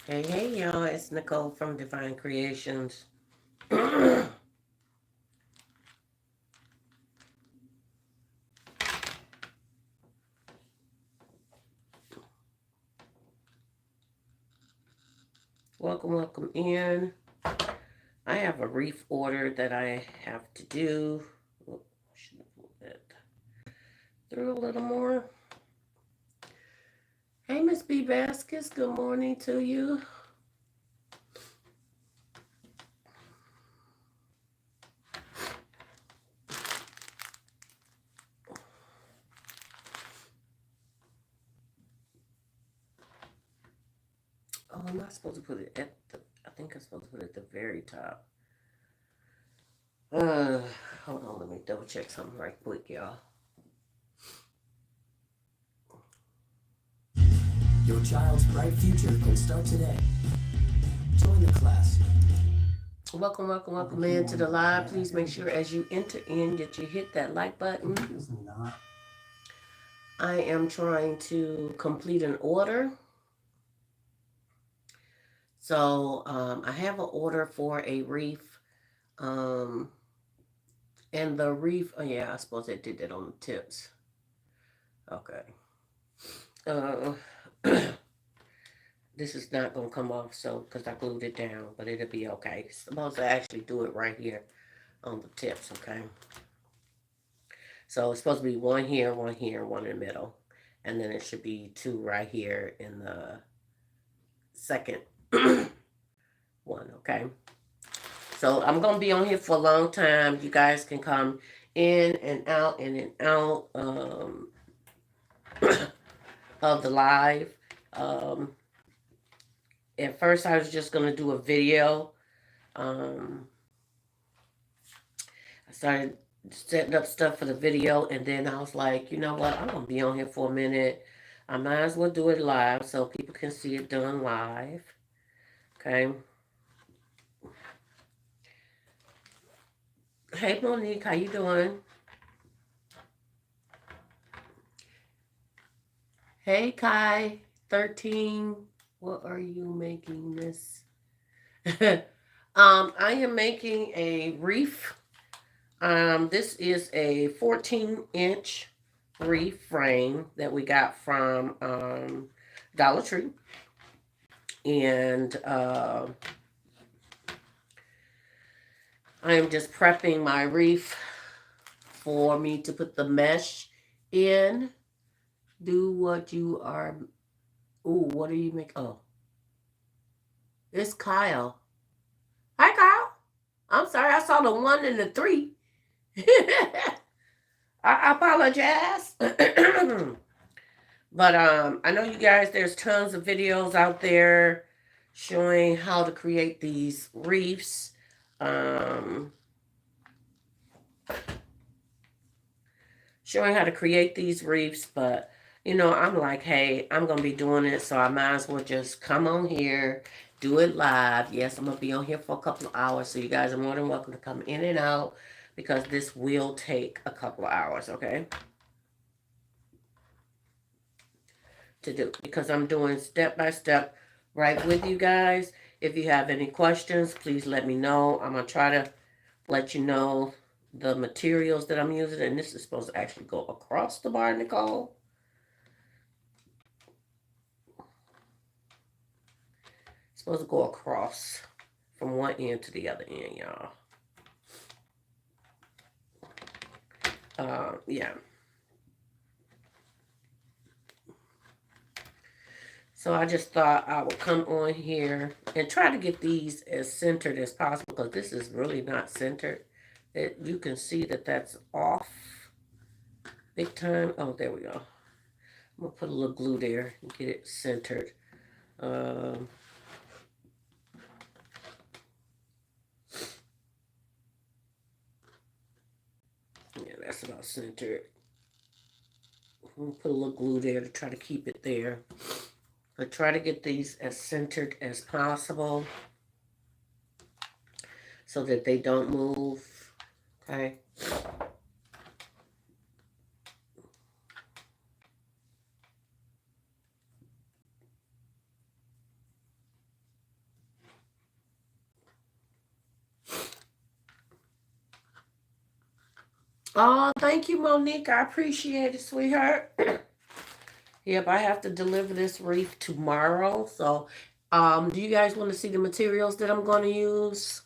Hey, hey, y'all, it's Nicole from Divine Creations. Welcome, welcome in. I have a wreath order that I have to do. Oh, should have pulled that through a little more. Hey, Miss B. Baskets, good morning to you. Oh, I'm not supposed to put it at the, I think I'm supposed to put it at the very top. Uh, Hold on, let me double check something right quick, y'all. Your child's bright future can start today. Join the class. Welcome, welcome, welcome in to the live. Please make sure as you enter in that you hit that like button. I am trying to complete an order. So I have an order for a wreath. And the wreath, oh yeah, I suppose I did that on the tips. Okay. Uh, this is not going to come off so because I glued it down, but it'll be okay. I'm supposed to actually do it right here on the tips, okay? So it's supposed to be one here, one in the middle. And then it should be two right here in the second one, okay? So I'm going to be on here for a long time. You guys can come in and out of the live. At first I was just going to do a video. I started setting up stuff for the video, and then I was like, you know what, I'm going to be on here for a minute. I might as well do it live so people can see it done live. Okay. Hey Monique, how you doing? Hey Kai 13, what are you making this? I am making a wreath. This is a 14-inch wreath frame that we got from Dollar Tree. And I am just prepping my wreath for me to put the mesh in. Do what you are. Ooh, what are you making? Oh, it's Kyle. Hi, Kyle. I'm sorry, I saw the 1 and the 3. I apologize. But I know you guys, there's tons of videos out there showing how to create these wreaths. Showing how to create these wreaths, but you know, I'm like, hey, I'm gonna be doing it, so I might as well just come on here, do it live. Yes, I'm gonna be on here for a couple of hours, so you guys are more than welcome to come in and out because this will take a couple of hours, okay? To do because I'm doing step by step right with you guys. If you have any questions, please let me know. I'm gonna try to let you know the materials that I'm using, and this is supposed to actually go across the bar, Nicole. It's supposed to go across from one end to the other end, y'all. Yeah. So I just thought I would come on here and try to get these as centered as possible because this is really not centered. You can see that that's off big time. Oh, there we go. I'm going to put a little glue there and get it centered. Yeah, that's about centered. I'm going to put a little glue there to try to keep it there. But try to get these as centered as possible so that they don't move. Okay. Oh, thank you, Monique. I appreciate it, sweetheart. Yep, I have to deliver this wreath tomorrow. So, do you guys want to see the materials that I'm going to use?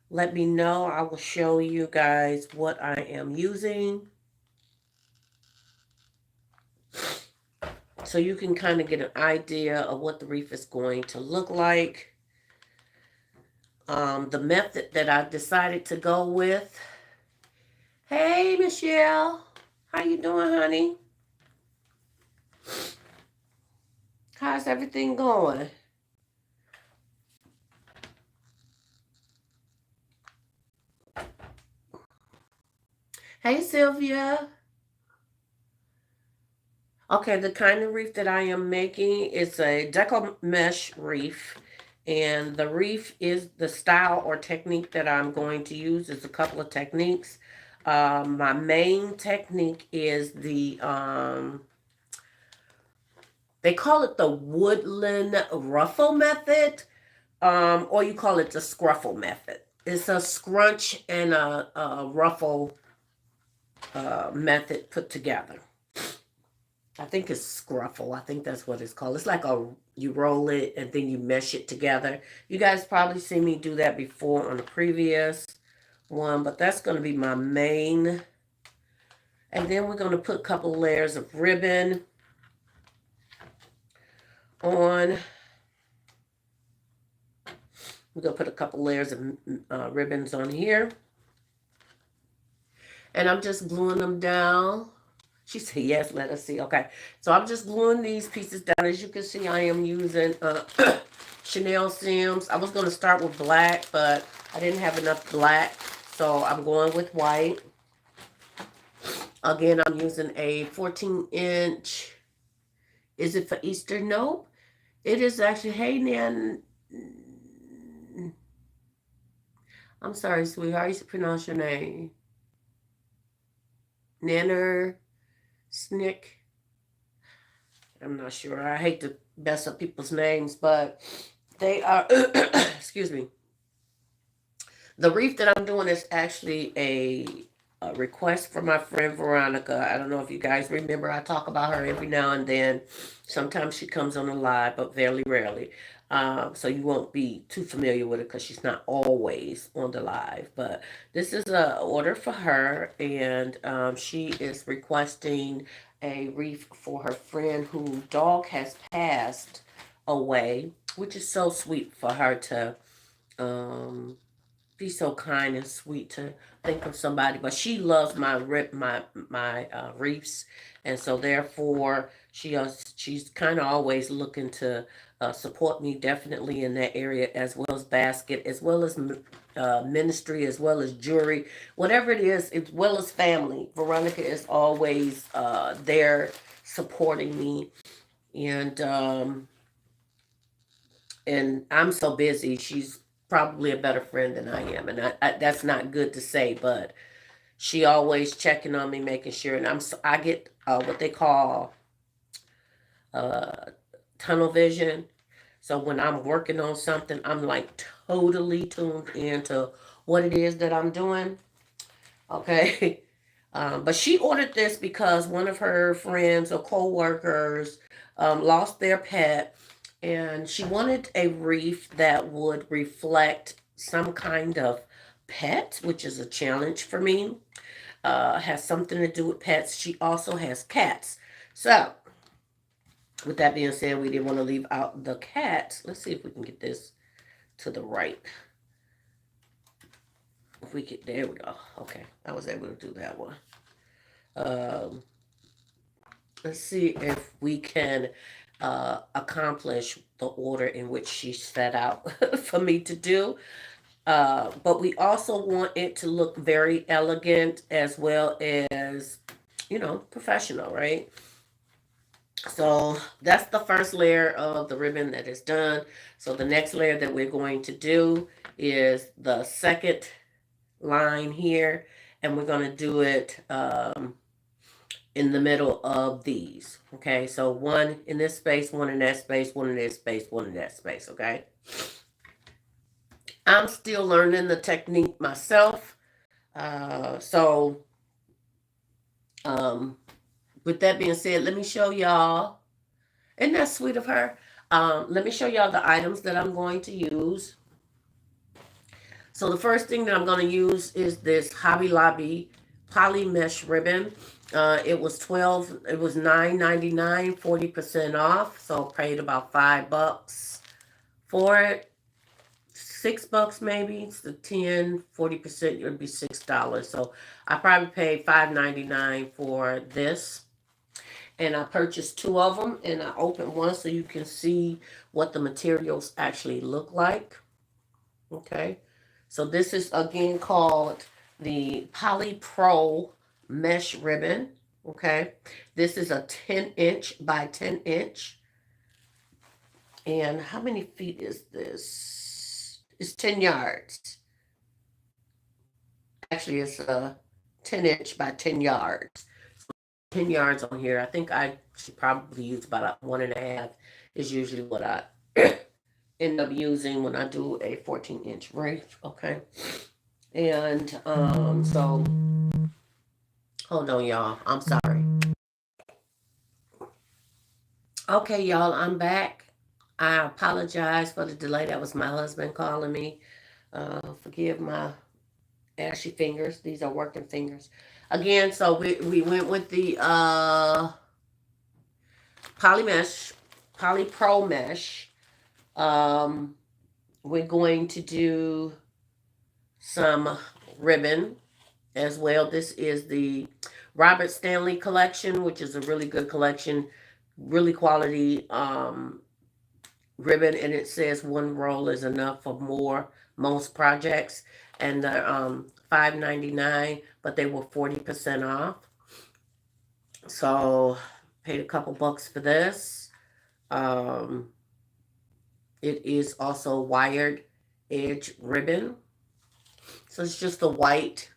Let me know. I will show you guys what I am using, so you can kind of get an idea of what the wreath is going to look like. The method that I decided to go with. Hey, Michelle. How you doing, honey? How's everything going? Hey, Sylvia. Okay, the kind of wreath that I am making is a Deco Mesh wreath. And the wreath is the style or technique that I'm going to use. It's a couple of techniques. My main technique is they call it the woodland ruffle method, or you call it the scruffle method. It's a scrunch and a ruffle method put together. I think it's scruffle. I think that's what it's called. It's like you roll it and then you mesh it together. You guys probably seen me do that before on the previous one, but that's going to be my main. And then we're going to put a couple layers of ribbon on. We're going to put a couple layers of ribbons on here. And I'm just gluing them down. She said, yes, let us see. Okay, so I'm just gluing these pieces down. As you can see, I am using Chanel Sims. I was going to start with black, but I didn't have enough black, so I'm going with white. Again, I'm using a 14-inch. Is it for Easter? Nope. It is actually, hey, Nan. I'm sorry, sweetheart. How you pronounce your name? Nanner Snick. I'm not sure. I hate to mess up people's names, but they are, excuse me. The wreath that I'm doing is actually a request from my friend Veronica. I don't know if you guys remember. I talk about her every now and then. Sometimes she comes on a live, but very rarely. So you won't be too familiar with her because she's not always on the live. But this is a order for her, and she is requesting a wreath for her friend whose dog has passed away, which is so sweet for her to be so kind and sweet to think of somebody. But she loves my wreaths, and so therefore she's kind of always looking to support me, definitely in that area, as well as basket, as well as ministry, as well as jewelry, whatever it is, as well as family. Veronica is always there supporting me, and I'm so busy. She's probably a better friend than I am, and that's not good to say, but she always checking on me, making sure, and I get what they call uh, tunnel vision. So when I'm working on something, I'm like totally tuned into what it is that I'm doing. Okay. But she ordered this because one of her friends or co-workers lost their pet, and she wanted a wreath that would reflect some kind of pet, which is a challenge for me. Has something to do with pets. She also has cats. So, with that being said, we didn't want to leave out the cats. Let's see if we can get this to the right. If we get, there we go. Okay, I was able to do that one. Um, let's see if we can accomplish the order in which she set out for me to do. But we also want it to look very elegant as well as, professional, right? So that's the first layer of the ribbon that is done. So the next layer that we're going to do is the second line here, and we're going to do it in the middle of these. Okay, so one in this space, one in that space, one in this space, one in that space. Okay, I'm still learning the technique myself. So with that being said, let me show y'all. Isn't that sweet of her? Let me show y'all the items that I'm going to use. So the first thing that I'm going to use is this Hobby Lobby poly mesh ribbon. It was $9.99, 40% off. So paid about $5 for it. $6 maybe. It's the 40%, it would be $6. So I probably paid $5.99 for this. And I purchased two of them, and I opened one so you can see what the materials actually look like. Okay, so this is again called the Polypro Mesh ribbon. Okay, this is a 10-inch by 10-inch. And how many feet is this? It's 10 yards. Actually, it's a 10-inch by 10 yards. 10 yards on here. I think I should probably use about 1.5 is usually what I end up using when I do a 14-inch wreath. Okay. And so hold on, y'all. I'm sorry. Okay, y'all, I'm back. I apologize for the delay. That was my husband calling me. Forgive my ashy fingers. These are working fingers. Again, so we went with the Polypro Mesh. We're going to do some ribbon as well. This is the Robert Stanley collection, which is a really good collection, really quality ribbon, and it says one roll is enough for most projects, and they're $5.99, but they were 40% off. So paid a couple bucks for this. It is also wired edge ribbon. So it's just a white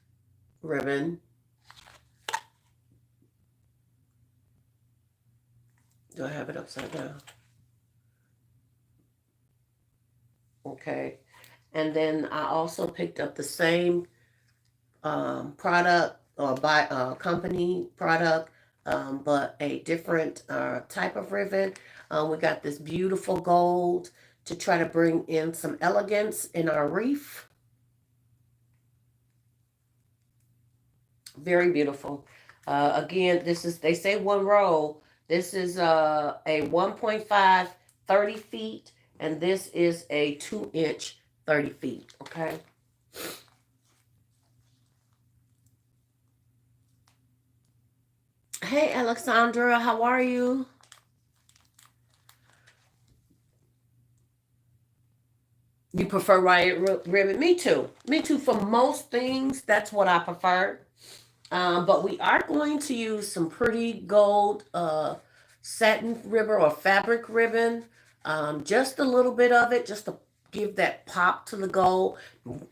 ribbon. Do I have it upside down? Okay. And then I also picked up the same product or company product, but a different type of ribbon. We got this beautiful gold to try to bring in some elegance in our wreath. Very beautiful. Again, this is, they say one roll. This is a 1.5, 30 feet, and this is a 2-inch, 30 feet. Okay. Hey, Alexandra, how are you? You prefer wired ribbon? Me too. Me too. For most things, that's what I prefer. But we are going to use some pretty gold satin ribbon or fabric ribbon. Just a little bit of it, just to give that pop to the gold.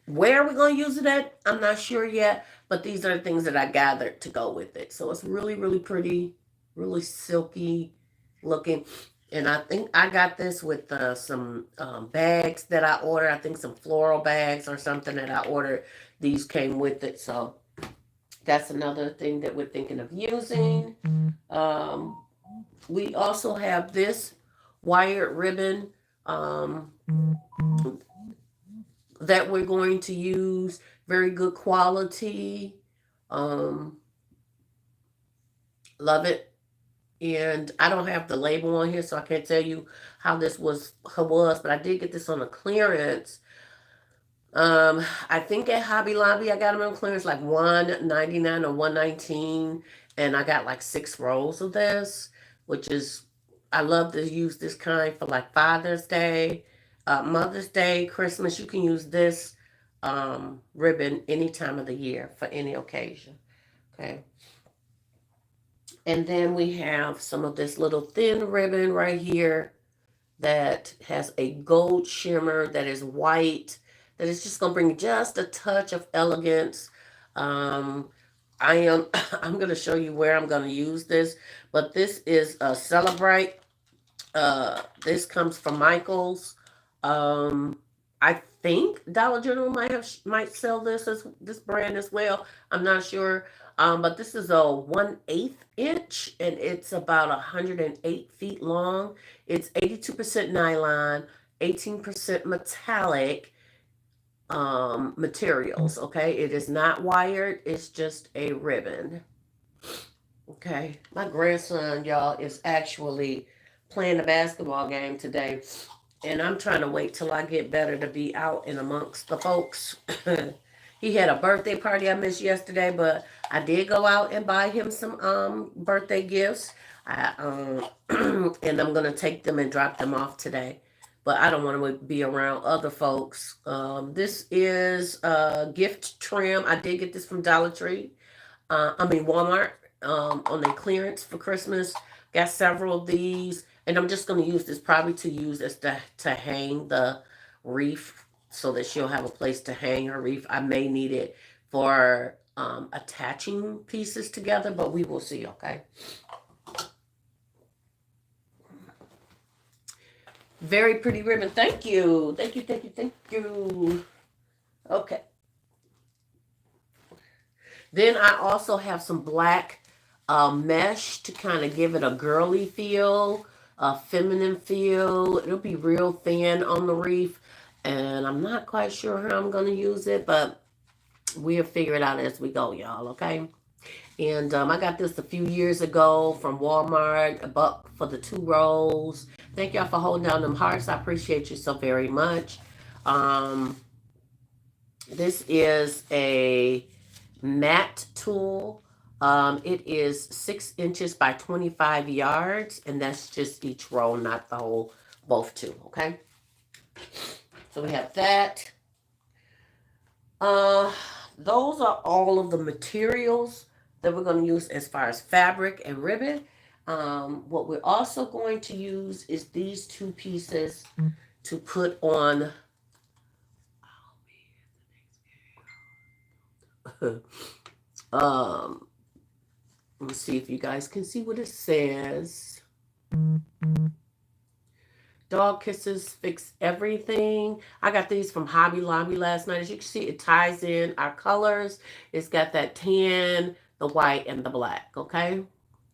Where we're going to use it at, I'm not sure yet. But these are the things that I gathered to go with it. So it's really, really pretty, really silky looking. And I think I got this with some bags that I ordered. I think some floral bags or something that I ordered. These came with it. So that's another thing that we're thinking of using. We also have this wired ribbon that we're going to use. Very good quality. Love it. And I don't have the label on here, so I can't tell you how this was, but I did get this on a clearance. I think at Hobby Lobby I got them on clearance like $1.99 or $1.19, and I got like 6 rolls of this, which is, I love to use this kind for like Father's Day, Mother's Day, Christmas. You can use this ribbon any time of the year for any occasion. Okay. And then we have some of this little thin ribbon right here that has a gold shimmer that is white, that is just going to bring just a touch of elegance. I'm going to show you where I'm going to use this, but this is a Celebrate. This comes from Michael's. I think Dollar General might sell this brand as well. I'm not sure. But this is a 1/8 inch and it's about 108 feet long. It's 82% nylon, 18% metallic materials. Okay, it is not wired. It's just a ribbon. Okay, my grandson, y'all, is actually playing a basketball game today, and I'm trying to wait till I get better to be out and amongst the folks. He had a birthday party I missed yesterday, but I did go out and buy him some birthday gifts. And I'm gonna take them and drop them off today. But I don't want to be around other folks. This is gift trim. I did get this from Dollar Tree. Walmart, on their clearance for Christmas. Got several of these, and I'm just going to use this probably to use as to hang the wreath so that she'll have a place to hang her wreath. I may need it for attaching pieces together, but we will see, okay? Very pretty ribbon. Thank you. Thank you, thank you, thank you. Okay. Then I also have some black mesh to kind of give it a girly feel, a feminine feel. It'll be real thin on the wreath, and I'm not quite sure how I'm going to use it, but we'll figure it out as we go, y'all, okay? And I got this a few years ago from Walmart, $1 for the 2 rolls. Thank y'all for holding down them hearts. I appreciate you so very much. This is a matte tool. It is 6 inches by 25 yards, and that's just each roll, not the whole, both two, okay? So we have that. Those are all of the materials that we're going to use as far as fabric and ribbon. What we're also going to use is these 2 pieces to put on. Let's see if you guys can see what it says. Dog Kisses Fix Everything. I got these from Hobby Lobby last night. As you can see, it ties in our colors. It's got that tan, the white, and the black, okay?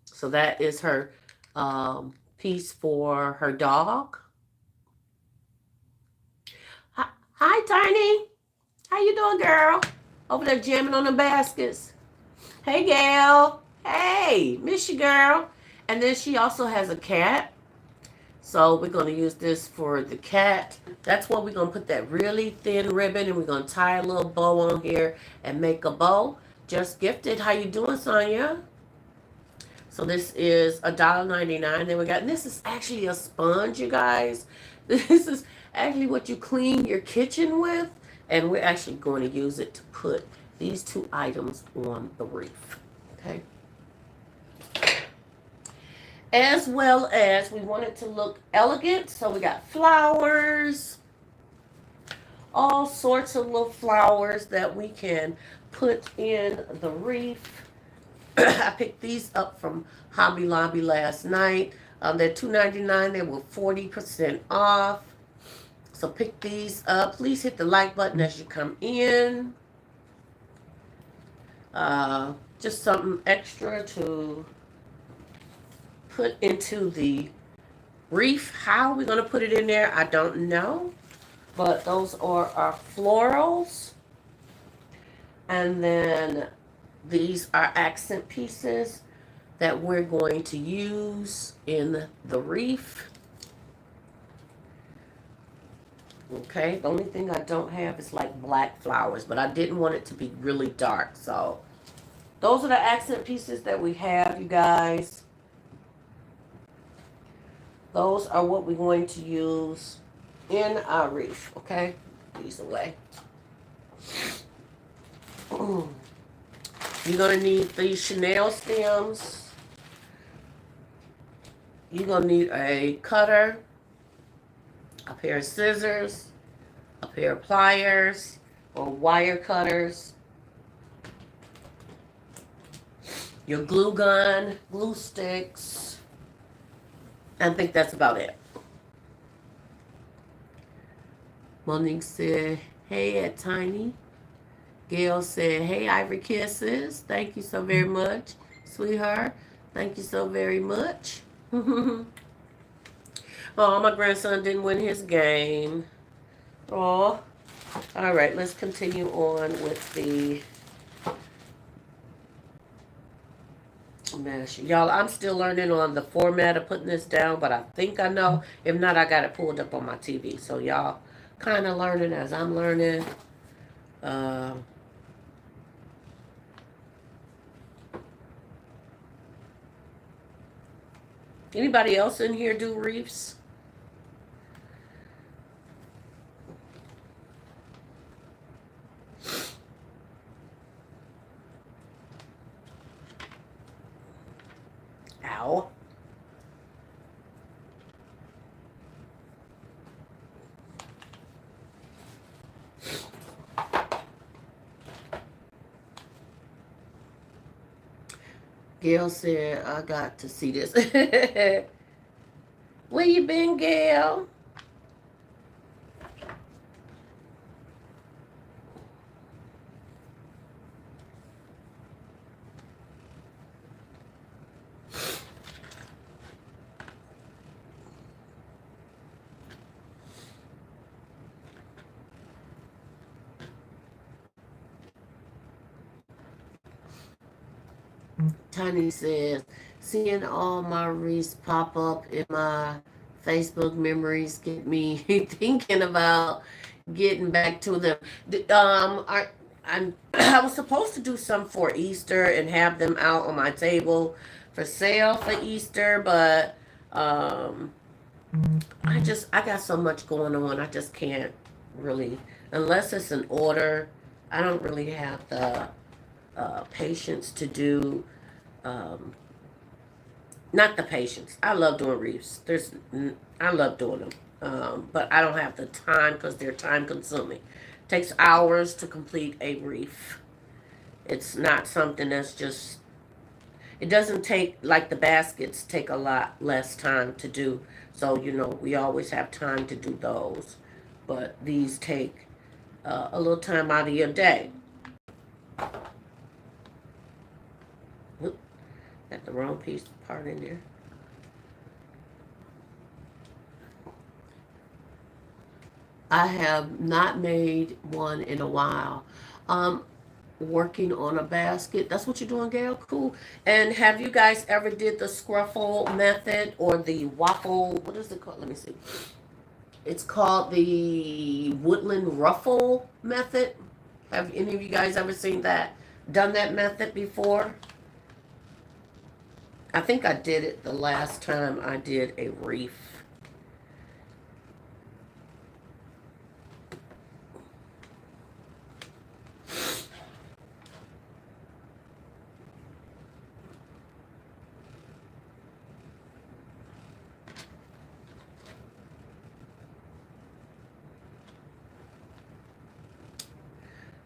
So that is her piece for her dog. Hi, Tiny. How you doing, girl? Over there jamming on the baskets. Hey, Gail. Hey, miss you, girl. And then she also has a cat. So we're going to use this for the cat. That's why we're going to put that really thin ribbon, and we're going to tie a little bow on here and make a bow. Just gifted. How you doing, Sonia? So this is $1.99 that we got. And this is actually a sponge, you guys. This is actually what you clean your kitchen with. And we're actually going to use it to put these 2 items on the wreath. Okay. As well as we want it to look elegant. So we got flowers. All sorts of little flowers that we can put in the wreath. I picked these up from Hobby Lobby last night. They're $2.99. They were 40% off. So pick these up. Please hit the like button as you come in. Just something extra to put into the wreath. How we're going to put it in there, I don't know. But those are our florals. And then these are accent pieces that we're going to use in the wreath. Okay, the only thing I don't have is like black flowers, but I didn't want it to be really dark. So those are the accent pieces that we have, you guys. Those are what we're going to use in our wreath, okay? These away. You're going to need these Chanel stems. You're going to need a cutter, a pair of scissors, a pair of pliers or wire cutters, your glue gun, glue sticks, and I think that's about it. Monique said, hey at Tiny. Gail said, hey Ivory Kisses. Thank you so very much, sweetheart. Thank you so very much. Oh, my grandson didn't win his game. Oh. All right, let's continue on with the mesh. Y'all, I'm still learning on the format of putting this down, but I think I know. If not, I got it pulled up on my TV. So y'all kind of learning as I'm learning. Uh, Anybody else in here do reefs? Ow. Gail said, I got to see this. Where you been, Gail? Tiny says, seeing all my wreaths pop up in my Facebook memories get me thinking about getting back to them. I was supposed to do some for Easter and have them out on my table for sale for Easter, but I got so much going on. I just can't really, unless it's an order. I don't really have the patience to do. Um, Not the patience. I love doing reefs. I love doing them, but I don't have the time because they're time consuming. It takes hours to complete a reef. It's not something that's just. It doesn't take like the baskets take a lot less time to do. So we always have time to do those, but these take a little time out of your day. Oop, got the wrong piece part in there. I have not made one in a while. Working on a basket. That's what you're doing, Gail? Cool. And have you guys ever did the scruffle method or the waffle? What is it called? Let me see. It's called the woodland ruffle method. Have any of you guys ever seen that? Done that method before? I think I did it the last time I did a reef.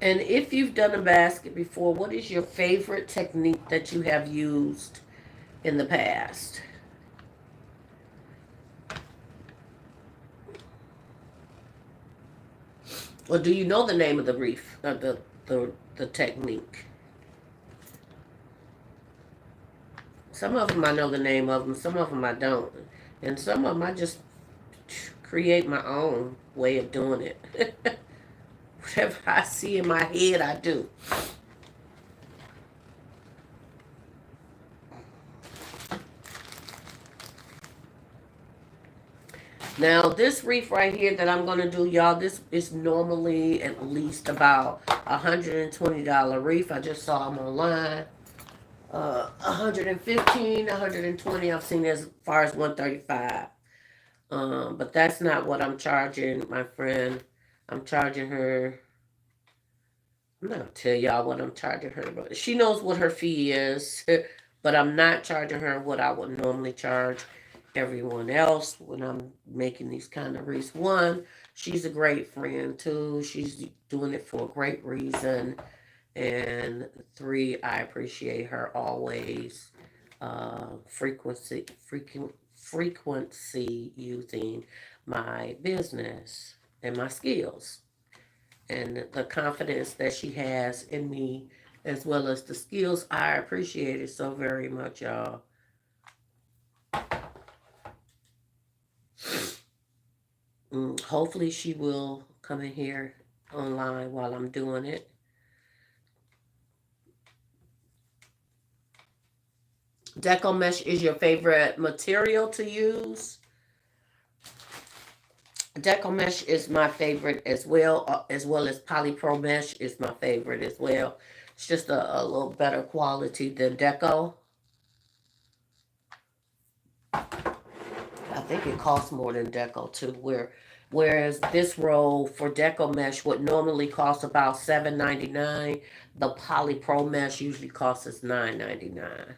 And if you've done a basket before, what is your favorite technique that you have used in the past? Or do you know the name of the reef, the technique? Some of them I know the name of them, some of them I don't. And some of them I just create my own way of doing it. Whatever I see in my head, I do. Now, this reef right here that I'm going to do, y'all, this is normally at least about $120 reef. I just saw them online. 115, 120. I've seen as far as 135. But that's not what I'm charging my friend. I'm charging her. I'm not gonna tell y'all what I'm charging her, but she knows what her fee is. But I'm not charging her what I would normally charge everyone else when I'm making these kind of wreaths. One, she's a great friend. Two, she's doing it for a great reason. And three, I appreciate her always frequency using my business. and my skills and the confidence that she has in me, as well as the skills. I appreciate it so very much, y'all. Hopefully she will come in here online while I'm doing it. Deco Mesh is your favorite material to use. Deco Mesh is my favorite as well as Polypro Mesh is my favorite as well. It's just a little better quality than Deco. I think it costs more than Deco too. Whereas this roll for Deco Mesh would normally cost about $7.99, the Polypro Mesh usually costs us $9.99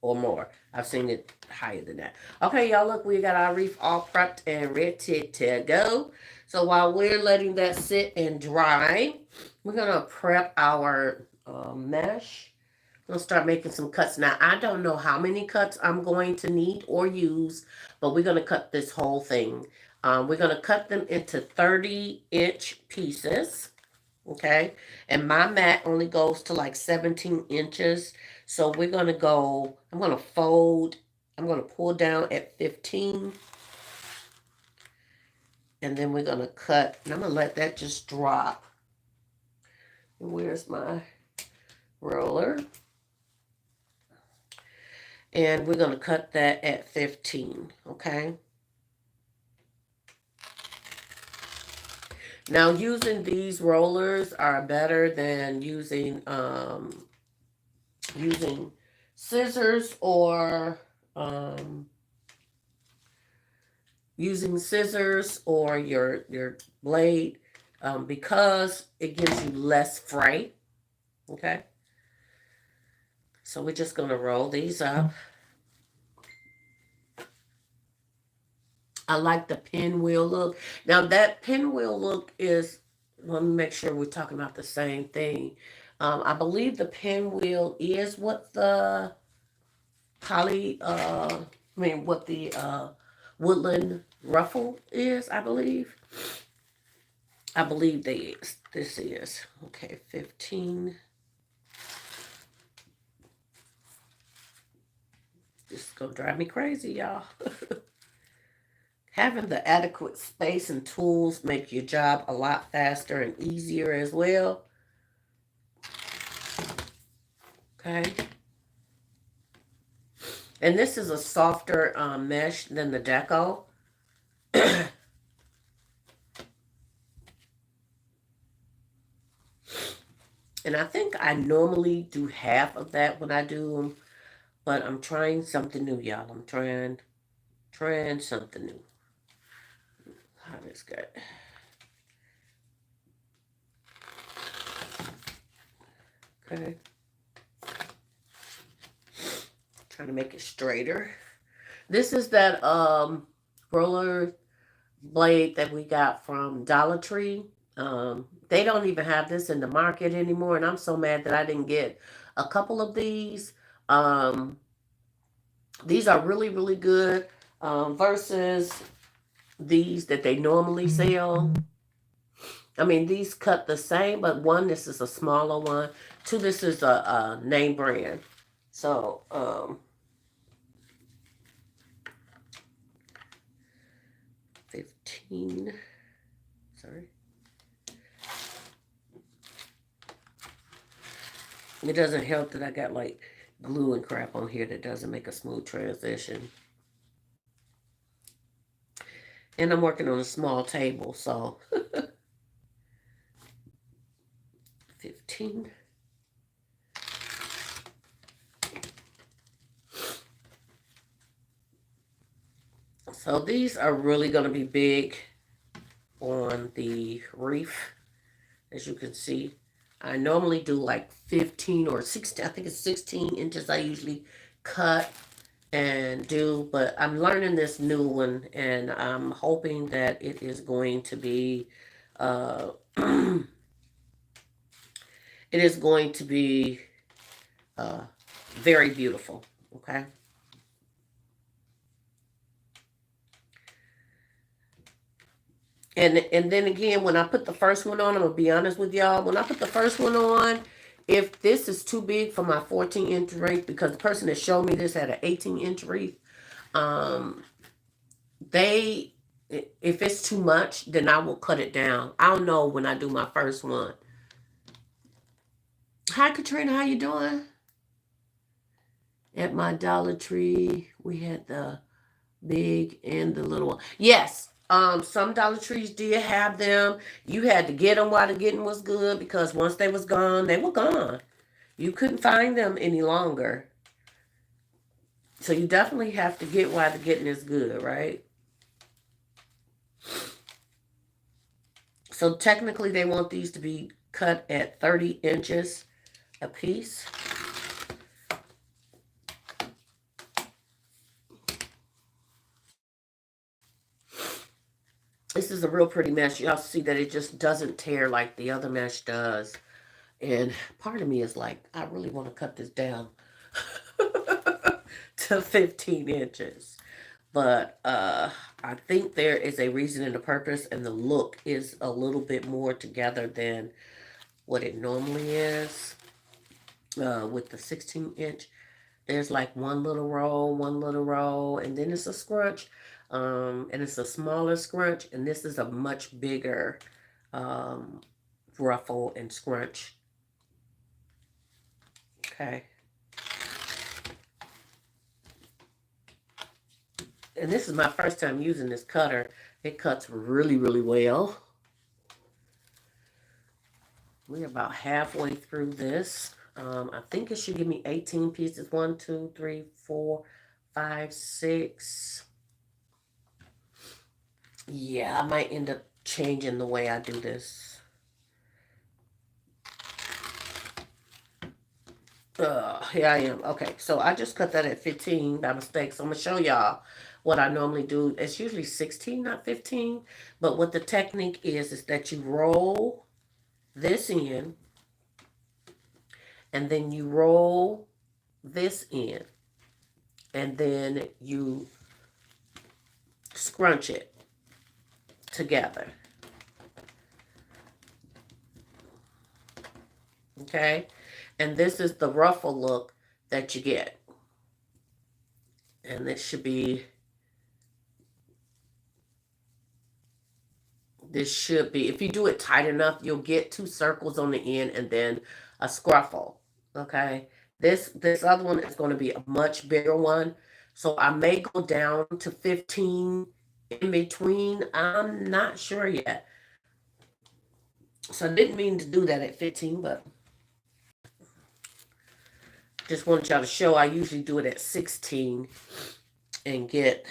or more. I've seen it higher than that. Okay, y'all, look, we got our wreath all prepped and ready to go. So while we're letting that sit and dry, we're gonna prep our mesh. I'm gonna start making some cuts. Now, I don't know how many cuts I'm going to need or use, but we're gonna cut this whole thing. We're gonna cut them into 30-inch pieces. Okay, and my mat only goes to like 17 inches. So we're gonna go, I'm gonna fold, I'm gonna pull down at 15. And then we're gonna cut, and I'm gonna let that just drop. And where's my roller? And we're gonna cut that at 15, okay? Now using these rollers are better than using scissors or your blade because it gives you less fray. Okay. So we're just gonna roll these up. I like the pinwheel look. Now that pinwheel look is, let me make sure we're talking about the same thing. I believe the pinwheel is what the what the woodland ruffle is, I believe. I believe this is. Okay, 15. This is gonna drive me crazy, y'all. Having the adequate space and tools make your job a lot faster and easier as well. Okay. And this is a softer mesh than the Deco. And I think I normally do half of that when I do them. But I'm trying something new, y'all. I'm trying something new. How this good. Okay. Trying to make it straighter. This is that roller blade that we got from Dollar Tree. They don't even have this in the market anymore, and I'm so mad that I didn't get a couple of these. These are really, really good versus these that they normally sell. I mean, these cut the same, but one, this is a smaller one. Two, this is a name brand. So, 15. Sorry. It doesn't help that I got like glue and crap on here that doesn't make a smooth transition. And I'm working on a small table, so 15. So these are really going to be big on the wreath, as you can see. I normally do like 15 or 16, I think it's 16 inches I usually cut and do, but I'm learning this new one, and I'm hoping that it is going to be it is going to be very beautiful. Okay. And then again, when I put the first one on, I'm gonna be honest with y'all. When I put the first one on, if this is too big for my 14-inch wreath, because the person that showed me this had an 18-inch wreath, um, they if it's too much, then I will cut it down. I'll know when I do my first one. Hi Katrina, how you doing? At my Dollar Tree, we had the big and the little one. Yes. Some Dollar Trees did have them. You had to get them while the getting was good because once they was gone, they were gone. You couldn't find them any longer. So you definitely have to get while the getting is good, right? So technically they want these to be cut at 30 inches a piece. This is a real pretty mesh. Y'all see that it just doesn't tear like the other mesh does. And part of me is like, I really want to cut this down to 15 inches. But I think there is a reason and a purpose, and the look is a little bit more together than what it normally is. With the 16-inch, there's like one little roll, and then it's a scrunch. And it's a smaller scrunch, and this is a much bigger ruffle and scrunch. Okay. And this is my first time using this cutter. It cuts really, really well. We're about halfway through this. I think it should give me 18 pieces. 1, 2, 3, 4, 5, 6. Yeah, I might end up changing the way I do this. Here I am. Okay, so I just cut that at 15 by mistake. So I'm going to show y'all what I normally do. It's usually 16, not 15. But what the technique is that you roll this in, and then you roll this in, and then you scrunch it together. Okay? And this is the ruffle look that you get. And this should be, if you do it tight enough, you'll get 2 circles on the end and then a scruffle. Okay? This other one is going to be a much bigger one. So I may go down to 15 in between. I'm not sure yet. So I didn't mean to do that at 15, but just wanted y'all to show I usually do it at 16 and get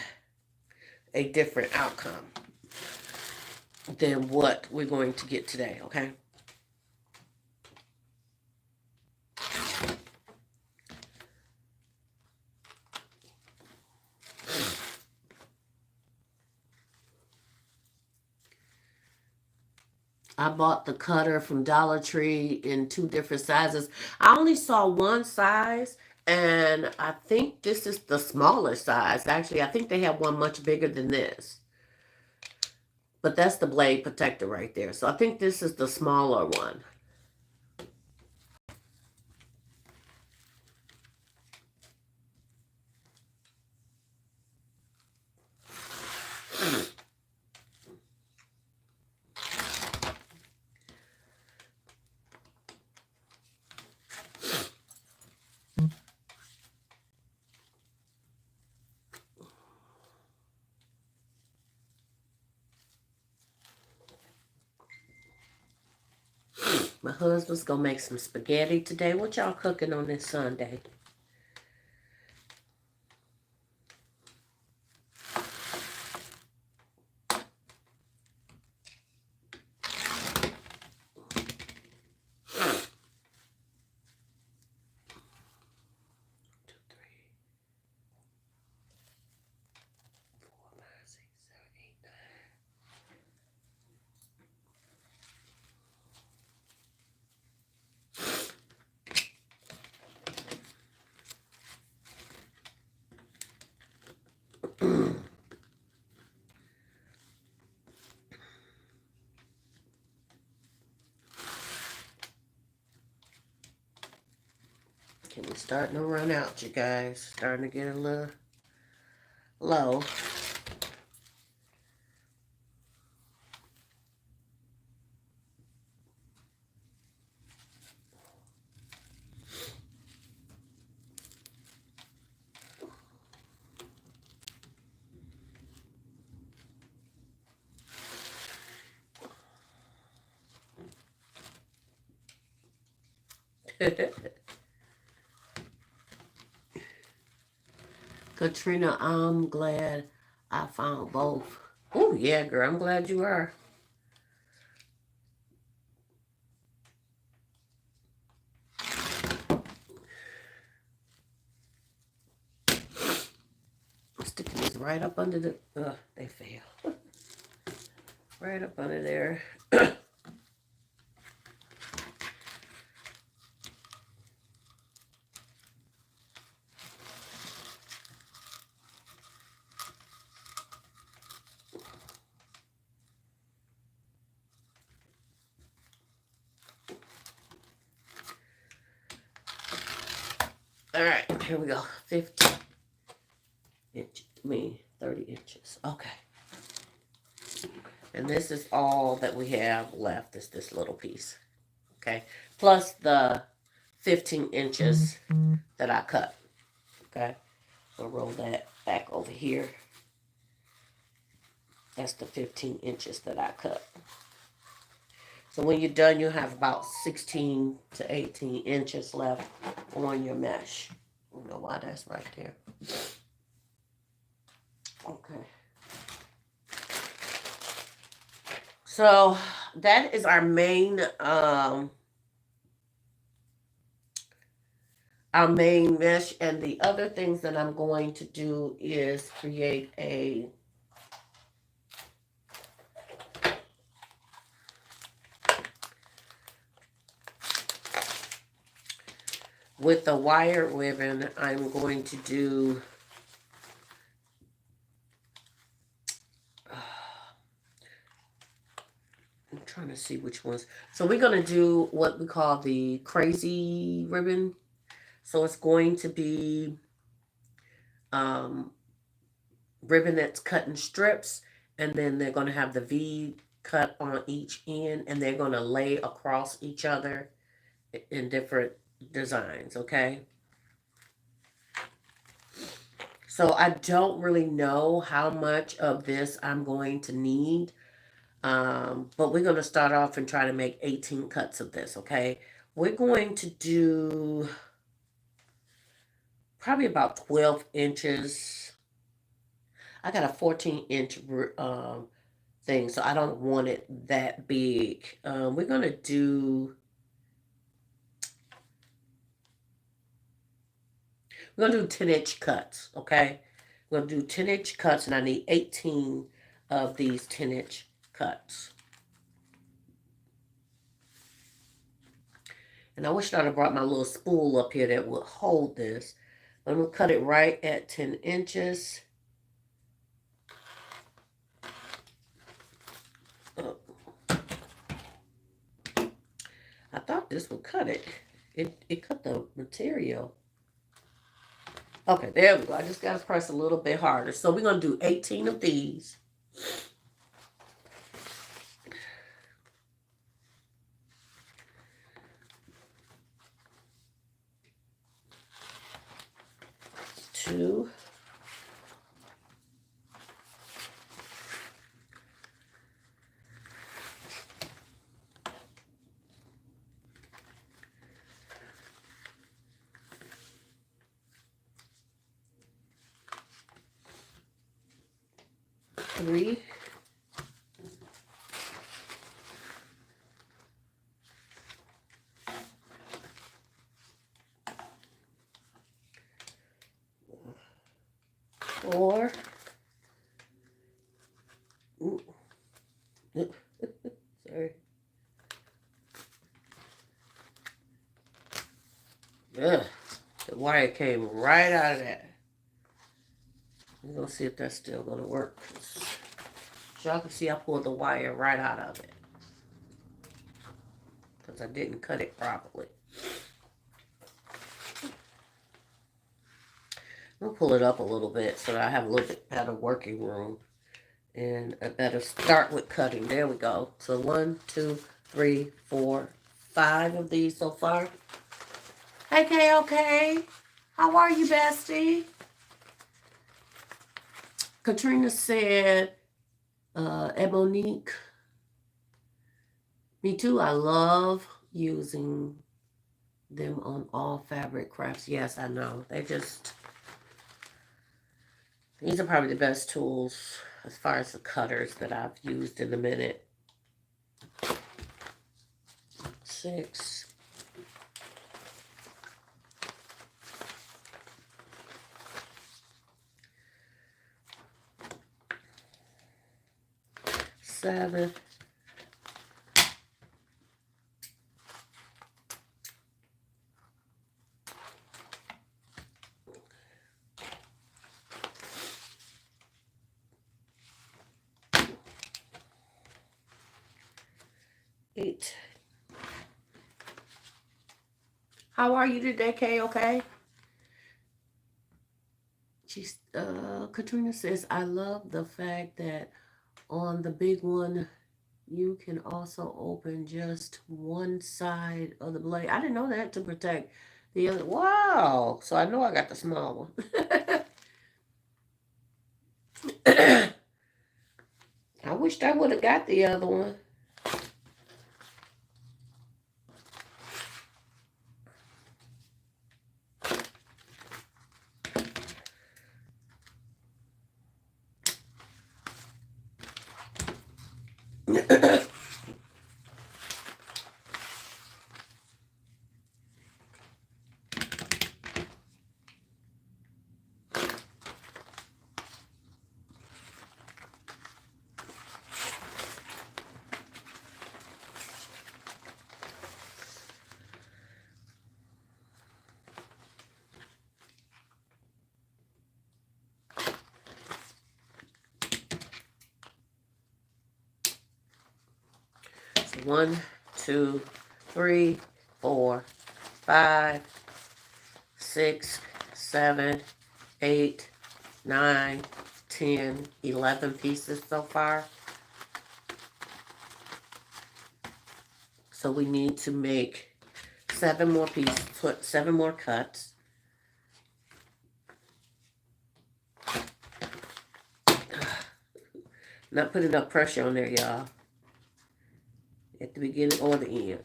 a different outcome than what we're going to get today, okay? I bought the cutter from Dollar Tree in 2 different sizes. I only saw one size, and I think this is the smaller size. Actually, I think they have one much bigger than this. But that's the blade protector right there. So I think this is the smaller one. My husband's gonna make some spaghetti today. What y'all cooking on this Sunday? Okay, we're starting to run out, you guys. Starting to get a little low. Katrina, I'm glad I found both. Oh, yeah, girl, I'm glad you are. I'm sticking this right up under the... they fail. Right up under there. All right, here we go. 15 inches. 30 inches. Okay. And this is all that we have left, is this little piece. Okay. Plus the 15 inches that I cut. Okay. So roll that back over here. That's the 15 inches that I cut. So when you're done, you have about 16 to 18 inches left on your mesh. I don't know why that's right there. Okay. So that is our main mesh, and the other things that I'm going to do is create a with the wire ribbon. I'm going to do I'm trying to see which ones. So we're going to do what we call the crazy ribbon. So it's going to be ribbon that's cut in strips, and then they're going to have the V cut on each end, and they're going to lay across each other in different designs, okay? So I don't really know how much of this I'm going to need, but we're going to start off and try to make 18 cuts of this, okay? We're going to do probably about 12 inches. I got a 14-inch thing, so I don't want it that big. We're going to do... We're going to do 10-inch cuts, okay? We're going to do 10-inch cuts, and I need 18 of these 10-inch cuts. And I wish I'd have brought my little spool up here that would hold this. But I'm going to cut it right at 10 inches. Oh. I thought this would cut it. It cut the material. Okay, there we go. I just got to press a little bit harder. So we're going to do 18 of these. Two. Three. Four. Ooh. Sorry. Ugh. The wire came right out of that. We're going to see if that's still going to work. So y'all can see I pulled the wire right out of it, because I didn't cut it properly. I'll pull it up a little bit so that I have a little bit better working room. And I better start with cutting. There we go. So 1, 2, 3, 4, 5 of these so far. Hey, KOK. How are you, bestie? Katrina said, Ebonique. Me too. I love using them on all fabric crafts. Yes, I know. These are probably the best tools as far as the cutters that I've used in a minute. 6. 7. 8. How are you today, KOK? Katrina says, I love the fact that on the big one, you can also open just one side of the blade. I didn't know that to protect the other. Wow. So I know I got the small one. I wished I would have got the other one. So 1, 2, 3, 4, 5, 6, 7, 8, 9, 10, 11 pieces so far. So we need to make 7 more pieces, put 7 more cuts. Not putting enough pressure on there, y'all. At the beginning or the end.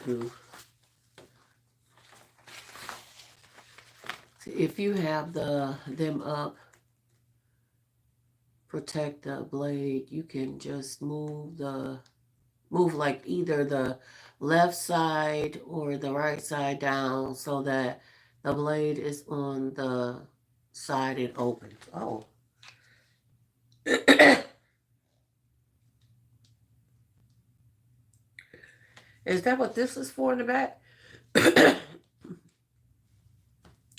2. See, if you have them up, protect the blade, you can just move like either the left side or the right side down so that the blade is on the side it opens. Oh. Is that what this is for in the back?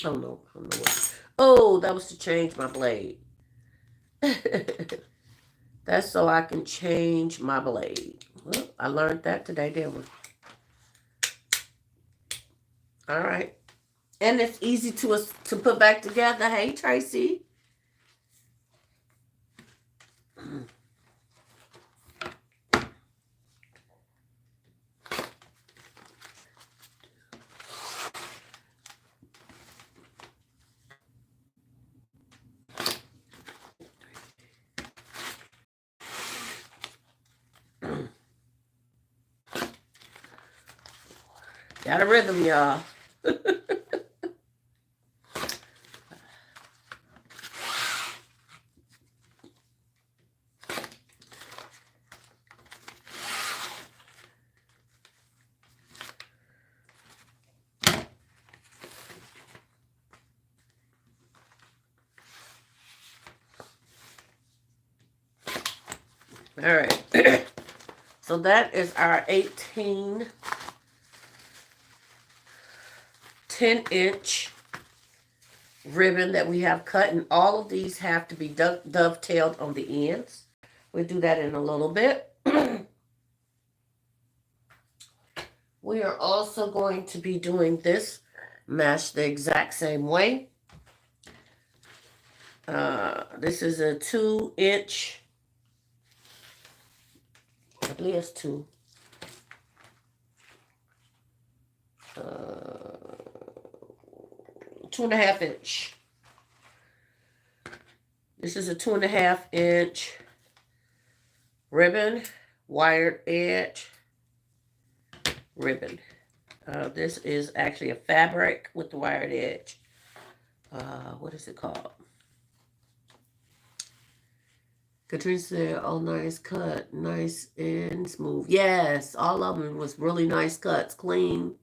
Oh no, I don't know what. Oh, that was to change my blade. That's so I can change my blade. Well, I learned that today, didn't we? All right. And it's easy to put back together. Hey, Tracy. Got a rhythm, y'all. All right. So that is our 18 10-inch ribbon that we have cut, and all of these have to be dovetailed on the ends. We'll do that in a little bit. We are also going to be doing this mesh the exact same way. This is a 2-inch, I believe it's 2.5 inch. This is a 2.5 inch ribbon, wired edge ribbon. This is actually a fabric with the wired edge. What is it called? Katrina said, "Oh, nice cut, nice and smooth." Yes, all of them was really nice cuts, clean.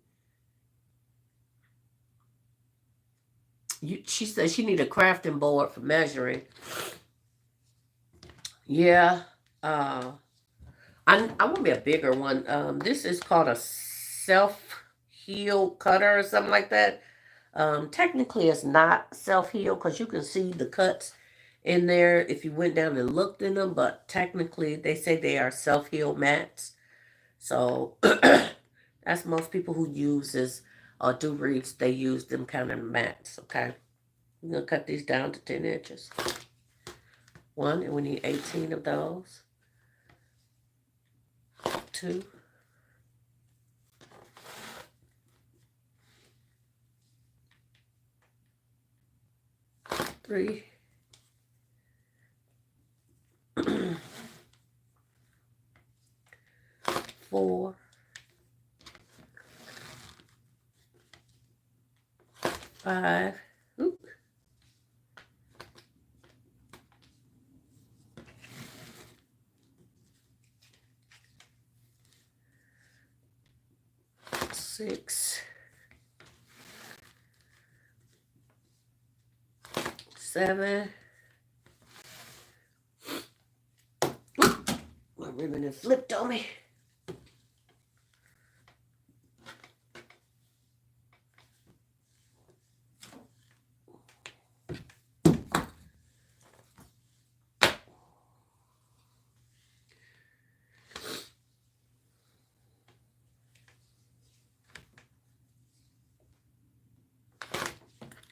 She said she need a crafting board for measuring. Yeah, I want me a bigger one. This is called a self-heal cutter or something like that. Technically, it's not self-heal because you can see the cuts in there if you went down and looked in them, but technically they say they are self-heal mats. So that's most people who uses or do wreaths, they use them kind of mats, okay? I'm going to cut these down to 10 inches. One, and we need 18 of those. 2. 3. 4. 5. Oop. 6. 7. Oop. My ribbon has flipped on me.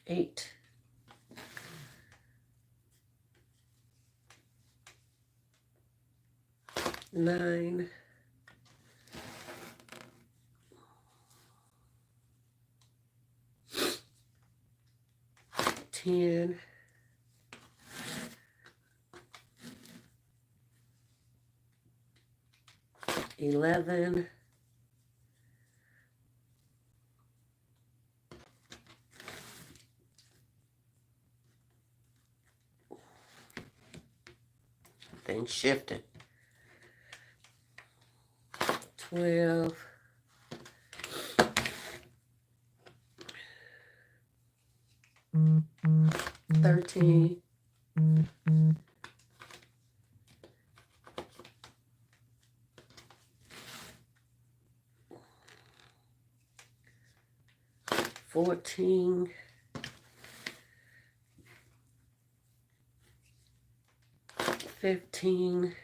8. 9. 10. 11. 12. Shifted. 12. 13. 14. 15.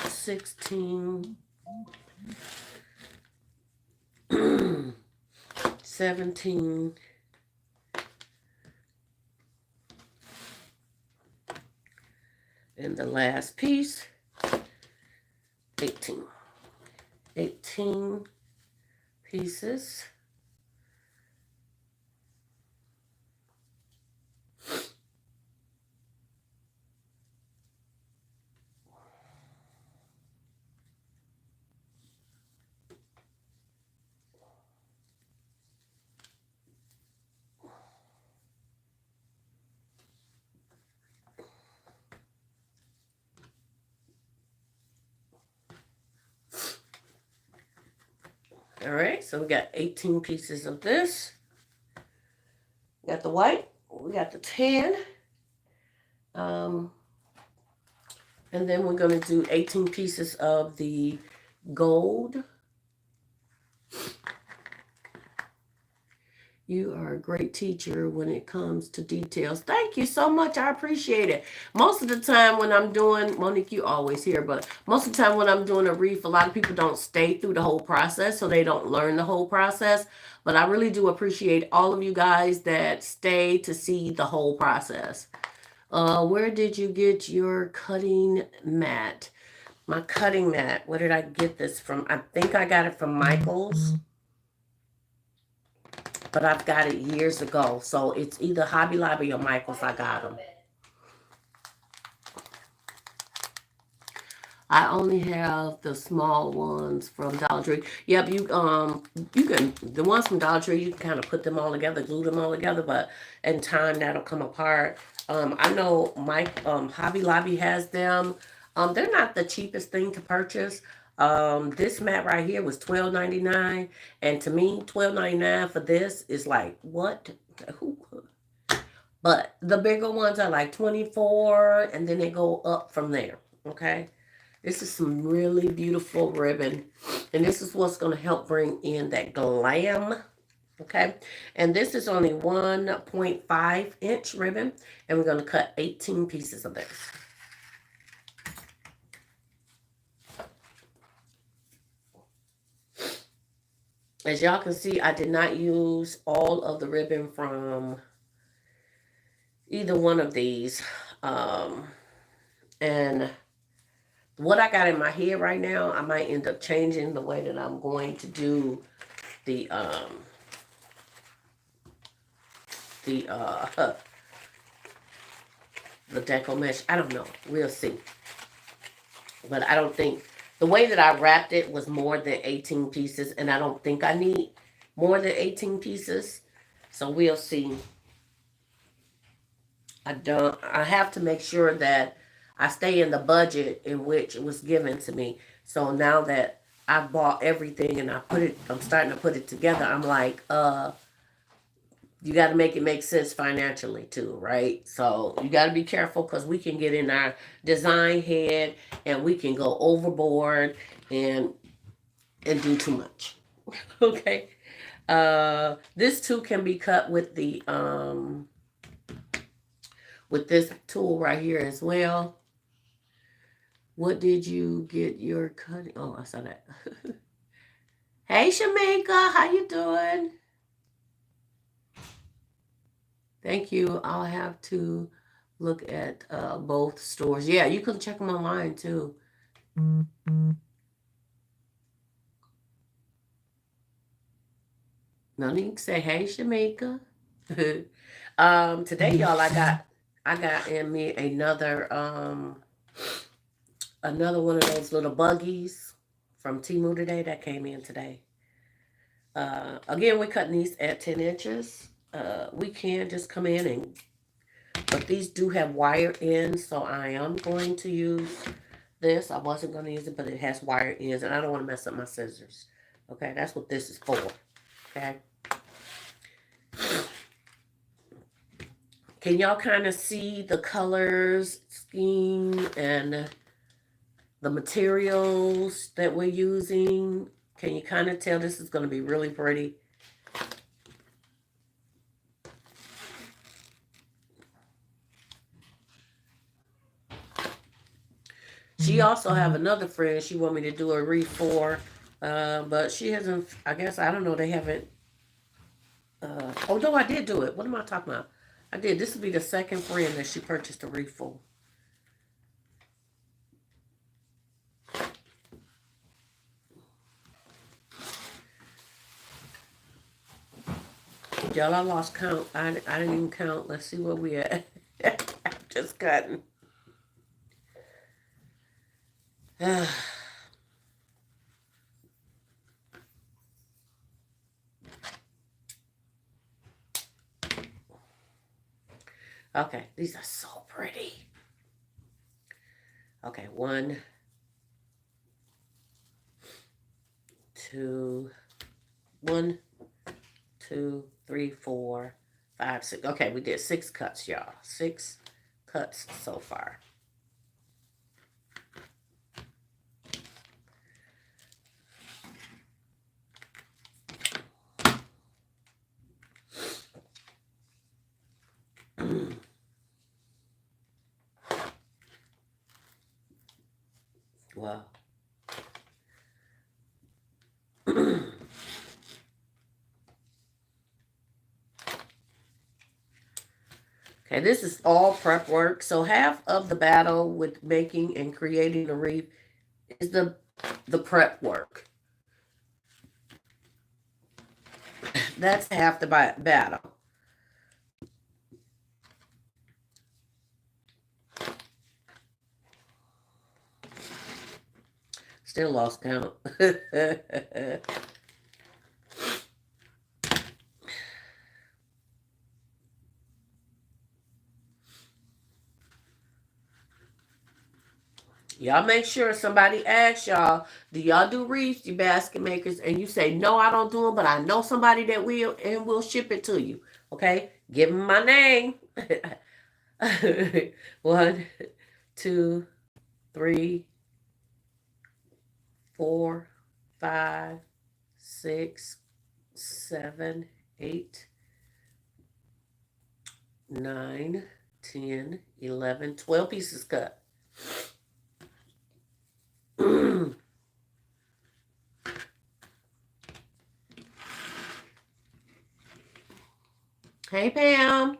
16. 17. And the last piece, 18. 18 pieces. All right, so we got 18 pieces of this. We got the white, we got the tan, and then we're going to do 18 pieces of the gold. You are a great teacher when it comes to details. Thank you so much. I appreciate it. Most of the time when I'm doing, Monique, you always here, but most of the time when I'm doing a wreath, a lot of people don't stay through the whole process, so they don't learn the whole process. But I really do appreciate all of you guys that stay to see the whole process. Where did you get your cutting mat? My cutting mat, where did I get this from? I think I got it from Michael's, but I've got it years ago. So it's either Hobby Lobby or Michael's I got them. I only have the small ones from Dollar Tree. Yep, you can, the ones from Dollar Tree, you can kind of put them all together, glue them all together, but in time that'll come apart. I know Hobby Lobby has them. They're not the cheapest thing to purchase. This mat right here was $12.99, and to me, $12.99 for this is like what? Who? But the bigger ones are like 24, and then they go up from there. Okay. This is some really beautiful ribbon. And this is what's going to help bring in that glam. Okay. And this is only 1.5 inch ribbon. And we're going to cut 18 pieces of this. As y'all can see, I did not use all of the ribbon from either one of these. And what I got in my head right now, I might end up changing the way that I'm going to do the deco mesh. I don't know. We'll see. But I don't think the way that I wrapped it was more than 18 pieces, and I don't think I need more than 18 pieces. So we'll see. I have to make sure that I stay in the budget in which it was given to me. So now that I've bought everything and I'm starting to put it together, I'm like, you got to make it make sense financially too, right? So you got to be careful because we can get in our design head and we can go overboard and do too much. Okay. This too can be cut with the with this tool right here as well. What did you get your cutting? Oh, I saw that. Hey, Shamika, how you doing? Thank you. I'll have to look at both stores. Yeah, you can check them online too. Monique say, hey, Shamika. Today, y'all, I got in me another one of those little buggies from Temu today that came in today. Again, we're cutting these at 10 inches. We can just come in but these do have wire ends, so I am going to use this. I wasn't going to use it, but it has wire ends, and I don't want to mess up my scissors. Okay, that's what this is for. Okay. Can y'all kind of see the colors, scheme, and the materials that we're using? Can you kind of tell this is going to be really pretty? She also have another friend she want me to do a wreath for, but she hasn't, I guess, I don't know, they haven't, oh no, I did do it. What am I talking about? I did. This will be the second friend that she purchased a wreath for. Y'all, I lost count. I didn't even count. Let's see where we at. I'm just cutting. Okay, these are so pretty. Okay, 1, 2, 1, 2, 3, 4, 5, 6. Okay, we did 6 cuts, y'all. 6 cuts so far. Wow. Okay, this is all prep work. So half of the battle with making and creating the wreath is the prep work. That's half the battle. Still lost count. Y'all make sure somebody asks y'all, do y'all do wreaths, you basket makers? And you say, no, I don't do them, but I know somebody that will, and we'll ship it to you. Okay? Give them my name. 1, 2, 3, 4, 5, 6, 7, 8, 9, 10, 11, 12 pieces cut. Hey Pam,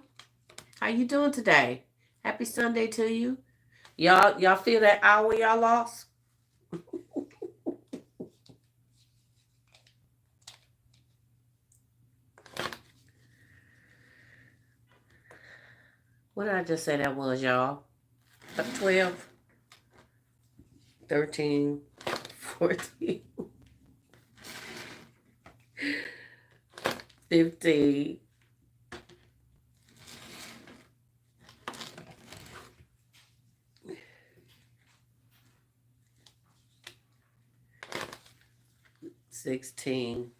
how you doing today? Happy Sunday to you. Y'all feel that hour y'all lost? What did I just say that was, y'all? 12, 13, 14, 15, 16,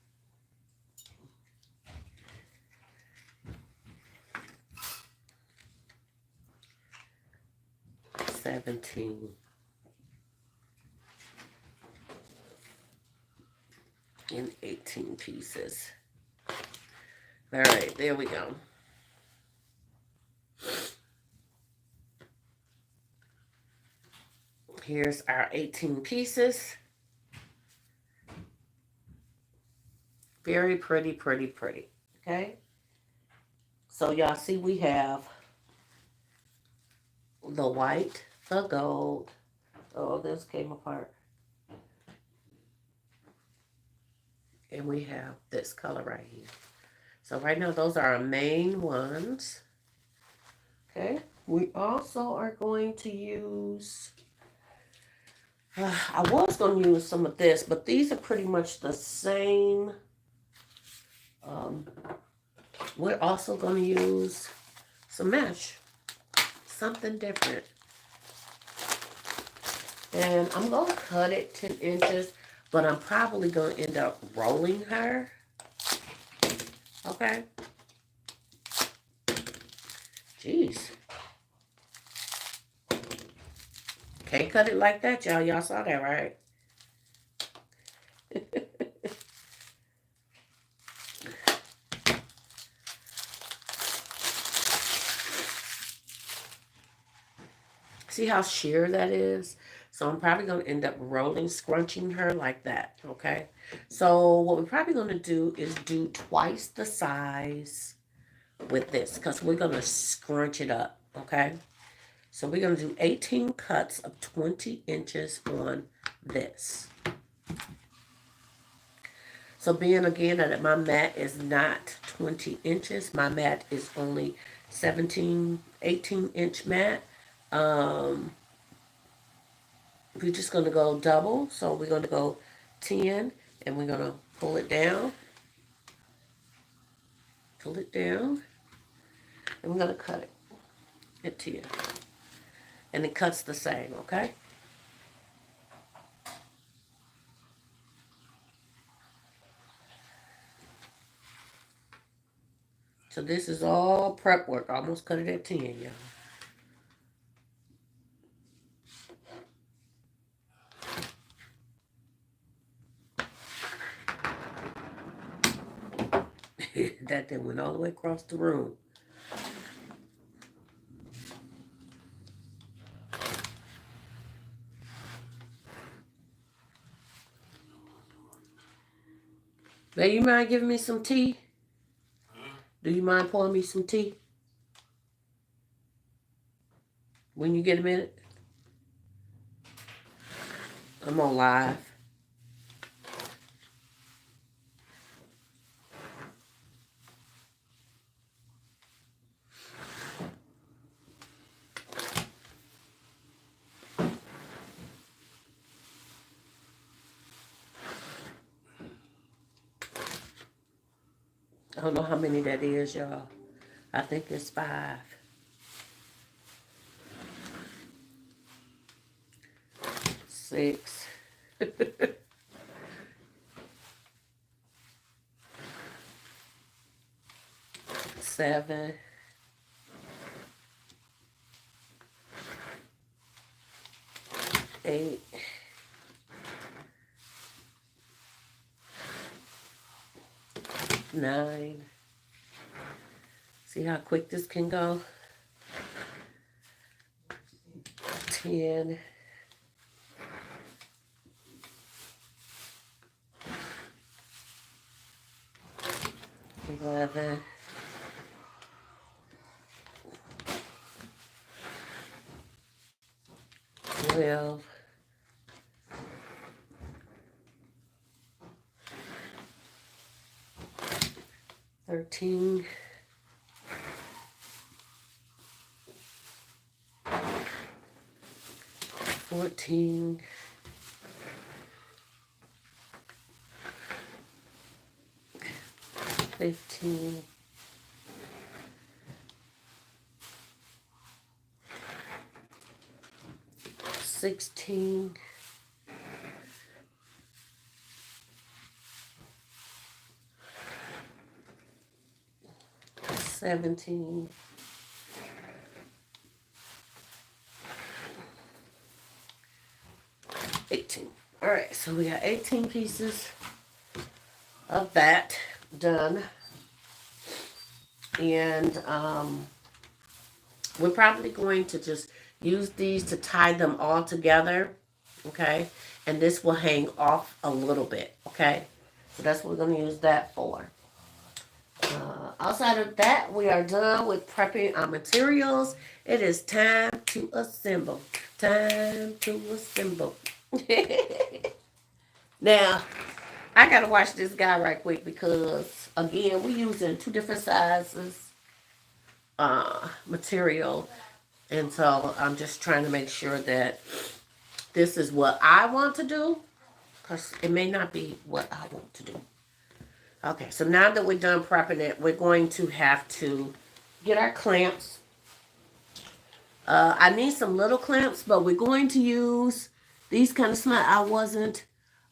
17, and 18 pieces. All right, there we go. Here's our 18 pieces. Very pretty, pretty, pretty. Okay. So y'all see we have the white, the gold. Oh, this came apart. And we have this color right here. So right now, those are our main ones. Okay. We also are going to use, I was going to use some of this, but these are pretty much the same. We're also going to use some mesh. Something different. And I'm going to cut it 10 inches, but I'm probably going to end up rolling her. Okay. Jeez. Can't cut it like that, y'all. Y'all saw that, right? See how sheer that is? So I'm probably going to end up rolling, scrunching her like that, okay? So what we're probably going to do is do twice the size with this because we're going to scrunch it up, okay? So we're going to do 18 cuts of 20 inches on this. So being again that my mat is not 20 inches, my mat is only 17, 18-inch mat. We're just going to go double. So we're going to go 10 and we're going to pull it down. Pull it down. And we're going to cut it at 10. And it cuts the same, okay? So this is all prep work. I almost cut it at 10, y'all. That then went all the way across the room. Do you mind giving me some tea? Do you mind pouring me some tea? When you get a minute? I'm on live. I don't know how many that is, y'all. I think it's 5. 6. 7. 8. 9. See how quick this can go? 10. 11. 12. 13. 14. 15. 16. 17. 18. All right, so we got 18 pieces of that done. And we're probably going to just use these to tie them all together, okay? And this will hang off a little bit, okay? So that's what we're going to use that for. Outside of that, we are done with prepping our materials. It is time to assemble. Time to assemble. Now, I got to watch this guy right quick because, again, we're using 2 different sizes material. And so I'm just trying to make sure that this is what I want to do, because it may not be what I want to do. Okay, so now that we're done prepping it, we're going to have to get our clamps. I need some little clamps, but we're going to use these kind of small. I wasn't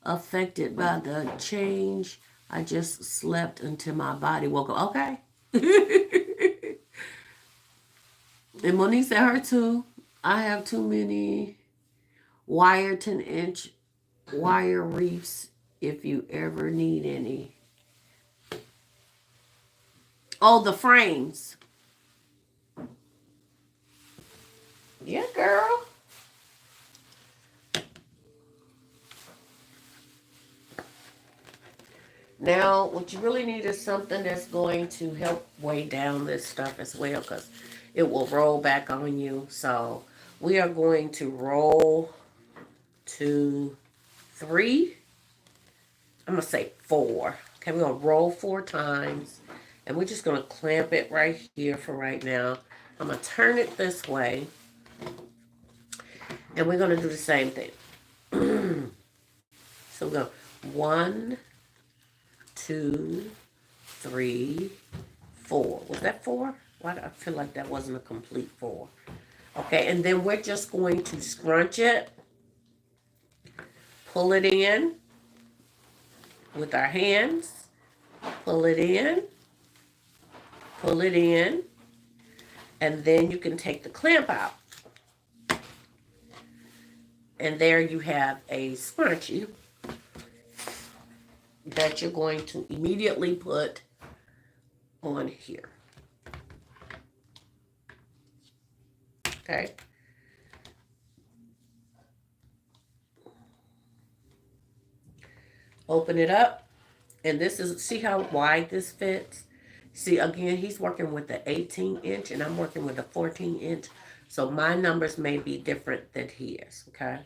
affected by the change. I just slept until my body woke up. Okay. And Monique said her too. I have too many wire 10-inch wire wreaths if you ever need any. Oh, the frames. Yeah, girl. Now, what you really need is something that's going to help weigh down this stuff as well, because it will roll back on you. So we are going to roll 2, 3. I'm going to say 4. Okay, we're going to roll 4 times. And we're just going to clamp it right here for right now. I'm going to turn it this way. And we're going to do the same thing. So we're going 1, 2, 3, 4. Was that 4? Why do I feel like that wasn't a complete 4? Okay, and then we're just going to scrunch it, pull it in with our hands, pull it in, and then you can take the clamp out. And there you have a scrunchie that you're going to immediately put on here. Okay. Open it up. And this is, see how wide this fits? See, again, he's working with the 18-inch and I'm working with a 14-inch. So my numbers may be different than his, okay?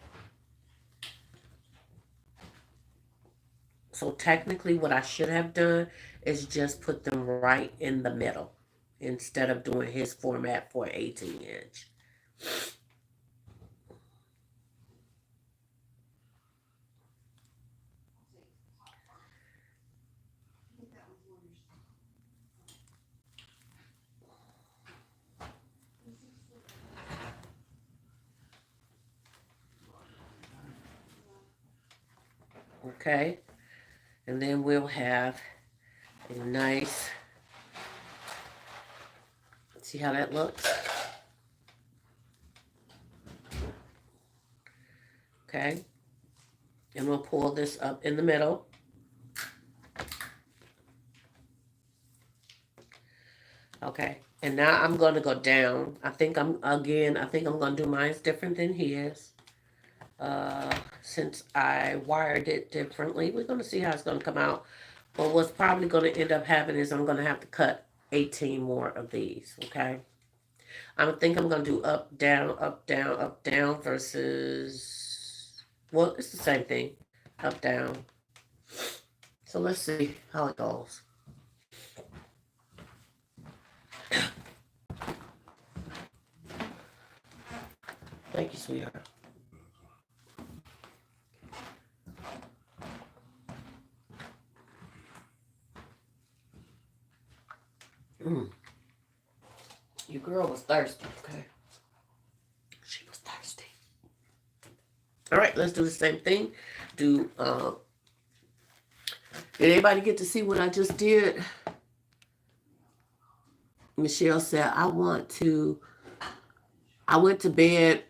So technically what I should have done is just put them right in the middle instead of doing his format for 18-inch. Okay? And then we'll have a nice, see how that looks? Okay? And we'll pull this up in the middle. Okay, and now I'm going to go down. I think I'm going to do mine different than his. Since I wired it differently, we're going to see how it's going to come out. But what's probably going to end up happening is I'm going to have to cut 18 more of these, okay? I think I'm going to do up, down versus, well, it's the same thing, up, down. So let's see how it goes. Thank you, sweetheart. Your girl was thirsty, okay? She was thirsty. All right, let's do the same thing. Did anybody get to see what I just did? Michelle said, I went to bed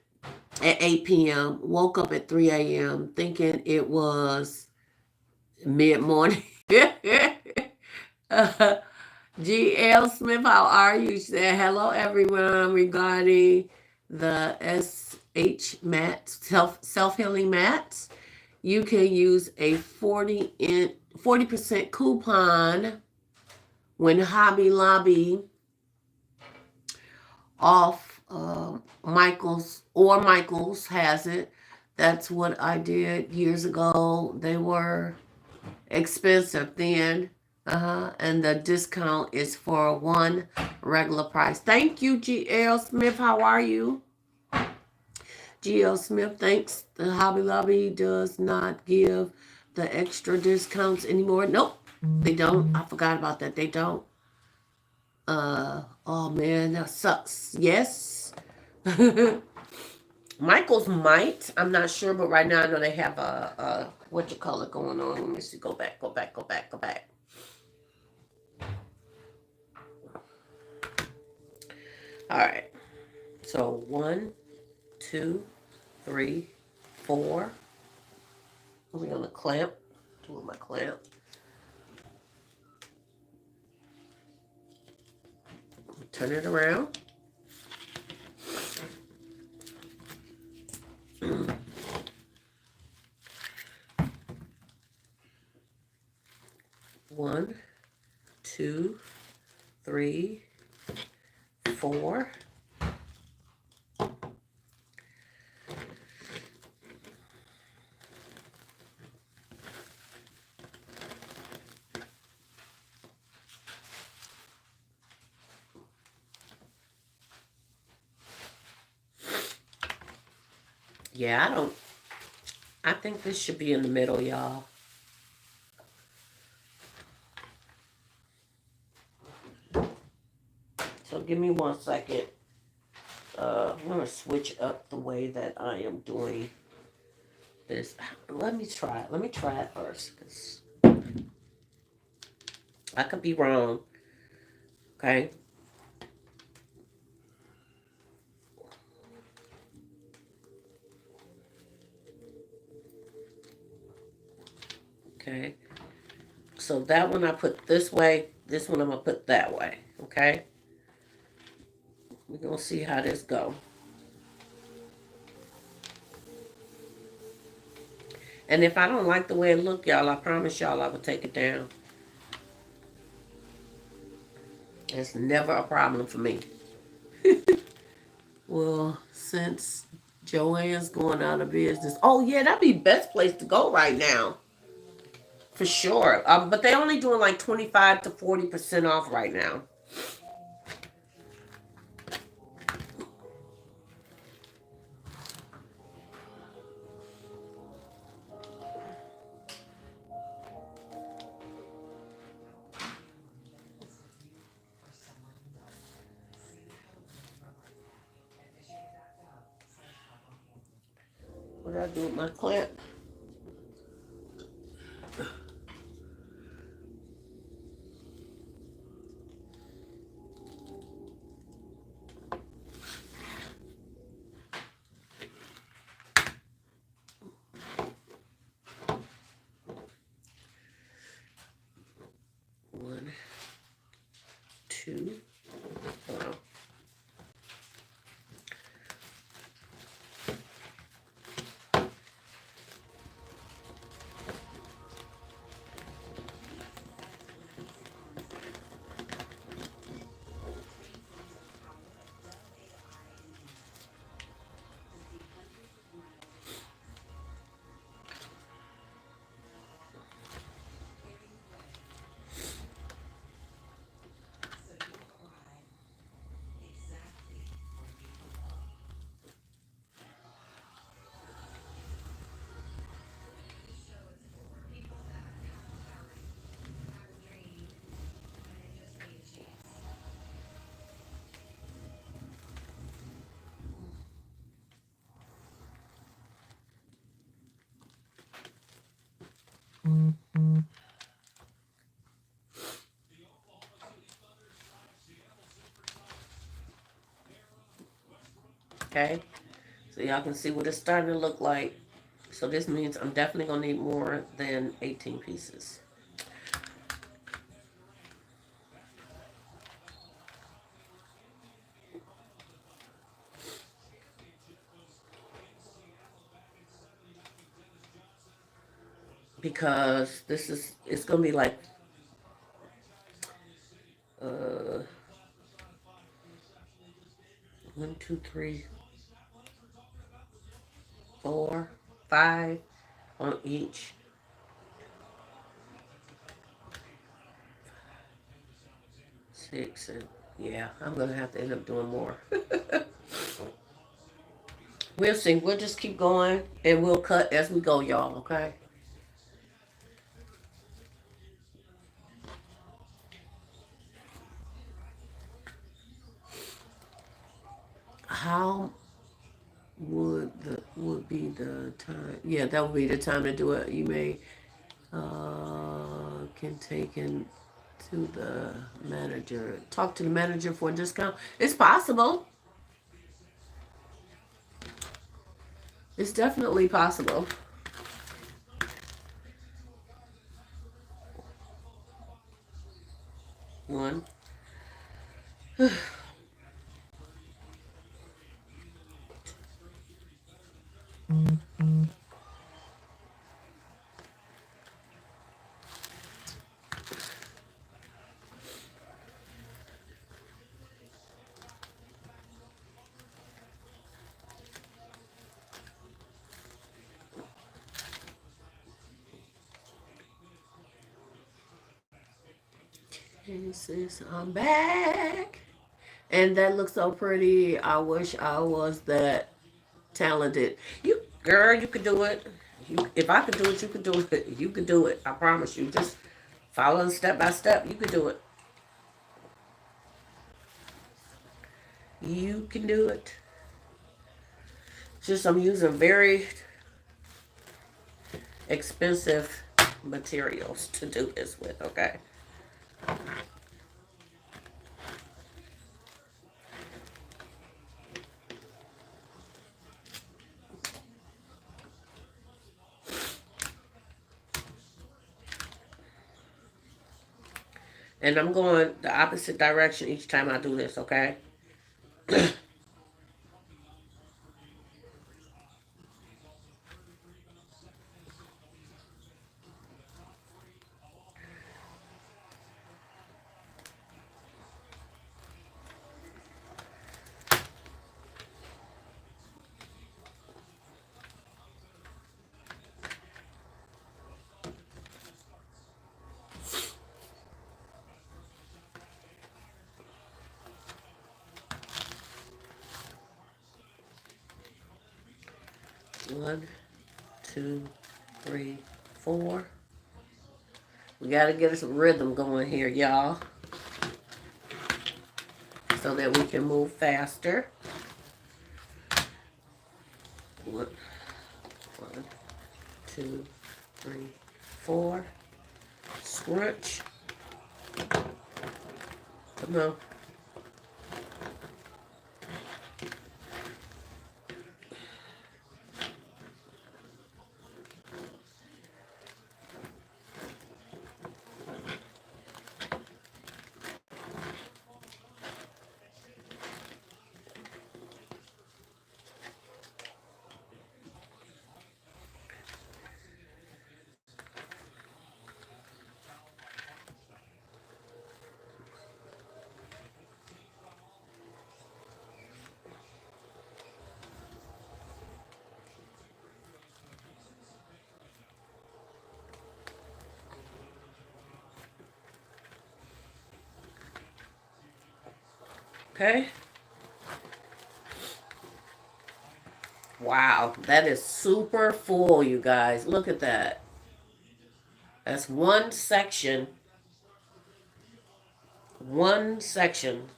at 8 p.m., woke up at 3 a.m. thinking it was mid-morning. GL Smith, how are you? She said, hello everyone, regarding the SH mats, self-healing mats. You can use a 40% coupon when Hobby Lobby off Michael's has it. That's what I did years ago. They were expensive then. And the discount is for one regular price. Thank you, GL Smith. How are you? GL Smith, thanks. The Hobby Lobby does not give the extra discounts anymore. Nope, they don't. I forgot about that. They don't. Oh man, that sucks. Yes. Michael's might. I'm not sure, but right now I know they have a what you call it going on. Let me see. Go back. All right. So 1, 2, 3, 4. We're gonna clamp. Doing my clamp. Turn it around. One, 2, 3, 4. Yeah, I think this should be in the middle, y'all. So give me 1 second. I'm going to switch up the way that I am doing this. Let me try it. Let me try it first. Cause I could be wrong. Okay. Okay. So that one I put this way. This one I'm going to put that way. Okay. We're going to see how this go. And if I don't like the way it look, y'all, I promise y'all I will take it down. It's never a problem for me. Well, since Joanne's going out of business, oh yeah, that'd be best place to go right now for sure. But they only doing like 25 to 40% off right now. What did I do with my clamp? One, two. Hold on. Okay, so y'all can see what it's starting to look like. So this means I'm definitely gonna need more than 18 pieces. Because it's gonna be like uh 1, 2, 3, 4, 5 on each. 6 and yeah, I'm gonna have to end up doing more. We'll see. We'll just keep going and we'll cut as we go, y'all, okay? How would be the time? Yeah, that would be the time to do it. You may can take in to the manager. Talk to the manager for a discount. It's possible. It's definitely possible. One. Hey sis, I'm back. And that looks so pretty. I wish I was that talented. You girl, you could do it. If I could do it, you could do it. You could do it. I promise you. Just follow step by step. You could do it. You can do it. Just I'm using very expensive materials to do this with, okay? And I'm going the opposite direction each time I do this, okay? 1, 2, 3, 4. We got to get us a rhythm going here, y'all, so that we can move faster. 1, 2, 3, 4. Scrunch. Come on. Okay. Wow, that is super full, you guys. Look at that. That's one section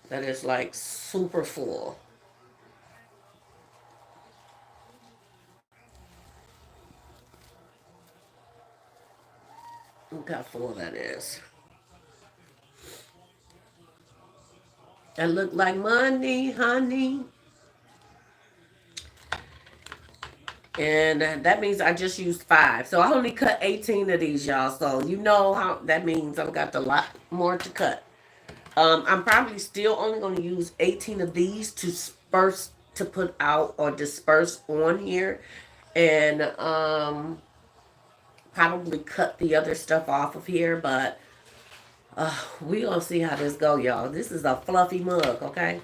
that is like super full. Look how full that is. That look like money, honey. And that means I just used 5. So I only cut 18 of these, y'all. So you know how that means I've got a lot more to cut. I'm probably still only going to use 18 of these to put out or disperse on here. And probably cut the other stuff off of here. But we going to see how this go, y'all. This is a fluffy mug, okay?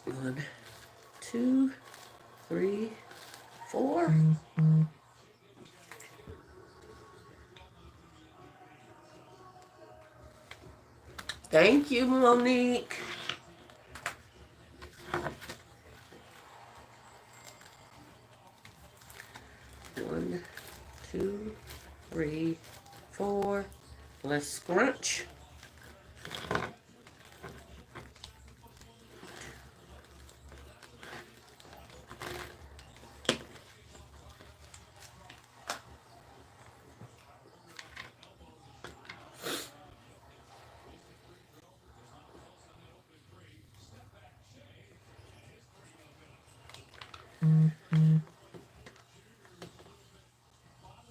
One, 2, 3, 4. Thank you, Monique. One, 2, 3, 4. Let's scrunch.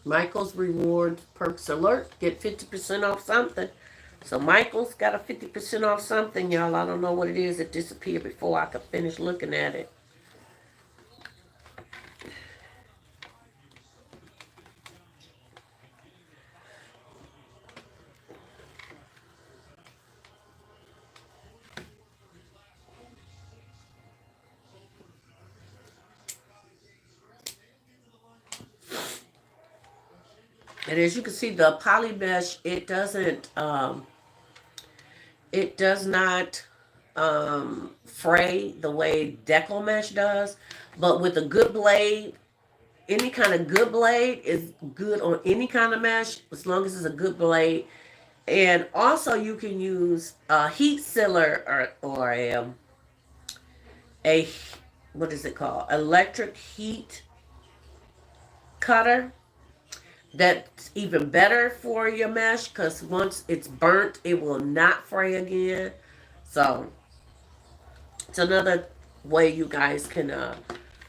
Michael's Rewards Perks Alert. Get 50% off something. So Michael's got a 50% off something, y'all. I don't know what it is. It disappeared before I could finish looking at it. And as you can see, the poly mesh, it does not fray the way Deco Mesh does. But with a good blade, any kind of good blade is good on any kind of mesh, as long as it's a good blade. And also you can use a heat sealer or a what is it called? Electric heat cutter. That's even better for your mesh because once it's burnt, it will not fray again. So it's another way you guys can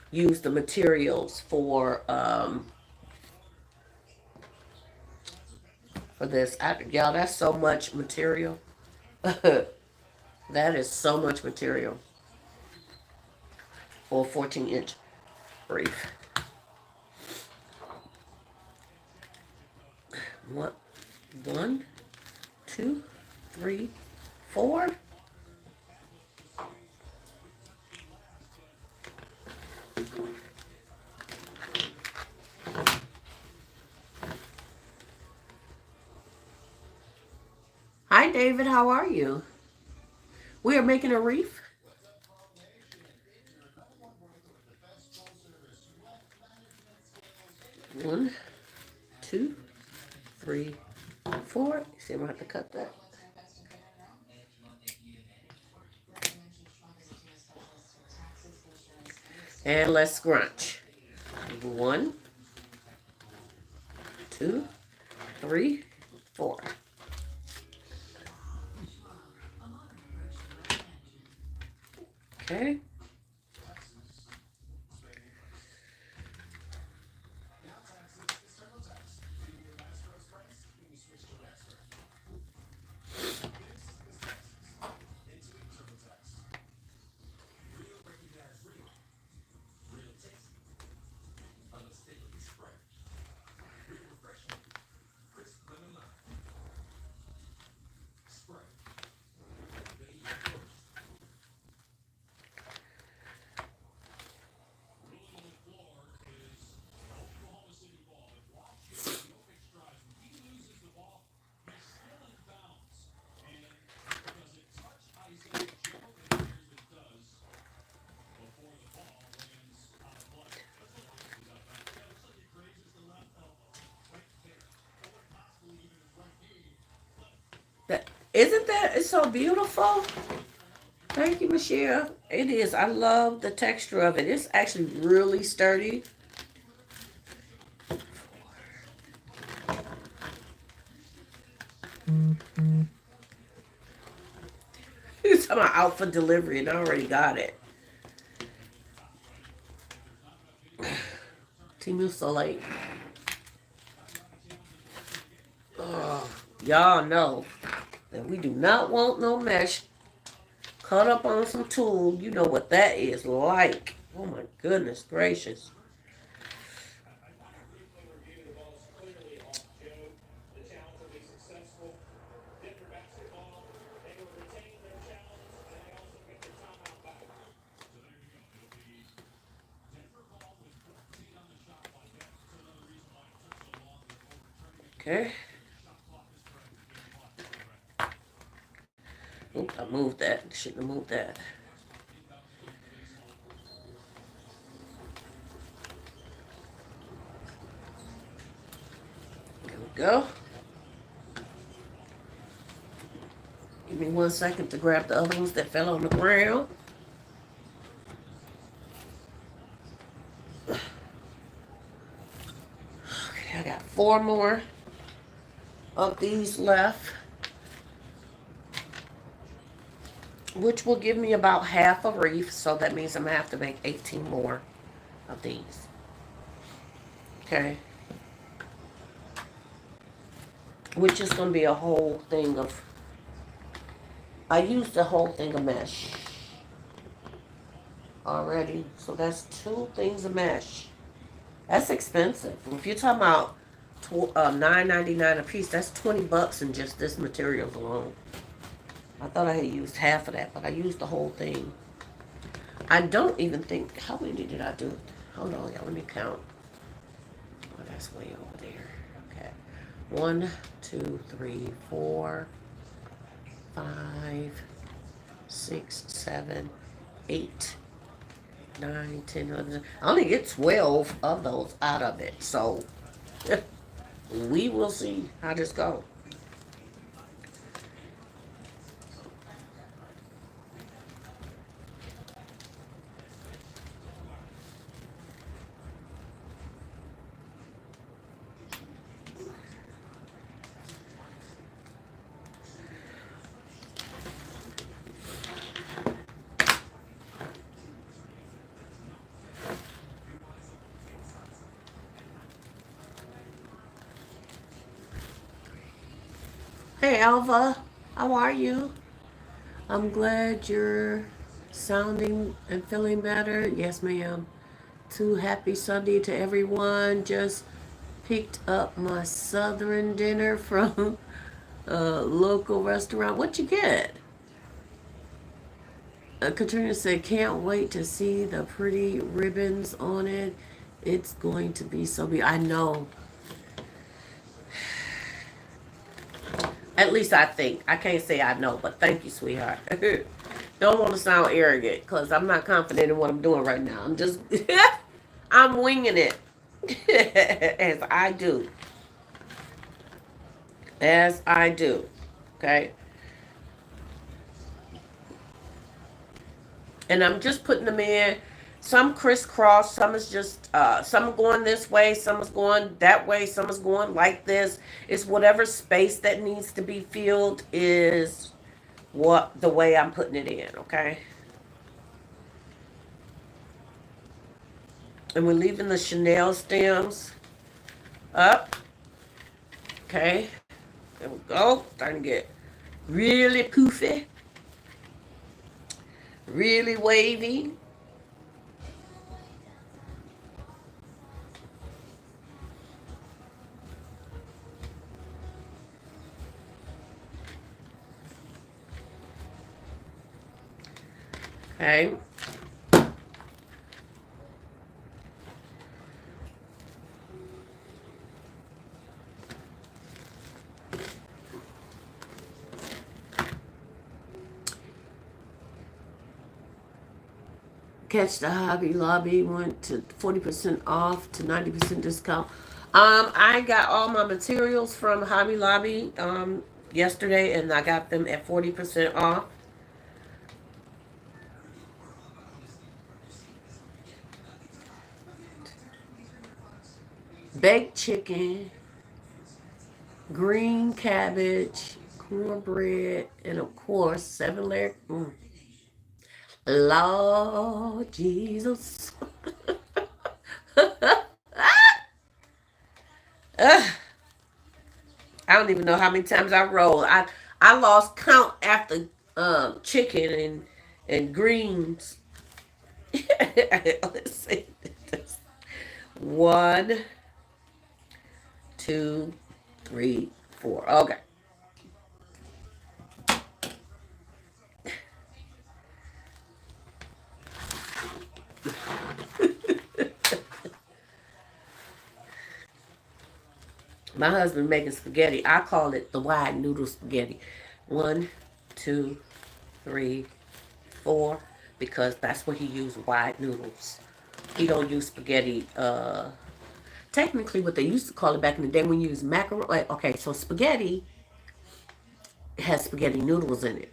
use the materials for this. Y'all, that's so much material. That is so much material for a 14-inch Wreath. One, 2, 3, 4. Hi, David. How are you? We are making a wreath. 1, 2, 3, 4. See, I'm going to have to cut that. And let's scrunch. 1, 2, 3, 4. Okay. Isn't that it's so beautiful? Thank you, Michelle. It is. I love the texture of it. It's actually really sturdy. It's talking about out for delivery, and I already got it. Timu so late. Oh, y'all know that we do not want no mesh cut up on some tool. You know what that is like. Oh my goodness gracious. Okay. Oops, I moved that. Shouldn't have moved that. There we go. Give me 1 second to grab the other ones that fell on the ground. Okay, I got 4 more of these left, which will give me about half a wreath, so that means I'm going to have to make 18 more of these. Okay. Which is going to be a whole thing of, I used the whole thing of mesh already, so that's 2 things of mesh. That's expensive. If you're talking about $9.99 a piece, that's $20 in just this materials alone. I thought I had used half of that, but I used the whole thing. I don't even think, how many did I do? Hold on, y'all, let me count. Oh, that's way over there. Okay. 1, 2, 3, 4, 5, 6, 7, 8, 9, 10, 11. I only get 12 of those out of it, so we will see how this goes. Hey, Alva, how are you? I'm glad you're sounding and feeling better. Yes, ma'am. Too happy Sunday to everyone. Just picked up my southern dinner from a local restaurant. What you get? Katrina said, can't wait to see the pretty ribbons on it. It's going to be so beautiful. I know. At least I think. I can't say I know, but thank you, sweetheart. Don't want to sound arrogant because I'm not confident in what I'm doing right now. I'm just, I'm winging it. As I do. As I do. Okay? And I'm just putting them in. Some crisscross, some is just, some are going this way, some is going that way, some is going like this. It's whatever space that needs to be filled is what the way I'm putting it in, okay? And we're leaving the Chanel stems up. Okay. There we go. Starting to get really poofy. Really wavy. Okay. Catch the Hobby Lobby went to 40% off to 90% discount. I got all my materials from Hobby Lobby yesterday, and I got them at 40% off. Baked chicken, green cabbage, cornbread, and of course 7-layer. Lord Jesus. I don't even know how many times I rolled. I lost count after chicken and greens. Let's see. 1, 2, 3, 4. Okay. My husband making spaghetti. I call it the wide noodle spaghetti. 1, 2, 3, 4, because that's what he used, wide noodles. He don't use spaghetti. Technically, what they used to call it back in the day when you use macaroni. Like, okay, so spaghetti has spaghetti noodles in it.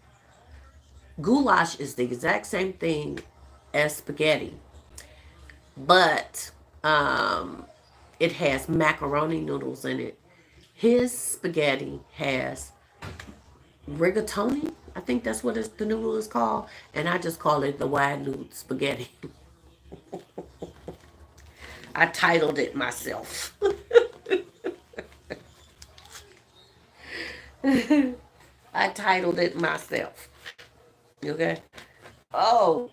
Goulash is the exact same thing as spaghetti, but it has macaroni noodles in it. His spaghetti has rigatoni. I think that's what the noodle is called. And I just call it the wide noodle spaghetti. I titled it myself. I titled it myself. Okay? Oh,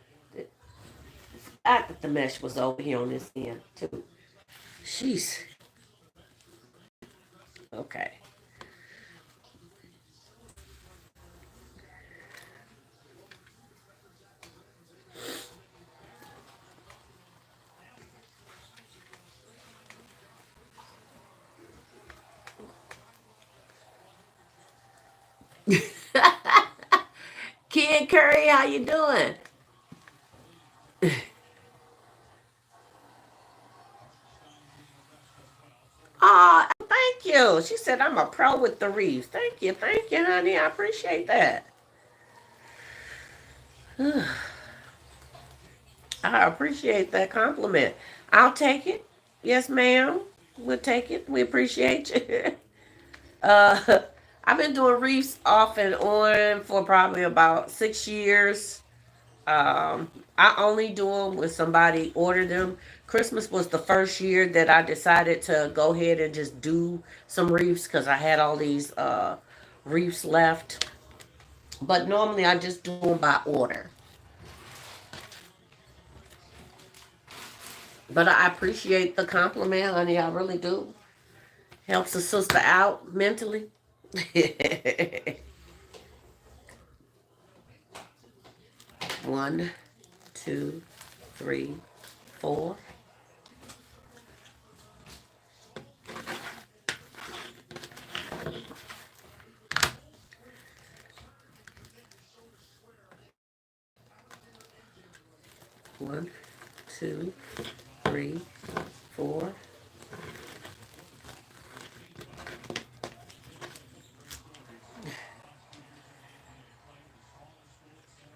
I thought the mesh was over here on this end, too. Jeez. Okay. Kid Curry, how you doing? Oh, thank you. She said I'm a pro with the wreaths. Thank you, honey. I appreciate that. I appreciate that compliment. I'll take it. Yes, ma'am. We'll take it. We appreciate you. uh, I've been doing wreaths off and on for probably about 6 years. I only do them when somebody ordered them. Christmas was the first year that I decided to go ahead and just do some wreaths because I had all these wreaths left. But normally I just do them by order. But I appreciate the compliment, honey. I really do. Helps a sister out mentally. 1, 2, 3, 4. One, 2, 3, 4.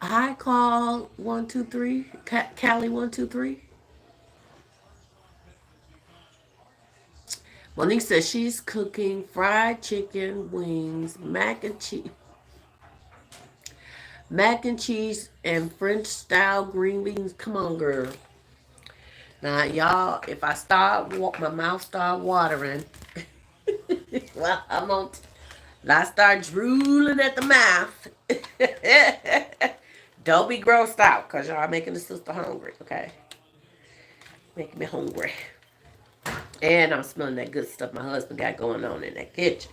I call 1, 2, 3. Callie 1, 2, 3. Monique says she's cooking fried chicken wings, mac and cheese, and French style green beans. Come on, girl. Now, y'all, if I start, my mouth start watering. Well, I start drooling at the mouth. Don't be grossed out, because y'all making the sister hungry, okay? Making me hungry. And I'm smelling that good stuff my husband got going on in that kitchen.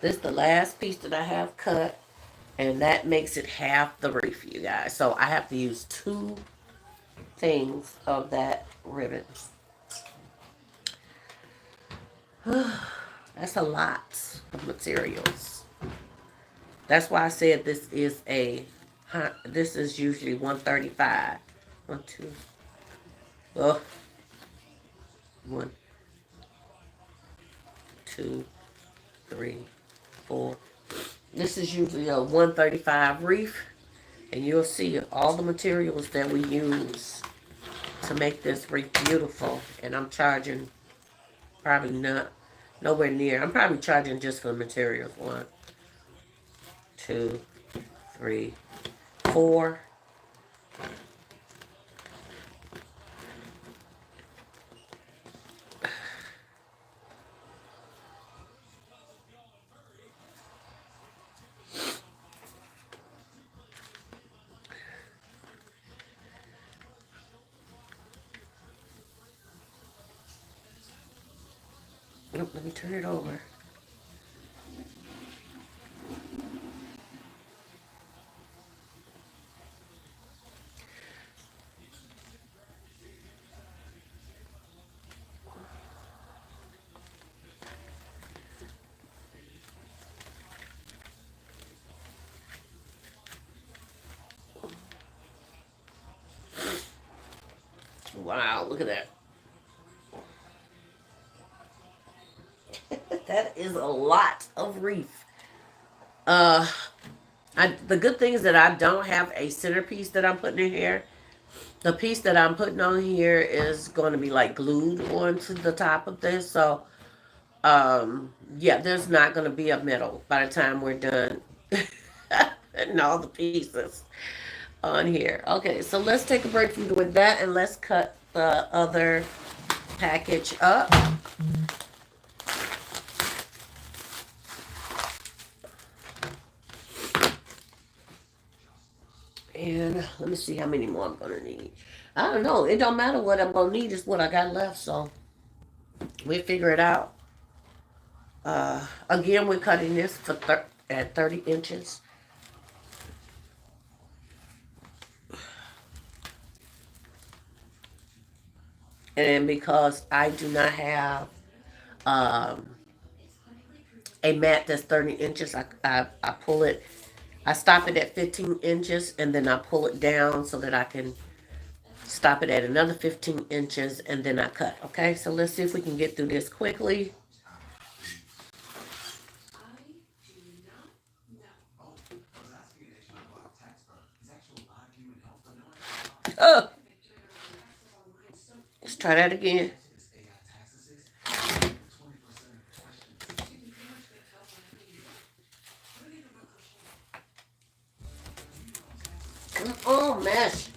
This is the last piece that I have cut, and that makes it half the wreath, you guys. So I have to use 2 things of that ribbon. That's a lot of materials. That's why I said this is this is usually 135. 1, 2, oh, 1, 2, 3, 4. This is usually a 135 wreath, and you'll see all the materials that we use to make this wreath beautiful. And I'm charging probably not nowhere near. I'm probably charging just for the materials. 1, 2, 3, 4. Nope, let me turn it over. Wow, look at that. That is a lot of wreath. The good thing is that I don't have a centerpiece that I'm putting in here. The piece that I'm putting on here is going to be like glued onto the top of this. So, yeah, there's not going to be a middle by the time we're done. And all the pieces on here. Okay, so let's take a break from doing that and let's cut the other package up. And let me see how many more I'm going to need. I don't know. It don't matter what I'm going to need. It's what I got left. So we'll figure it out. Again, we're cutting this at 30 inches. And because I do not have a mat that's 30 inches, I pull it. I stop it at 15 inches and then I pull it down so that I can stop it at another 15 inches and then I cut. Okay, so let's see if we can get through this quickly. Oh, let's try that again. Oh, mesh.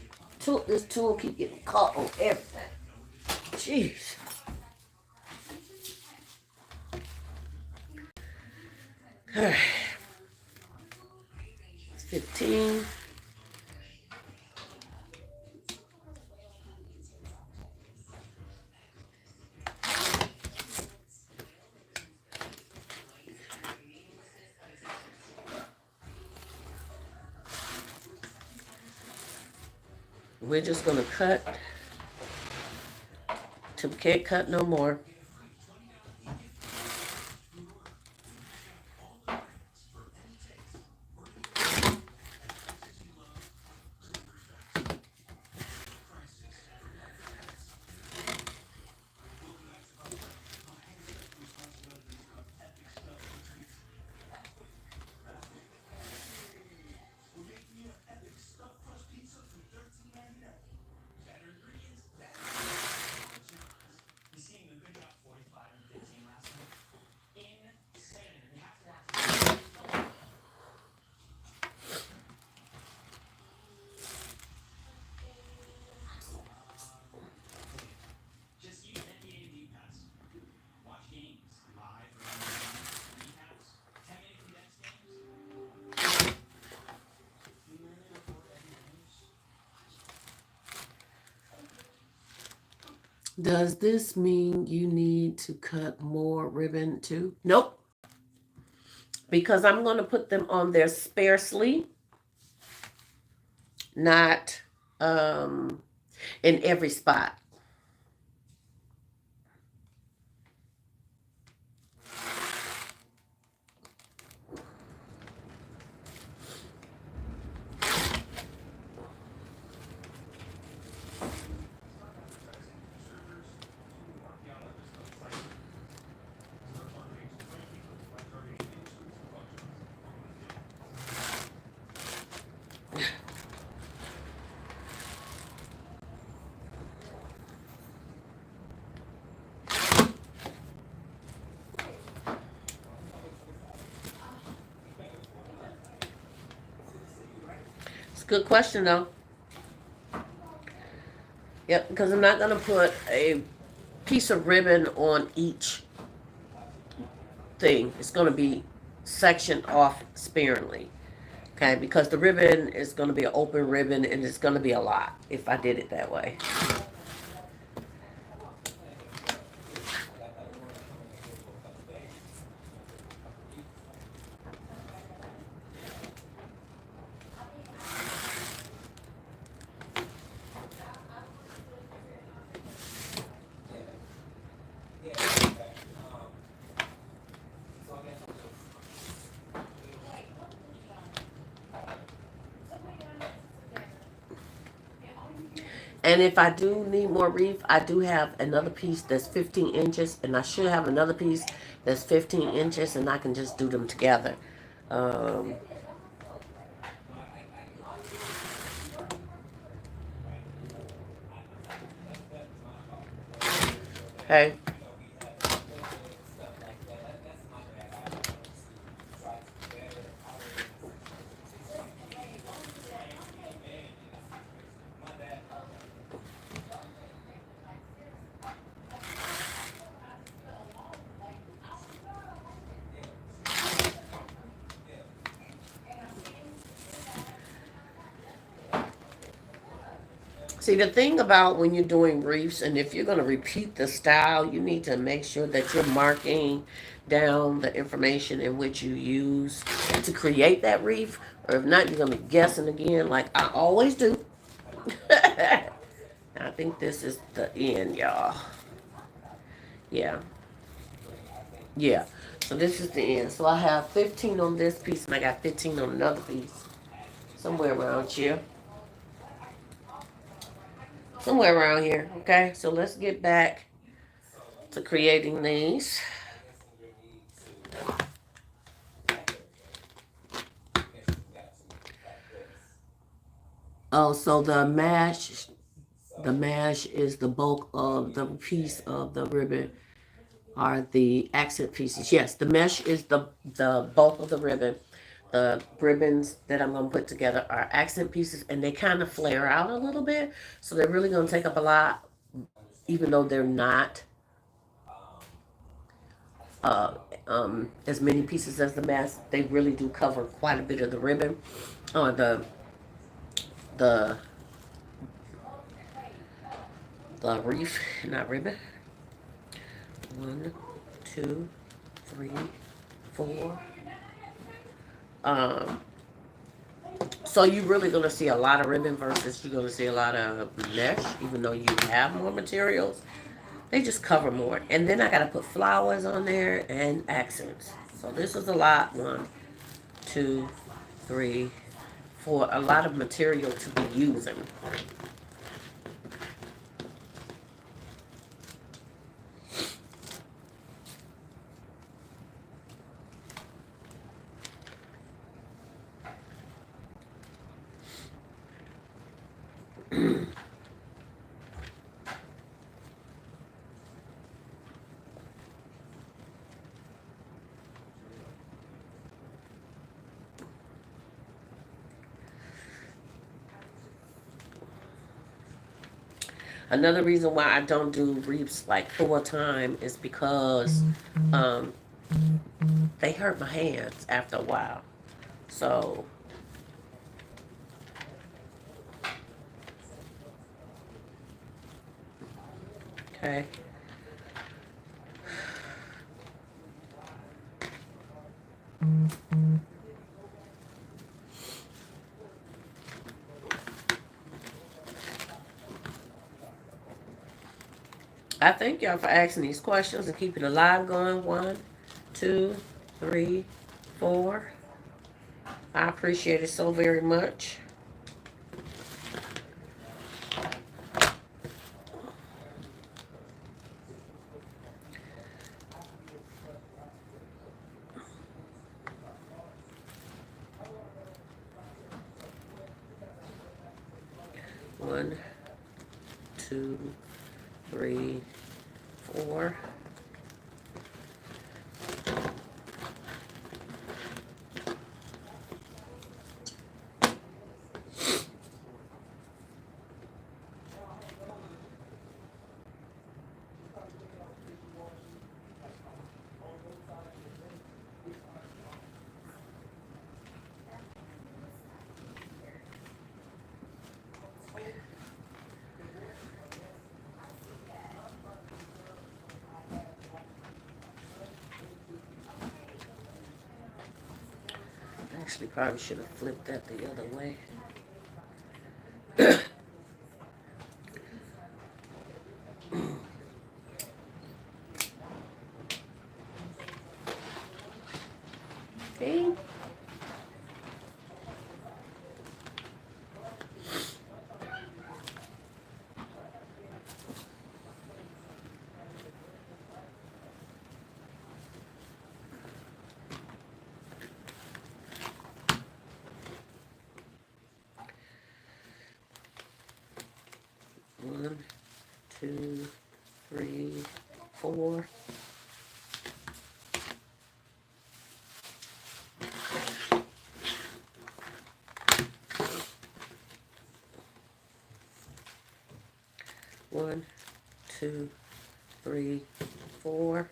This tool keep getting caught on everything. Jeez. All right. 15. We're just gonna cut till we can't cut no more. Does this mean you need to cut more ribbon too? Nope. Because I'm going to put them on there sparsely, not in every spot. It's a good question though. Yep, because I'm not going to put a piece of ribbon on each thing. It's going to be sectioned off sparingly. Okay, because the ribbon is going to be an open ribbon and it's going to be a lot if I did it that way. And if I do need more wreath, I do have another piece that's 15 inches, and I should have another piece that's 15 inches, and I can just do them together. Okay. See, the thing about when you're doing wreaths, and if you're going to repeat the style, you need to make sure that you're marking down the information in which you use to create that wreath. Or if not, you're going to be guessing again like I always do. I think this is the end, y'all. Yeah. Yeah. So this is the end. So I have 15 on this piece, and I got 15 on another piece. Somewhere around here. Somewhere around here, okay? So let's get back to creating these. Oh, so the mesh is the bulk of the piece of the ribbon, are the accent pieces. Yes, the mesh is the bulk of the ribbon. The ribbons that I'm going to put together are accent pieces, and they kind of flare out a little bit. So they're really going to take up a lot, even though they're not uh, as many pieces as the mask. They really do cover quite a bit of the ribbon, or the wreath, not ribbon. 1, 2, 3, 4. Um, so you're really going to see a lot of ribbon versus you're going to see a lot of mesh, even though you have more materials. They just cover more. And then I got to put flowers on there and accents. So this is a lot. 1, 2, 3, 4. A lot of material to be using. Another reason why I don't do wreaths like full time is because um, they hurt my hands after a while. So, okay. I thank y'all for asking these questions and keeping the live going. 1, 2, 3, 4. I appreciate it so very much. One, 2, 3, 4. Actually, probably should have flipped that the other way. Okay. 1, 2, 3, 4. One, 2, 3, 4.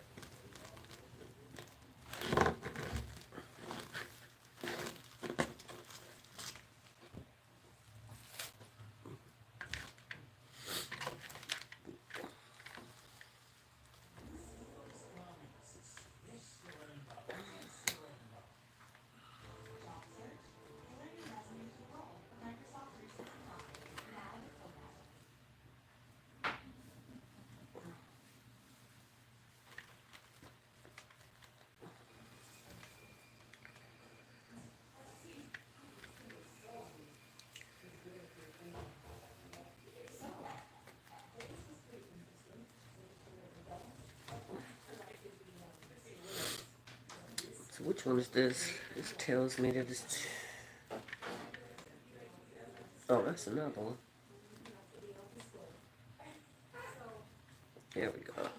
So which one is this? This tells me that it's... Oh, that's another one. There we go.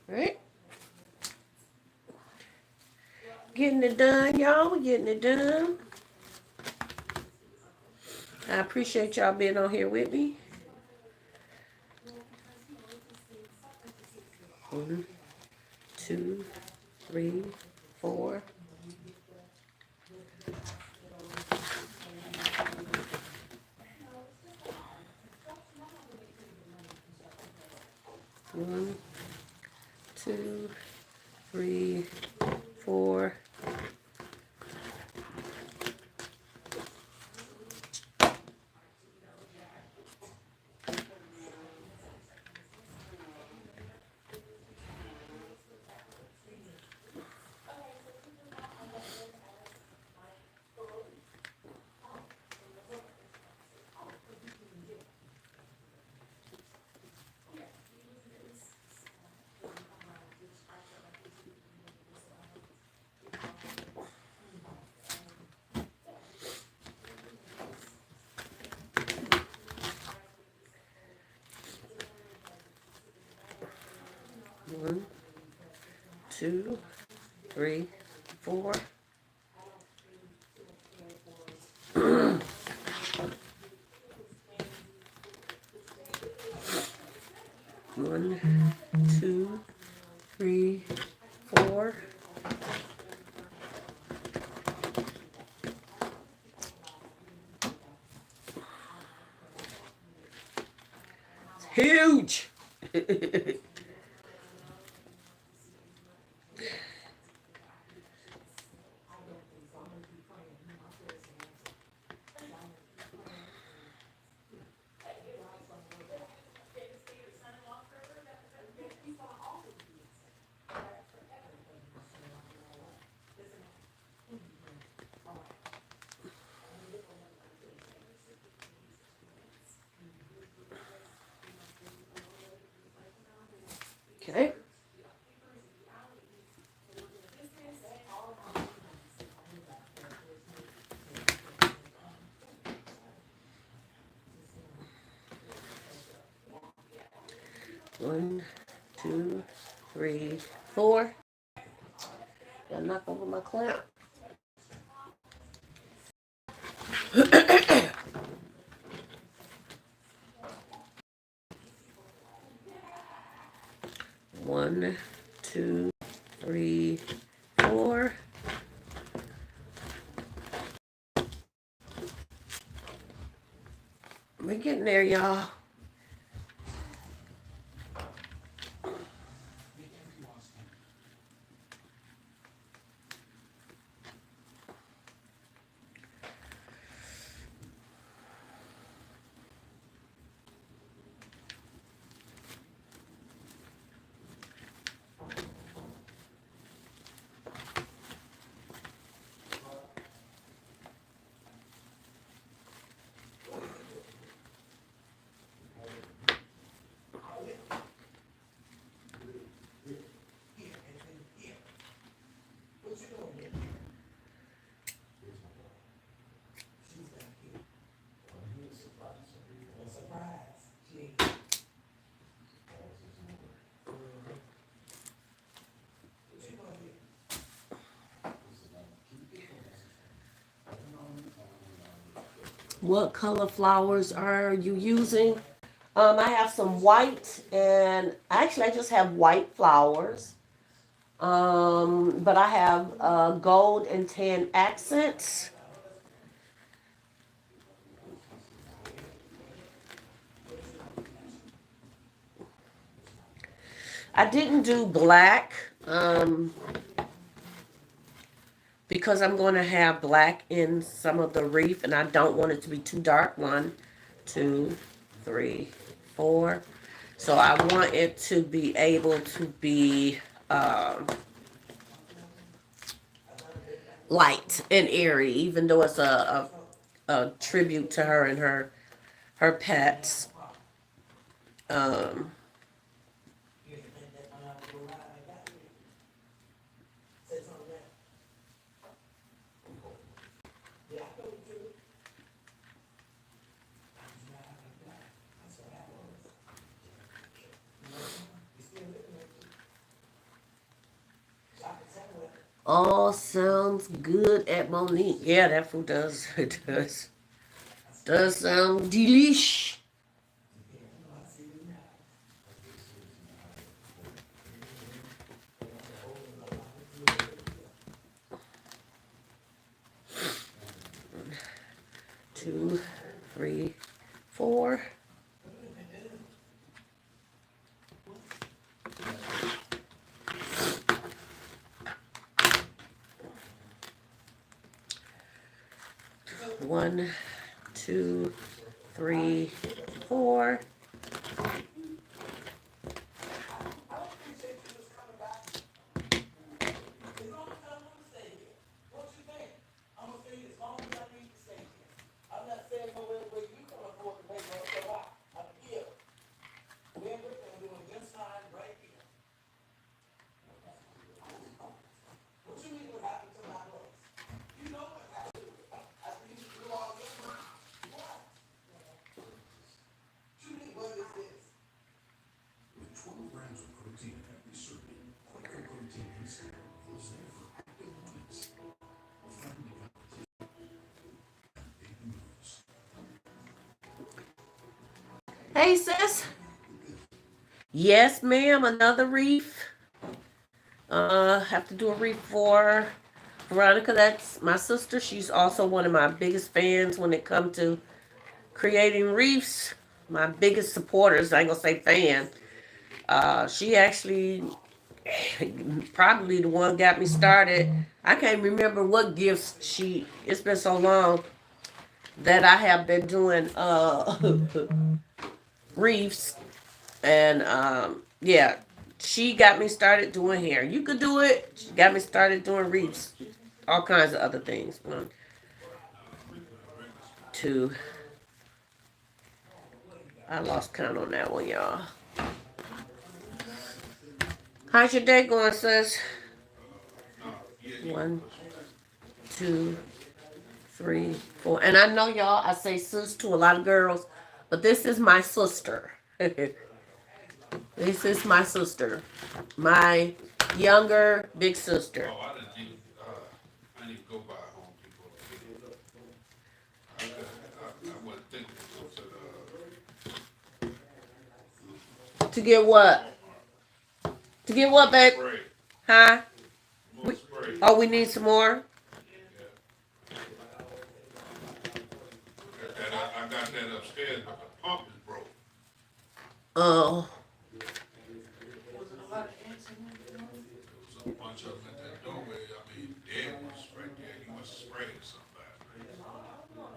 Right? Getting it done, y'all. We're getting it done. I appreciate y'all being on here with me. 1, 2, 3, 4. One, 2, 3, 4. One, 2, 3, 4. One, 2, 3, 4. Huge. Okay. One, 2, 3, 4. Gotta knock over my clamp. One, 2, 3, 4. We're getting there, y'all. What color flowers are you using? I have some white, and actually I just have white flowers. But I have gold and tan accents. I didn't do black because I'm going to have black in some of the wreath, and I don't want it to be too dark. 1, 2, 3, 4. So I want it to be able to be light and airy, even though it's a tribute to her and her pets. All sounds good at Monique. Yeah, that food does. It does. Does sound delish. Two, three, four. One, two, three, four. Hey, sis. Yes, ma'am. Another wreath. Have to do a wreath for Veronica. That's my sister. She's also one of my biggest fans when it comes to creating wreaths. My biggest supporters. I ain't gonna say fan. She actually probably the one got me started. I can't remember what gifts she. It's been so long that I have been doing wreaths, and yeah, she got me started doing hair. You could do it. She got me started doing wreaths, all kinds of other things. One, two. I lost count on that one, y'all. How's your day going, sis? One, two, three, four. And I know y'all, I say sis to a lot of girls, but this is my sister. This is my sister. My younger big sister. Oh, I need to go by Home Depot. I wasn't thinking to go to To get what? To get what, babe? spray. Huh? More spray. Oh, we need some more? I got that upstairs, but the pump is broke. Oh. There was a bunch of them at that doorway. I mean, dead ones right there. You must have sprayed somebody. I know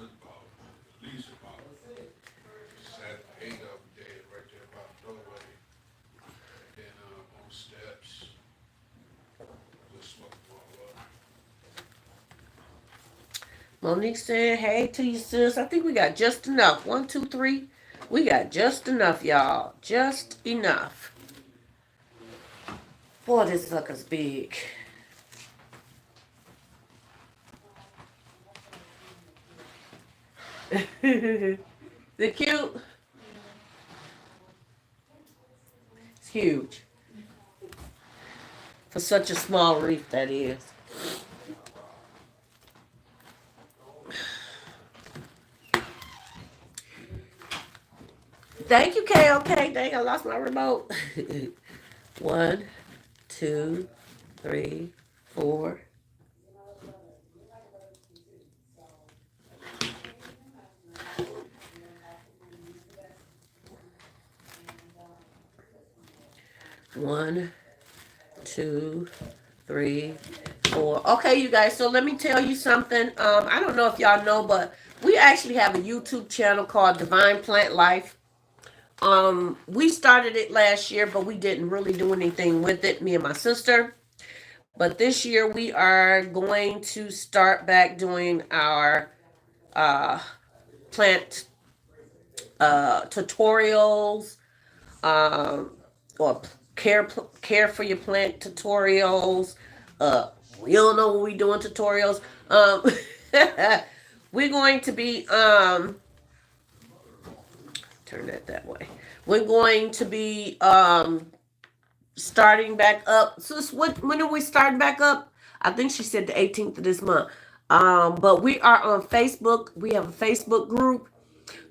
it's about, at least about 7, 8 of them dead right there by the doorway. And then on steps, just smoke them all up. Monique said, hey to you, sis. I think we got just enough. 1, 2, 3. We got just enough, y'all. Just enough. Boy, this sucker's big. Is it cute? It's huge. For such a small wreath, that is. Thank you, KOK. Dang, I lost my remote. 1, 2, 3, 4. One, 2, 3, 4. Okay, you guys. So let me tell you something. I don't know if y'all know, but we actually have a YouTube channel called Divine Plant Life. We started it last year, but we didn't really do anything with it, me and my sister. But this year we are going to start back doing our plant tutorials, or care for your plant tutorials. We don't know what we doing tutorials. We're going to be turn that way. We're going to be starting back up. Sis, when are we starting back up? I think she said the 18th of this month. But we are on Facebook. We have a Facebook group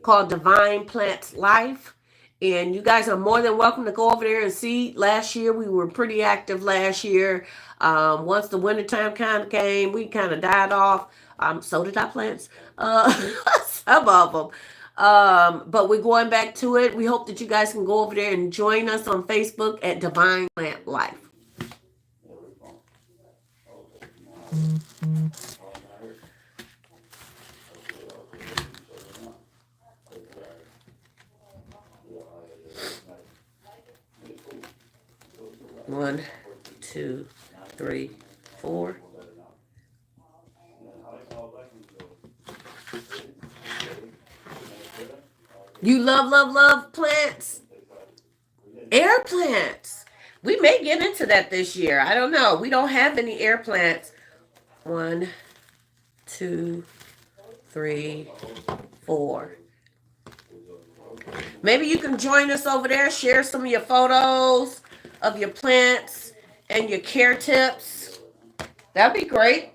called Divine Plants Life. And you guys are more than welcome to go over there and see. Last year, we were pretty active last year. Once the wintertime kind of came, we kind of died off. So did our plants. Uh, some of them. But we're going back to it. We hope that you guys can go over there and join us on Facebook at Divine Plant Life. One, two, three, four. You love plants? Air plants. We may get into that this year. I don't know. We don't have any air plants. One, two, three, four. Maybe you can join us over there, share some of your photos of your plants and your care tips. That'd be great.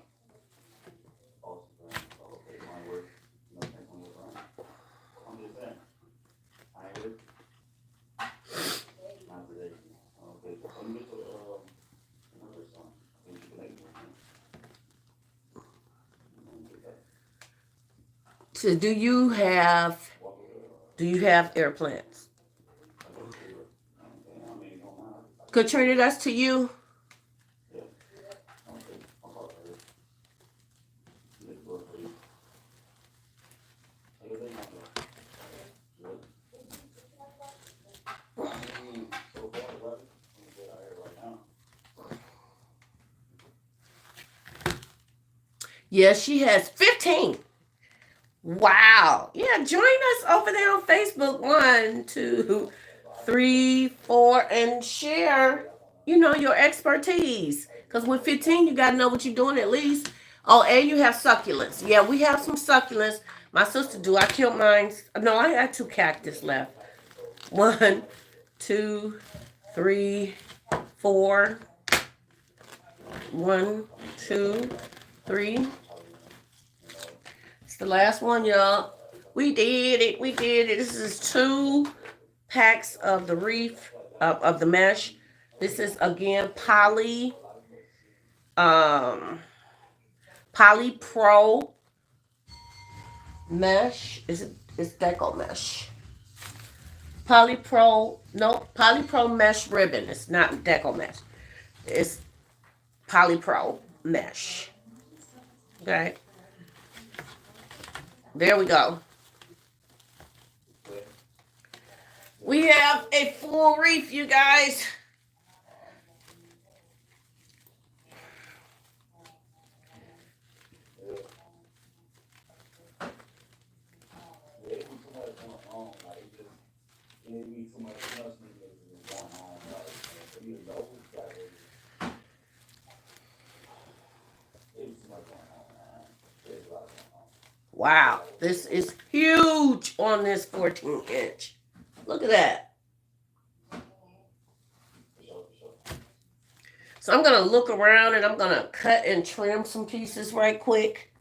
So do you have air plants? Katrina, that's to you. Yes, she has 15. Wow. Yeah, join us over there on Facebook. 1, 2, 3, 4, and share, your expertise. Because with 15, you got to know what you're doing at least. Oh, and you have succulents. Yeah, we have some succulents. My sister do. I killed mine. No, I had 2 cactus left. 1, 2, 3, 4. 1, 2, 3. It's the last one, y'all. We did it. This is 2 packs of the Wreath, of the mesh. This is again Polypro Mesh. It's Deco Mesh. Polypro Mesh ribbon. It's not Deco Mesh. It's Polypro Mesh. Okay. There we go. We have a full wreath, you guys. Wow, this is huge on this 14-inch. Look at that. So I'm going to look around and I'm going to cut and trim some pieces right quick.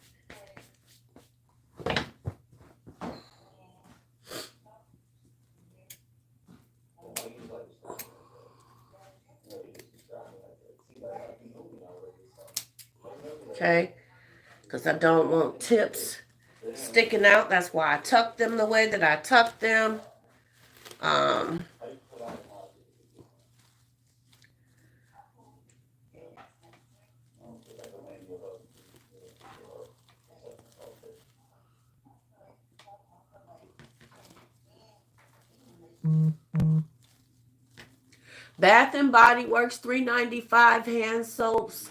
Okay, because I don't want tips sticking out. That's why I tuck them the way that I tuck them. Bath and Body Works, $3.95 hand soaps.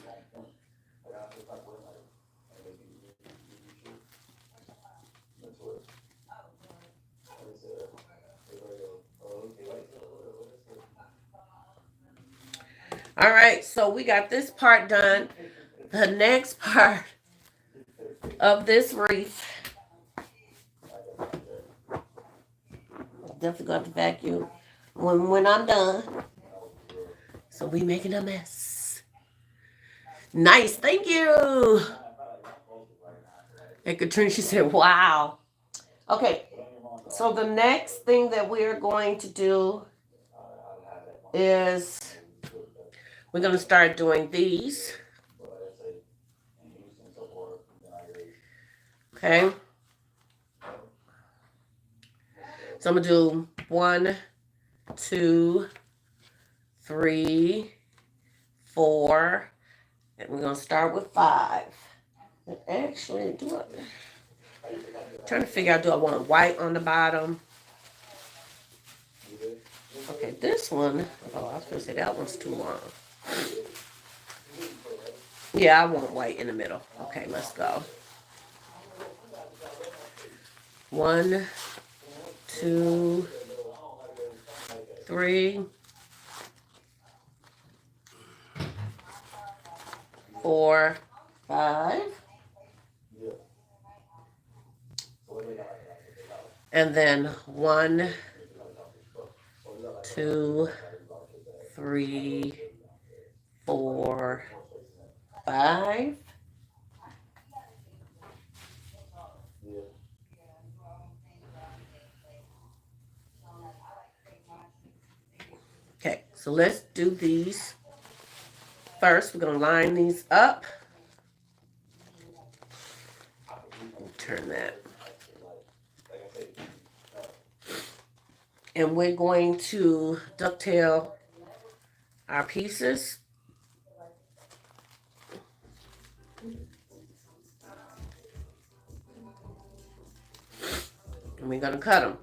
All right, so we got this part done. The next part of this wreath, definitely got to vacuum. when I'm done. So we making a mess. Nice, thank you. And Katrina, she said, wow. Okay, so the next thing that we're going to do is we're going to start doing these. Okay. So I'm going to do 1, 2, 3, 4, and we're going to start with 5. Actually, trying to figure out, do I want white on the bottom? Okay, this one, oh, I was going to say that one's too long. Yeah, I want white in the middle. Okay, let's go. 1, 2, 3, 4, 5. And then 1, 2, 3, 4, 5. Okay, so let's do these. First, we're going to line these up. Turn that. And we're going to ducktail our pieces. And we're going to cut them.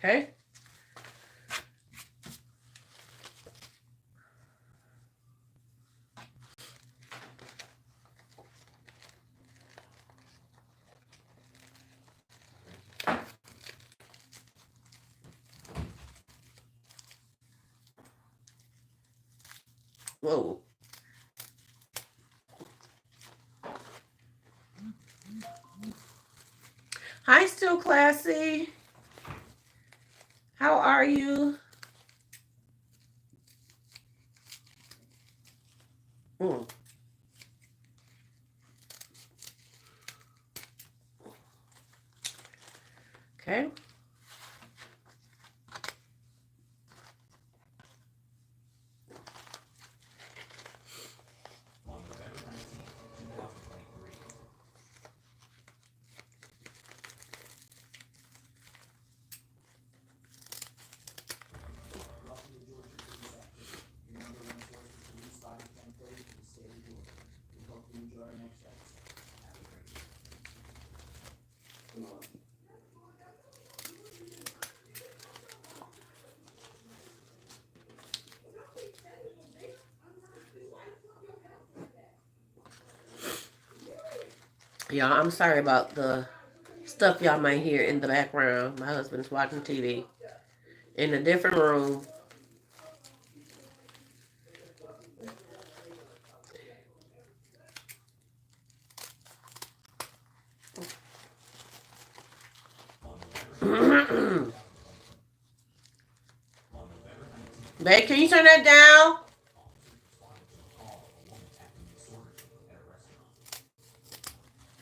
Okay? Whoa. Hi, Still Classy. How are you? Okay. Y'all, I'm sorry about the stuff y'all might hear in the background. My husband's watching TV in a different room. Babe, can you turn that down?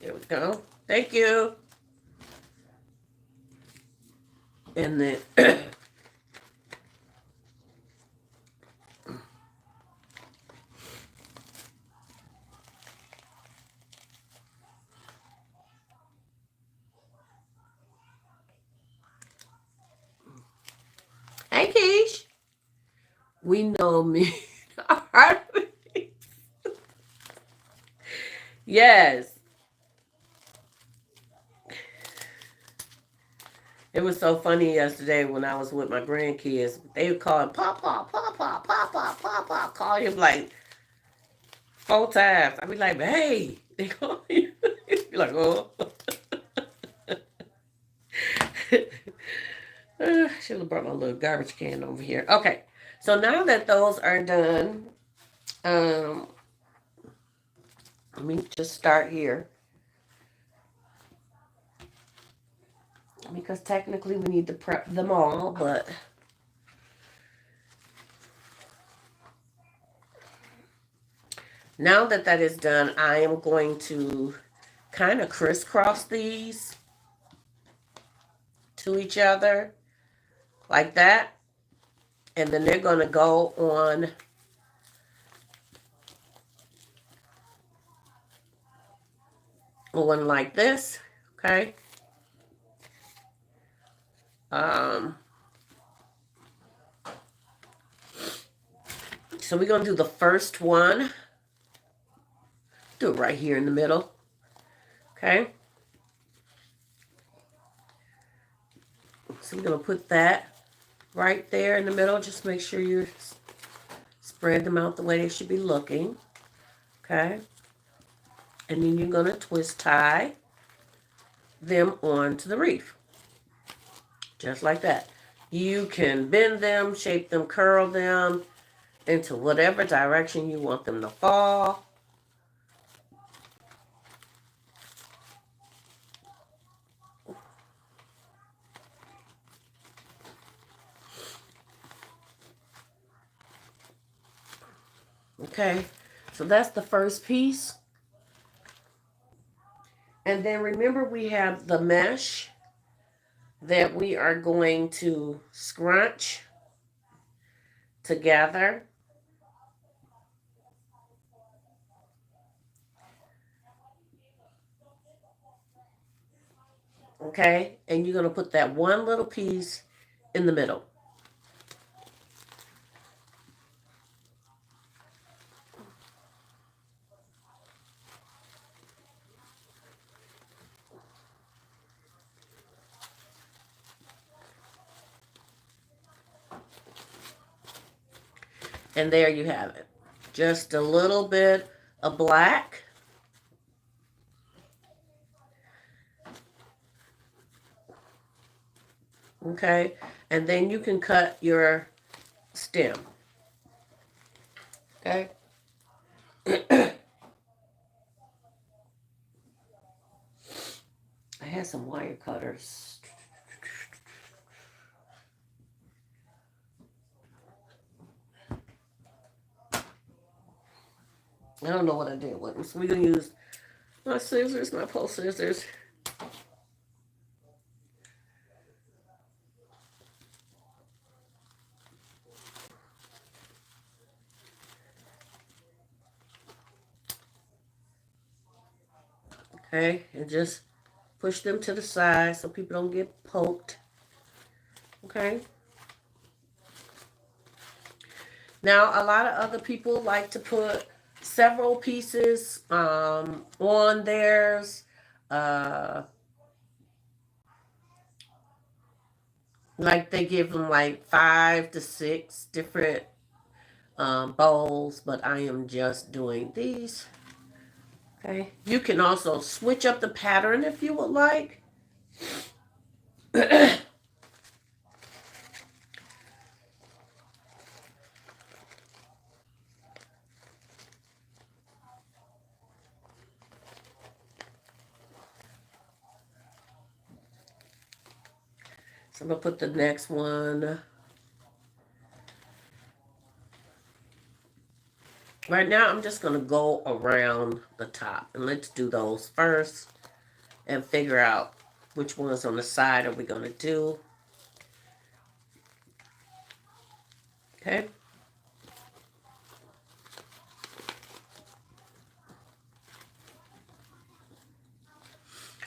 There we go. Thank you. And then hey, Keish. We know me. Yes. It was so funny yesterday when I was with my grandkids. They would call him Papa, Papa, Papa, Papa, Call him like 4 times. I be like, hey, they go. Be like, oh. Should have brought my little garbage can over here. Okay, so now that those are done, let me just start here. Because technically we need to prep them all, but now that that is done, I am going to kind of crisscross these to each other like that. And then they're going to go on one like this, okay? So we're going to do the first one. Do it right here in the middle, okay? So we're going to put that right there in the middle. Just make sure you spread them out the way they should be looking, okay? And then you're going to twist tie them onto the wreath. Just like that. You can bend them, shape them, curl them into whatever direction you want them to fall. Okay, so that's the first piece. And then remember we have the mesh that we are going to scrunch together. Okay, and you're going to put that one little piece in the middle. And there you have it. Just a little bit of black. Okay, and then you can cut your stem. Okay. I had some wire cutters. I don't know what I did with them. So we're going to use my scissors, my pole scissors. Okay, and just push them to the side so people don't get poked. Okay. Now, a lot of other people like to put several pieces on theirs. Like they give them like 5 to 6 different bowls, but I am just doing these. Okay. You can also switch up the pattern if you would like. So I'm going to put the next one. Right now, I'm just going to go around the top. And let's do those first and figure out which ones on the side are we going to do. Okay.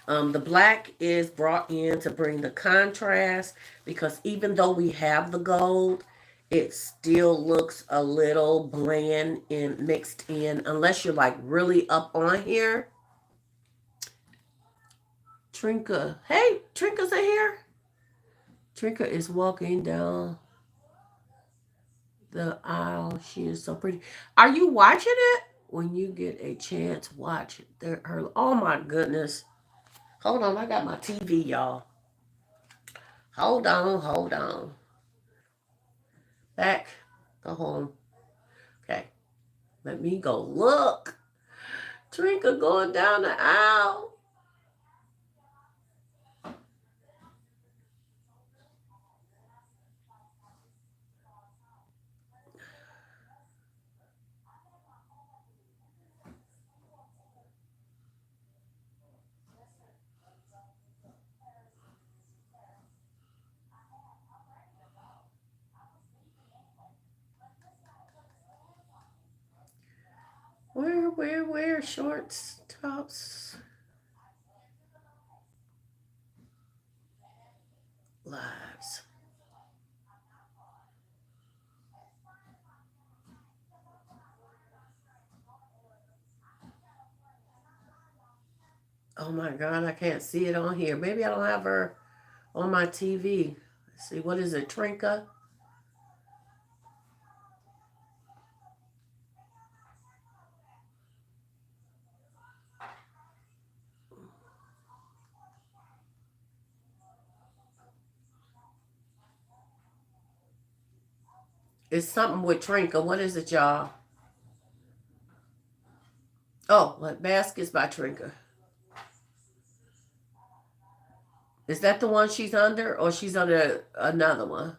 The black is brought in to bring the contrast because even though we have the gold, it still looks a little bland and mixed in unless you're like really up on here. Trinka. Hey, Trinka's in here. Trinka is walking down the aisle. She is so pretty. Are you watching it? when you get a chance, watch her. Oh my goodness. Hold on, I got my TV, y'all. Hold on, hold on. Back. Go home. Okay. Let me go look. Trinka going down the aisle. Where? Shorts, tops, lives. Oh my God, I can't see it on here. Maybe I don't have her on my TV. Let's see, what is it, Trinka? It's something with Trinka. What is it, y'all? Oh, what Baskets by Trinka. Is that the one she's under, or she's under another one?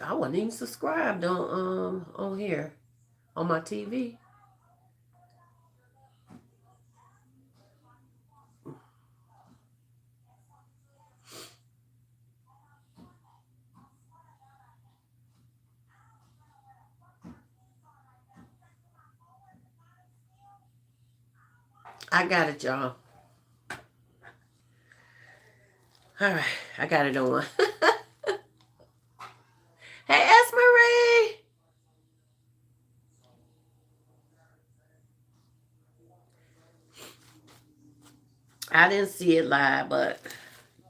I wasn't even subscribed on here on my TV. I got it, y'all. All right, I got it on. Hey, Esmery. I didn't see it live, but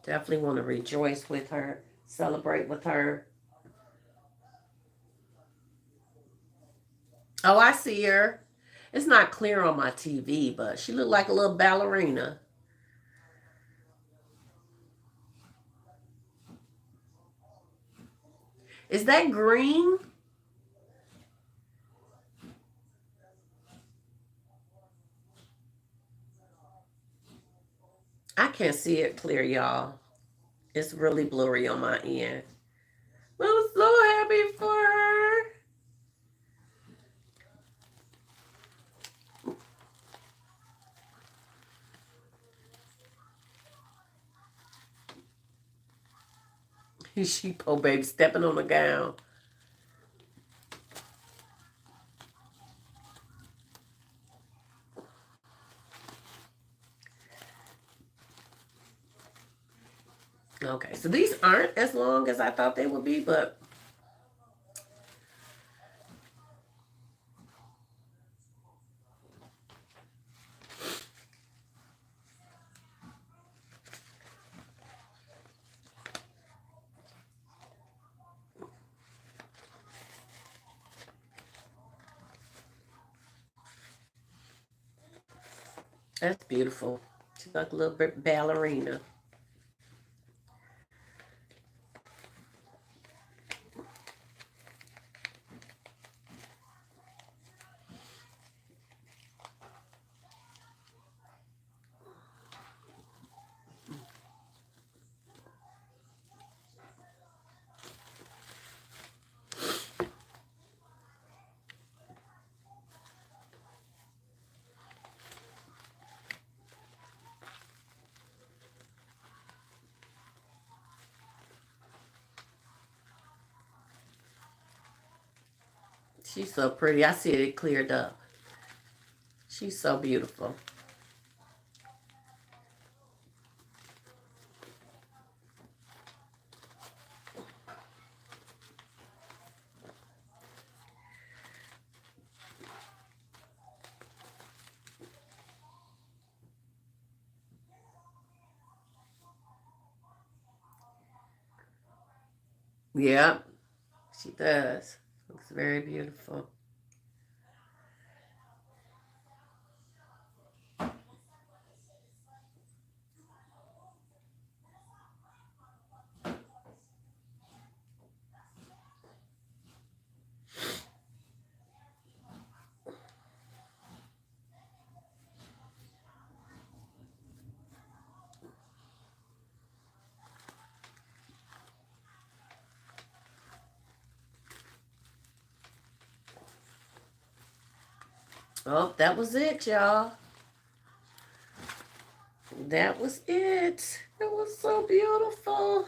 definitely want to rejoice with her, celebrate with her. Oh, I see her. It's not clear on my TV, but she looked like a little ballerina. Is that green? I can't see it clear, y'all. It's really blurry on my end. I'm so happy for her. She, poor baby, stepping on the gown. Okay, so these aren't as long as I thought they would be, but that's beautiful. She's like a little bit ballerina. She's so pretty. I see it cleared up. She's so beautiful. Yeah, she does. Looks very beautiful. Oh, that was it, y'all. That was it. It was so beautiful.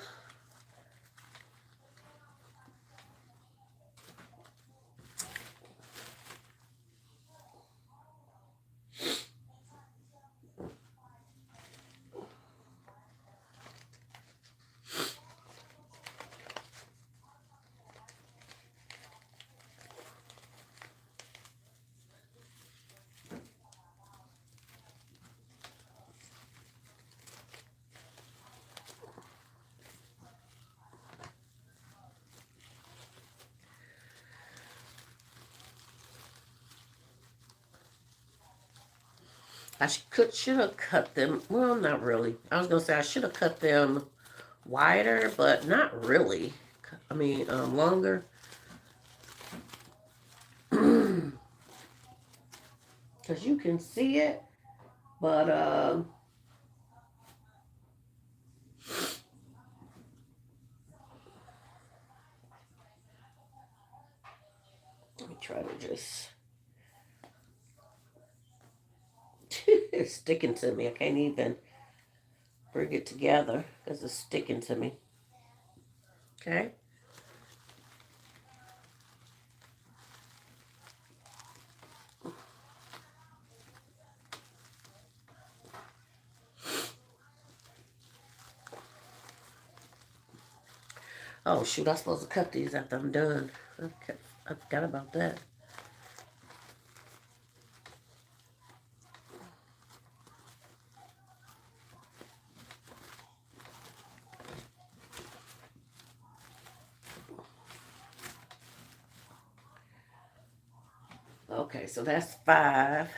Should have cut them. Well, not really. I was gonna say I should have cut them wider, but not really. I mean, longer. Because you can see it, but let me try to just. It's sticking to me. I can't even bring it together because it's sticking to me. Okay. Oh shoot! I'm supposed to cut these after I'm done. Okay, I forgot about that. Okay, so that's 5.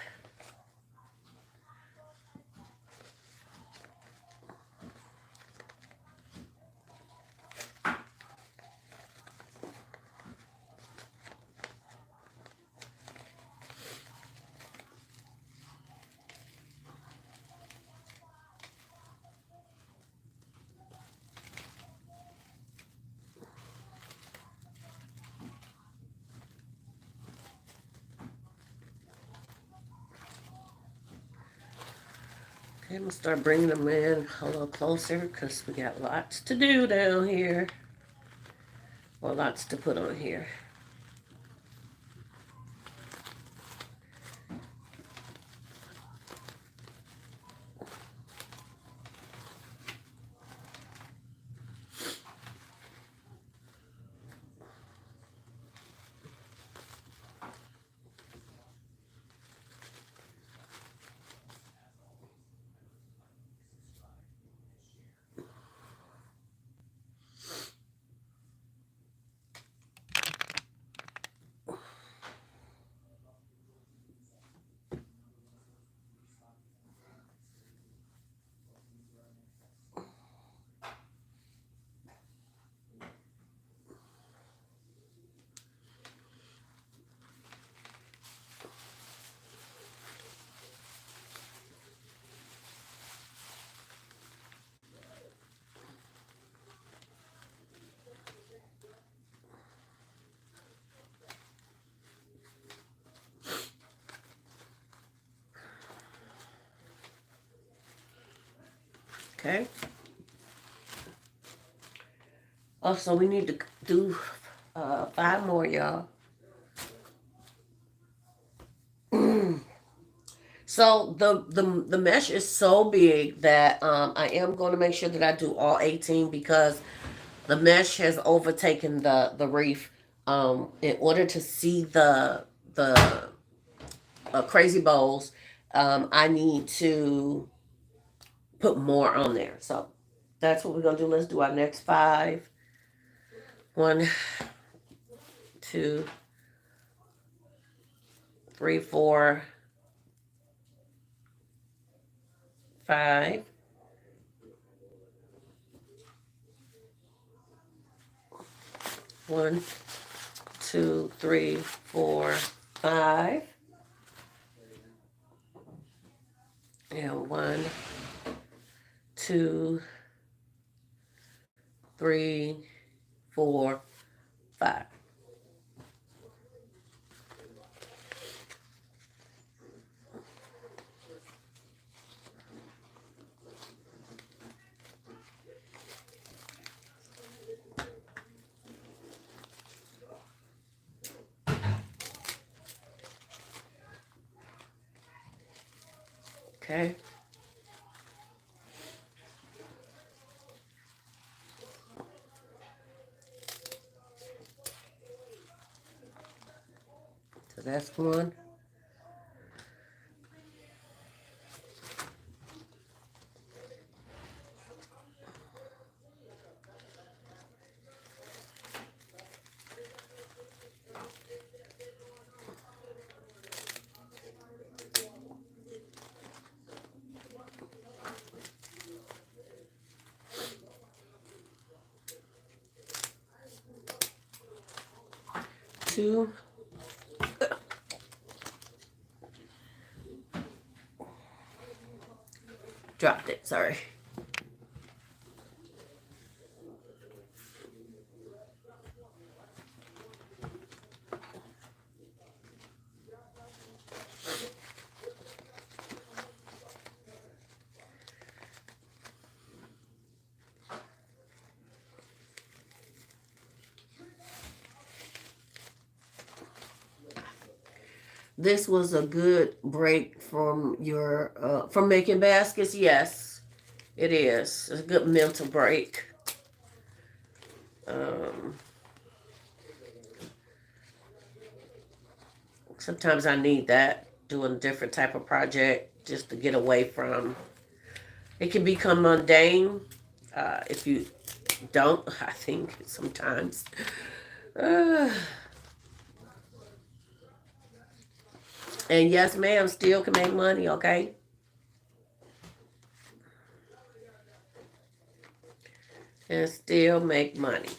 Okay, I'm gonna start bringing them in a little closer because we got lots to do down here. Or lots to put on here. Okay. Also, we need to do 5 more, y'all. So the mesh is so big that I am going to make sure that I do all 18 because the mesh has overtaken the wreath. In order to see the crazy bowls, I need to put more on there. So that's what we're gonna do. Let's do our next 5. 1, 2, 3, 4, 5. 1, 2, 3, 4, 5. And 1, 2, 3, 4, 5. Okay. So that's 1. 2. Dropped it, sorry. This was a good break from your from making baskets. Yes, it is. It's a good mental break. Um, Sometimes I need that, doing a different type of project just to get away from. It can become mundane if you don't. I think sometimes. Uh, and yes, ma'am, still can make money. Okay. And still make money.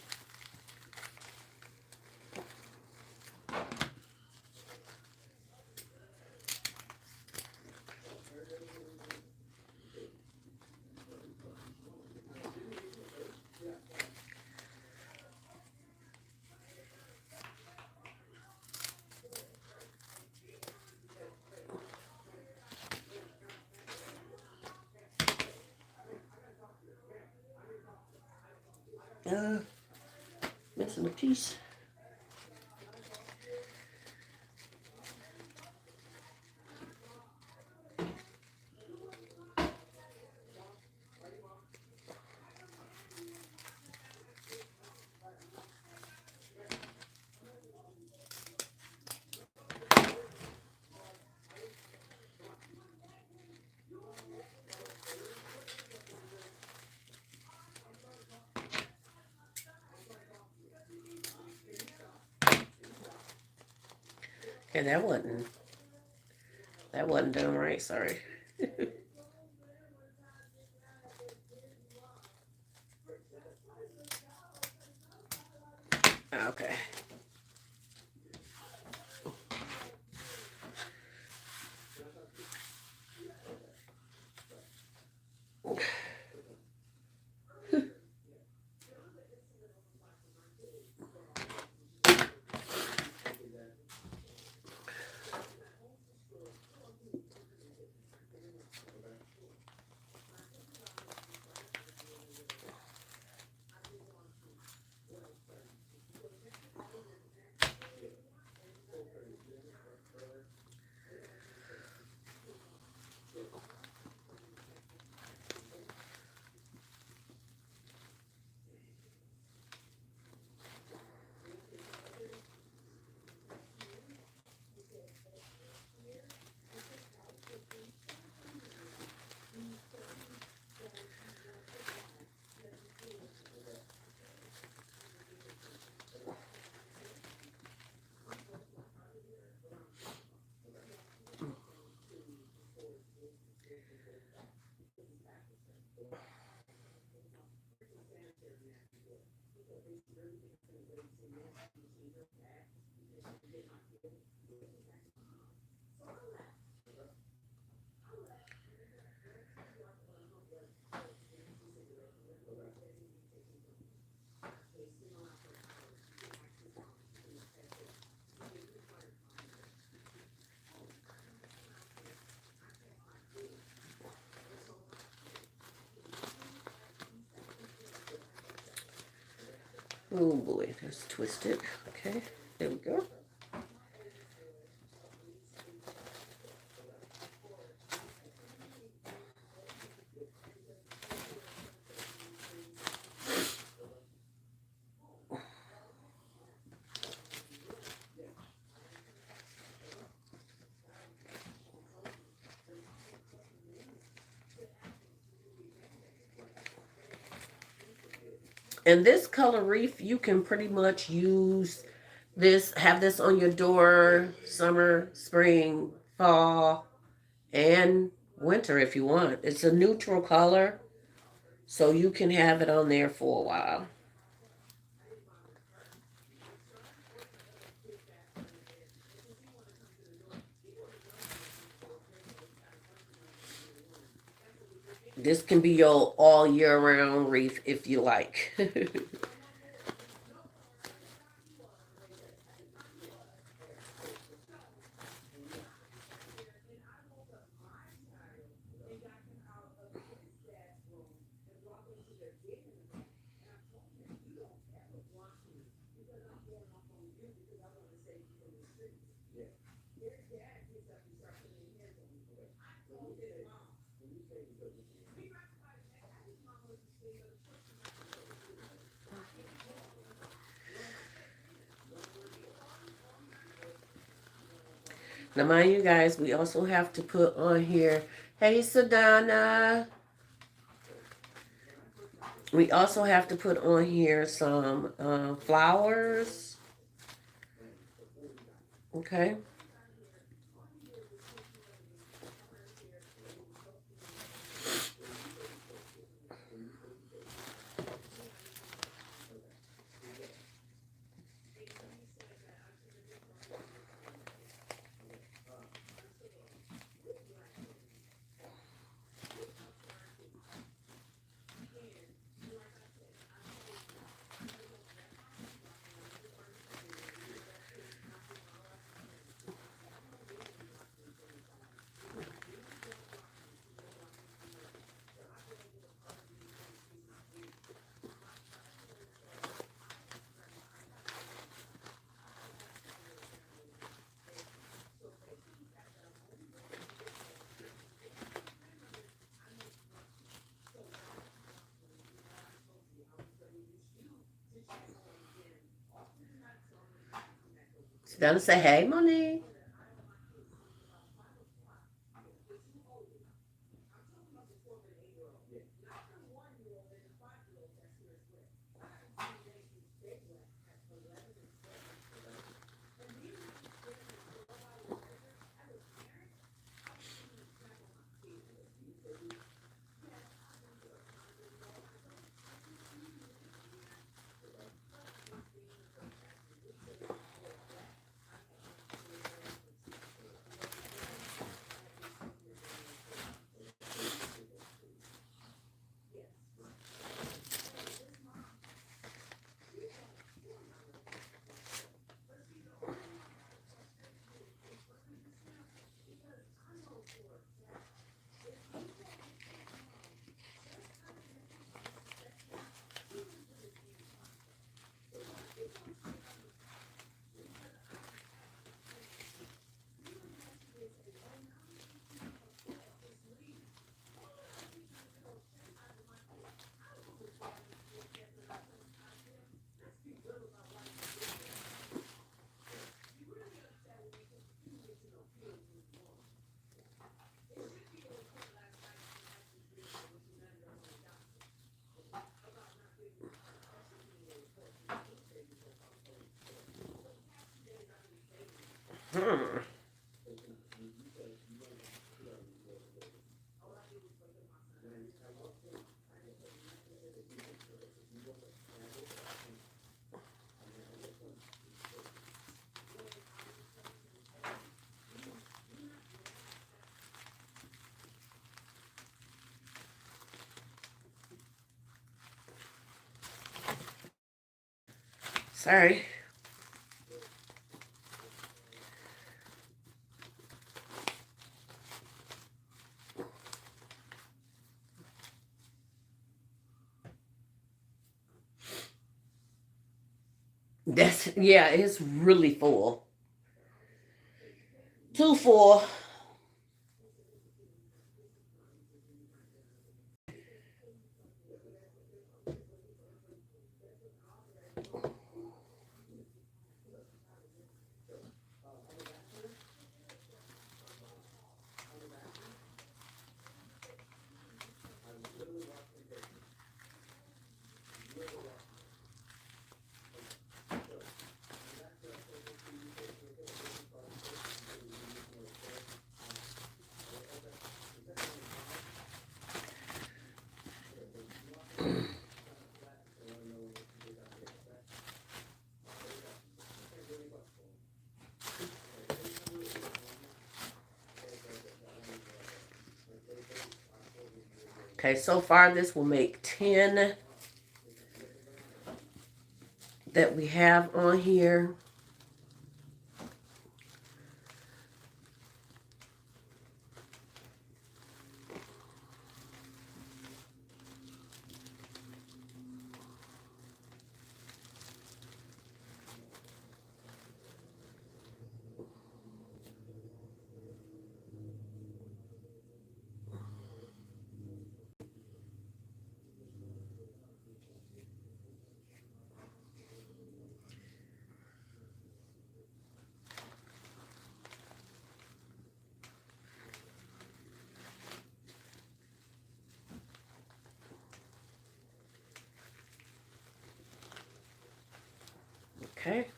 Missing a piece. Okay, that wasn't done right. Sorry. Okay. Oh boy, that's twisted. Okay, there we go. And this color wreath, you can pretty much use this, have this on your door, summer, spring, fall, and winter if you want. It's a neutral color, so you can have it on there for a while. This can be your all year round wreath if you like. Now, mind you guys, we also have to put on here, hey, Sadana. We also have to put on here some flowers. Okay. Sadana say, hey, Monique. Hmm. Sorry. Yeah, it's really full. Too full. Okay, so far this will make 10 that we have on here. Okay.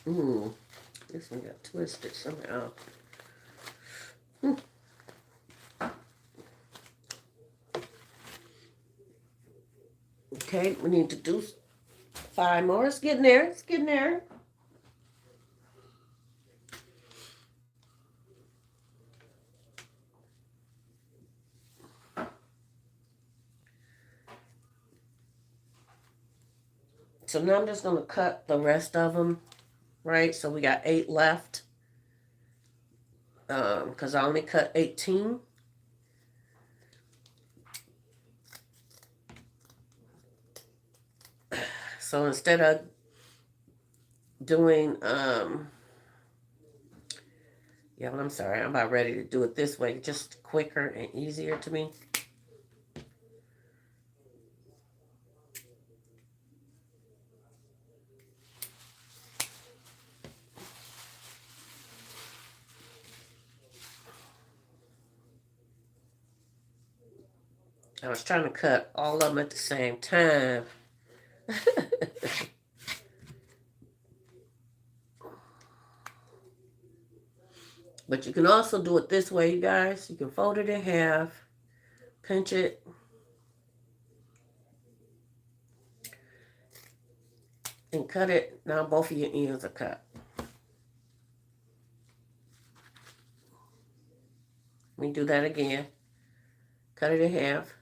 Ooh, this one got twisted somehow. Okay, we need to do 5 more. It's getting there. It's getting there. So now I'm just going to cut the rest of them, right? So we got 8 left. Because I only cut 18. So instead of doing, yeah, well, I'm sorry. I'm about ready to do it this way. Just quicker and easier to me. I was trying to cut all of them at the same time. But you can also do it this way, you guys. You can fold it in half, pinch it, and cut it. Now both of your ends are cut. Let me do that again. Cut it in half,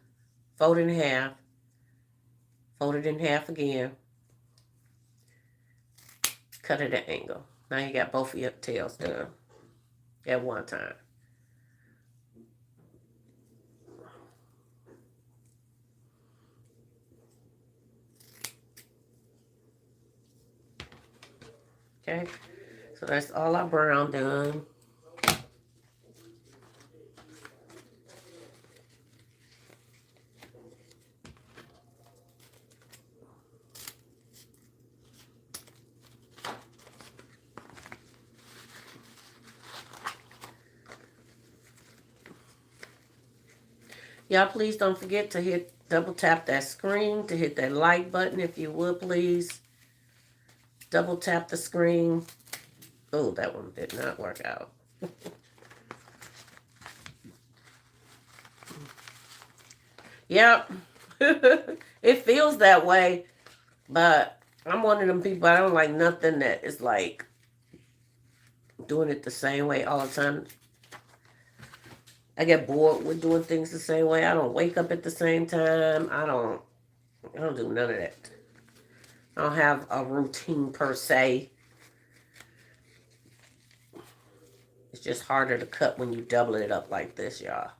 fold it in half, fold it in half again, cut it at an angle. Now you got both of your tails done at one time. Okay, so that's all our brown done. Y'all, please don't forget to double tap that screen, to hit that like button if you would, please. Double tap the screen. Oh, that one did not work out. Yep. It feels that way, but I'm one of them people, I don't like nothing that is like doing it the same way all the time. I get bored with doing things the same way. I don't wake up at the same time. I don't do none of that. I don't have a routine per se. It's just harder to cut when you double it up like this, y'all.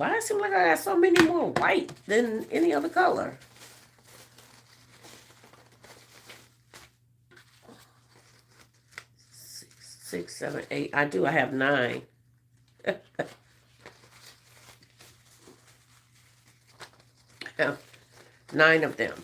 Why it seem like I got so many more white than any other color? Six, 7, 8. I do. I have 9. I have 9 of them.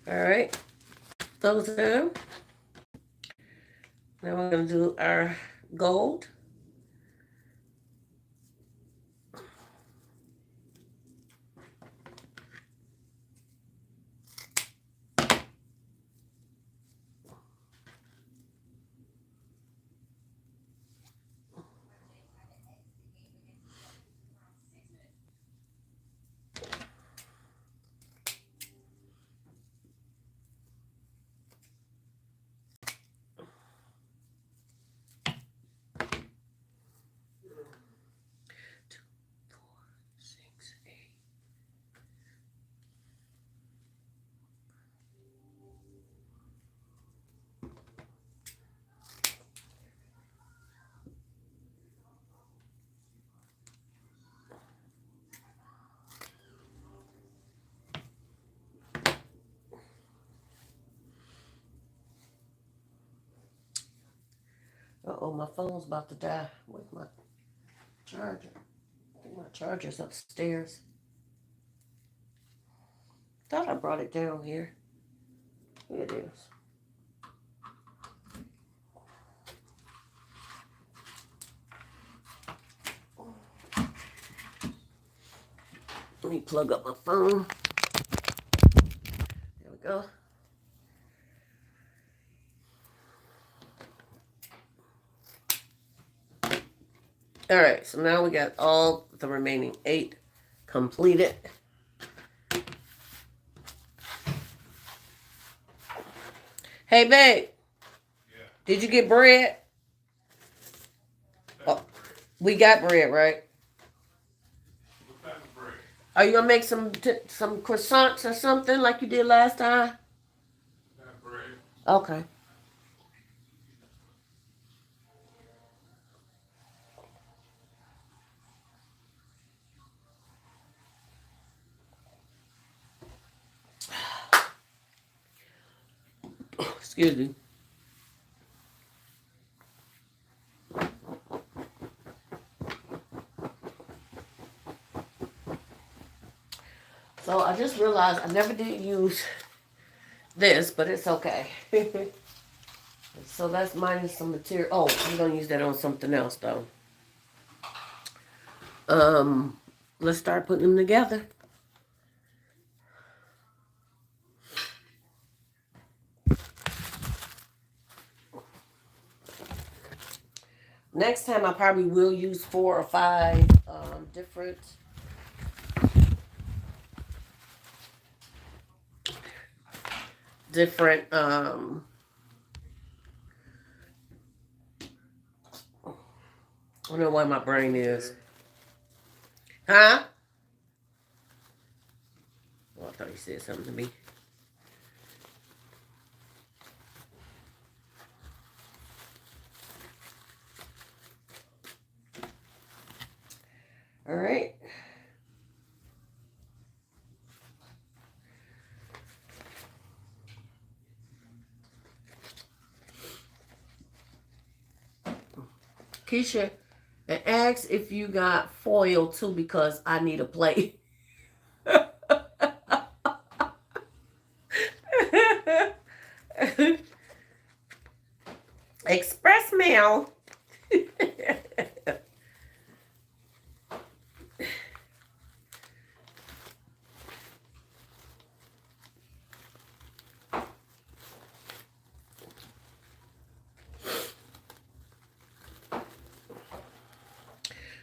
All right, those are them. Now we're going to do our gold. Uh-oh, my phone's about to die. Where's my charger? I think my charger's upstairs. Thought I brought it down here. Here it is. Let me plug up my phone. There we go. All right, so now we got all the remaining 8 completed. Hey, babe. Yeah. Did you get bread? What type of bread? We got bread, right? What type of bread? Are you gonna make some croissants or something like you did last time? What type of bread? Okay. Excuse me. So I just realized I never did use this, but it's okay. So that's minus some material. Oh, I'm gonna use that on something else though. Let's start putting them together. Next time I probably will use 4 or 5 different I don't know why my brain is. Huh? Oh, I thought he said something to me. All right. Keisha, and ask if you got foil too because I need a plate. Express mail.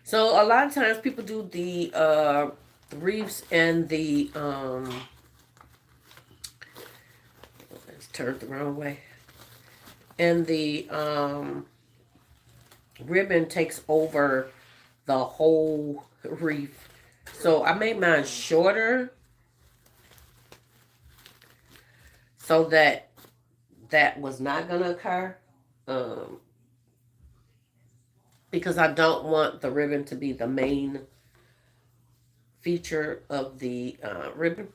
So a lot of times people do the wreaths and the it's turned the wrong way. And the ribbon takes over the whole wreath. So I made mine shorter so that that was not going to occur. Um, because I don't want the ribbon to be the main feature of the ribbon.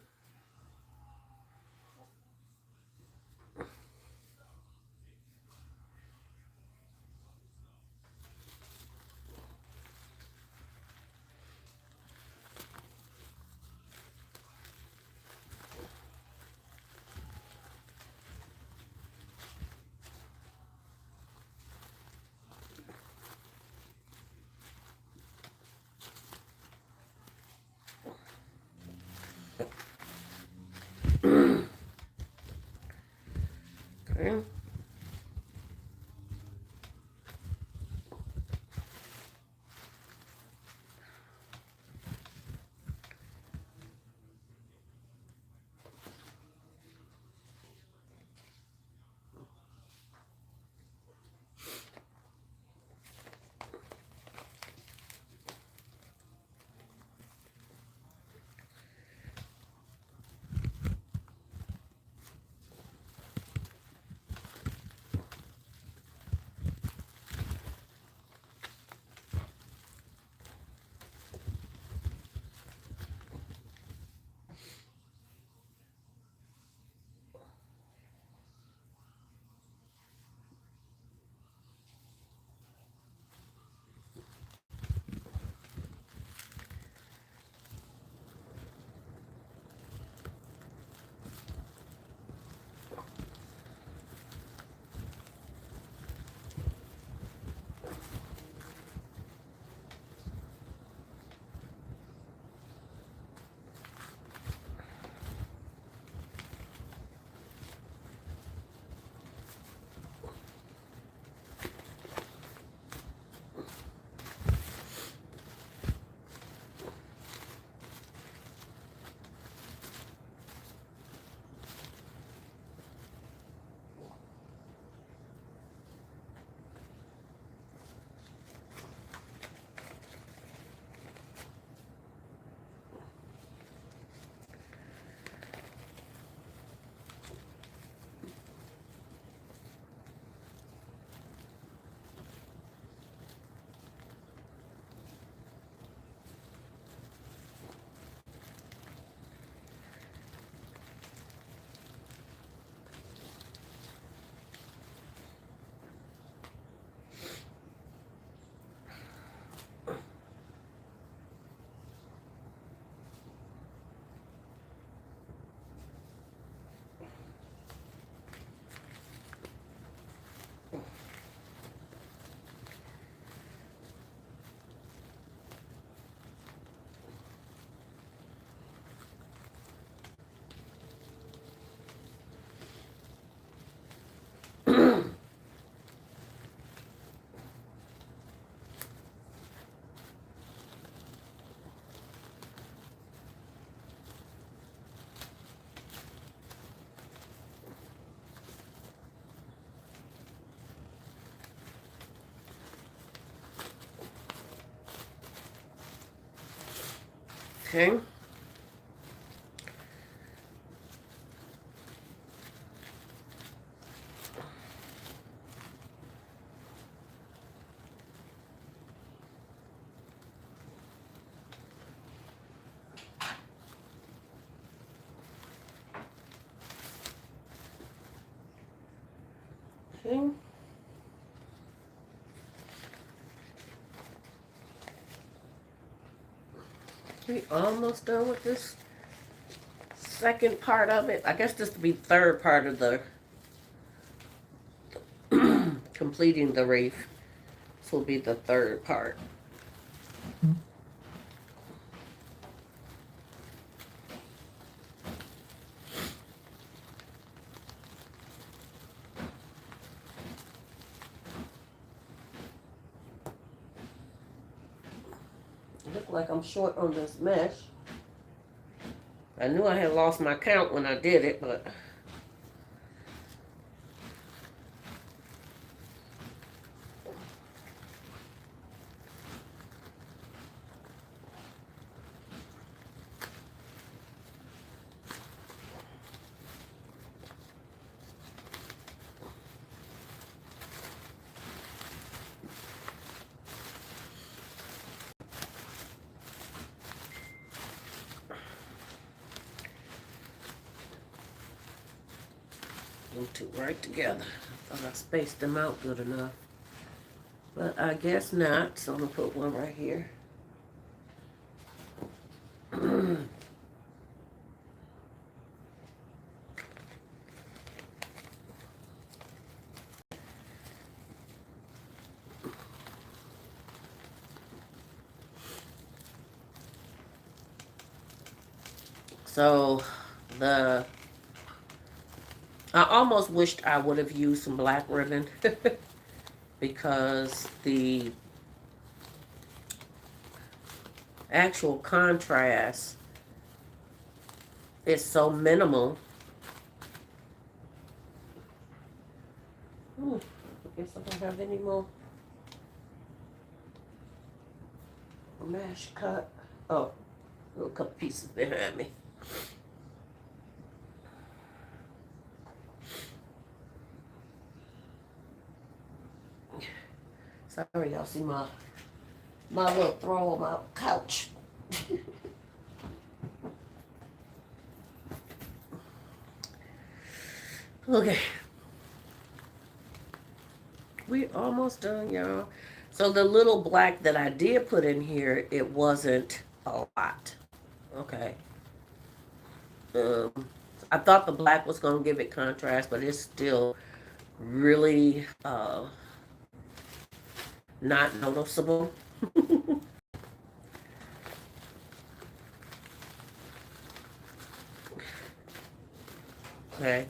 Okay. Okay. Okay. We almost done with this second part of it. I guess this will be the third part of the completing the wreath. This will be the third part. Look like I'm short on this mesh. I knew I had lost my count when I did it, but them two right together. Thought I spaced them out good enough. But I guess not, so I'm gonna put one right here. So I almost wished I would have used some black ribbon because the actual contrast is so minimal. I guess I don't have any more mesh cut. Oh, a little couple pieces behind me. Sorry, y'all see my little throw on my couch. Okay. We almost done, y'all. So the little black that I did put in here, it wasn't a lot. Okay. I thought the black was going to give it contrast, but it's still really not noticeable. Okay.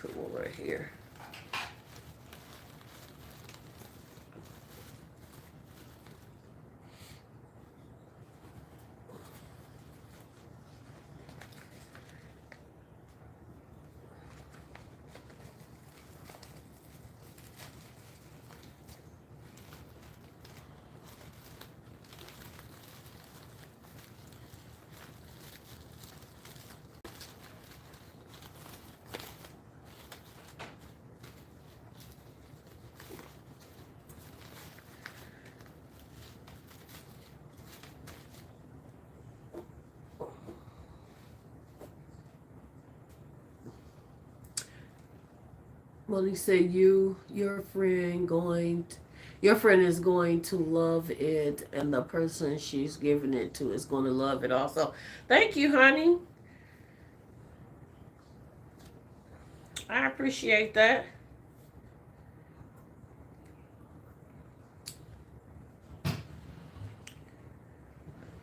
Put one right here. Well, he said your friend is going to love it, and the person she's giving it to is going to love it also. Thank you, honey. I appreciate that.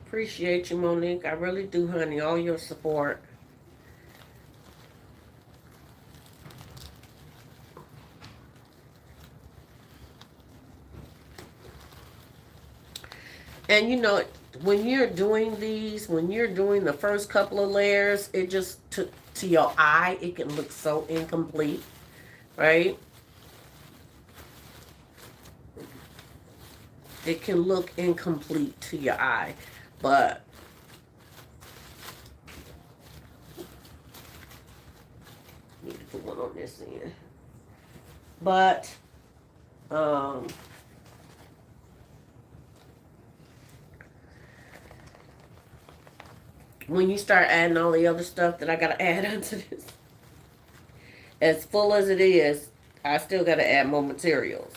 Appreciate you, Monique. I really do, honey. All your support. And you know, when you're doing these, when you're doing the first couple of layers, it just to your eye, it can look so incomplete, right? It can look incomplete to your eye, but need to put one on this end. But when you start adding all the other stuff that I gotta add onto this, as full as it is, I still gotta add more materials.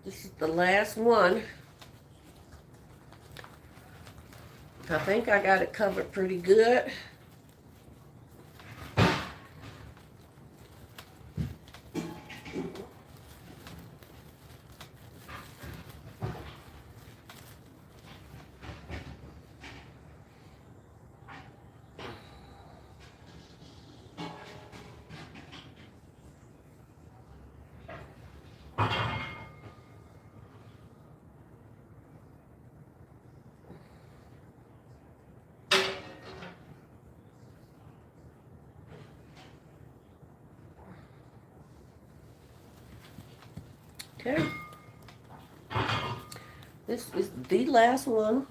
This is the last one. I think I got it covered pretty good. Okay. This is the last one.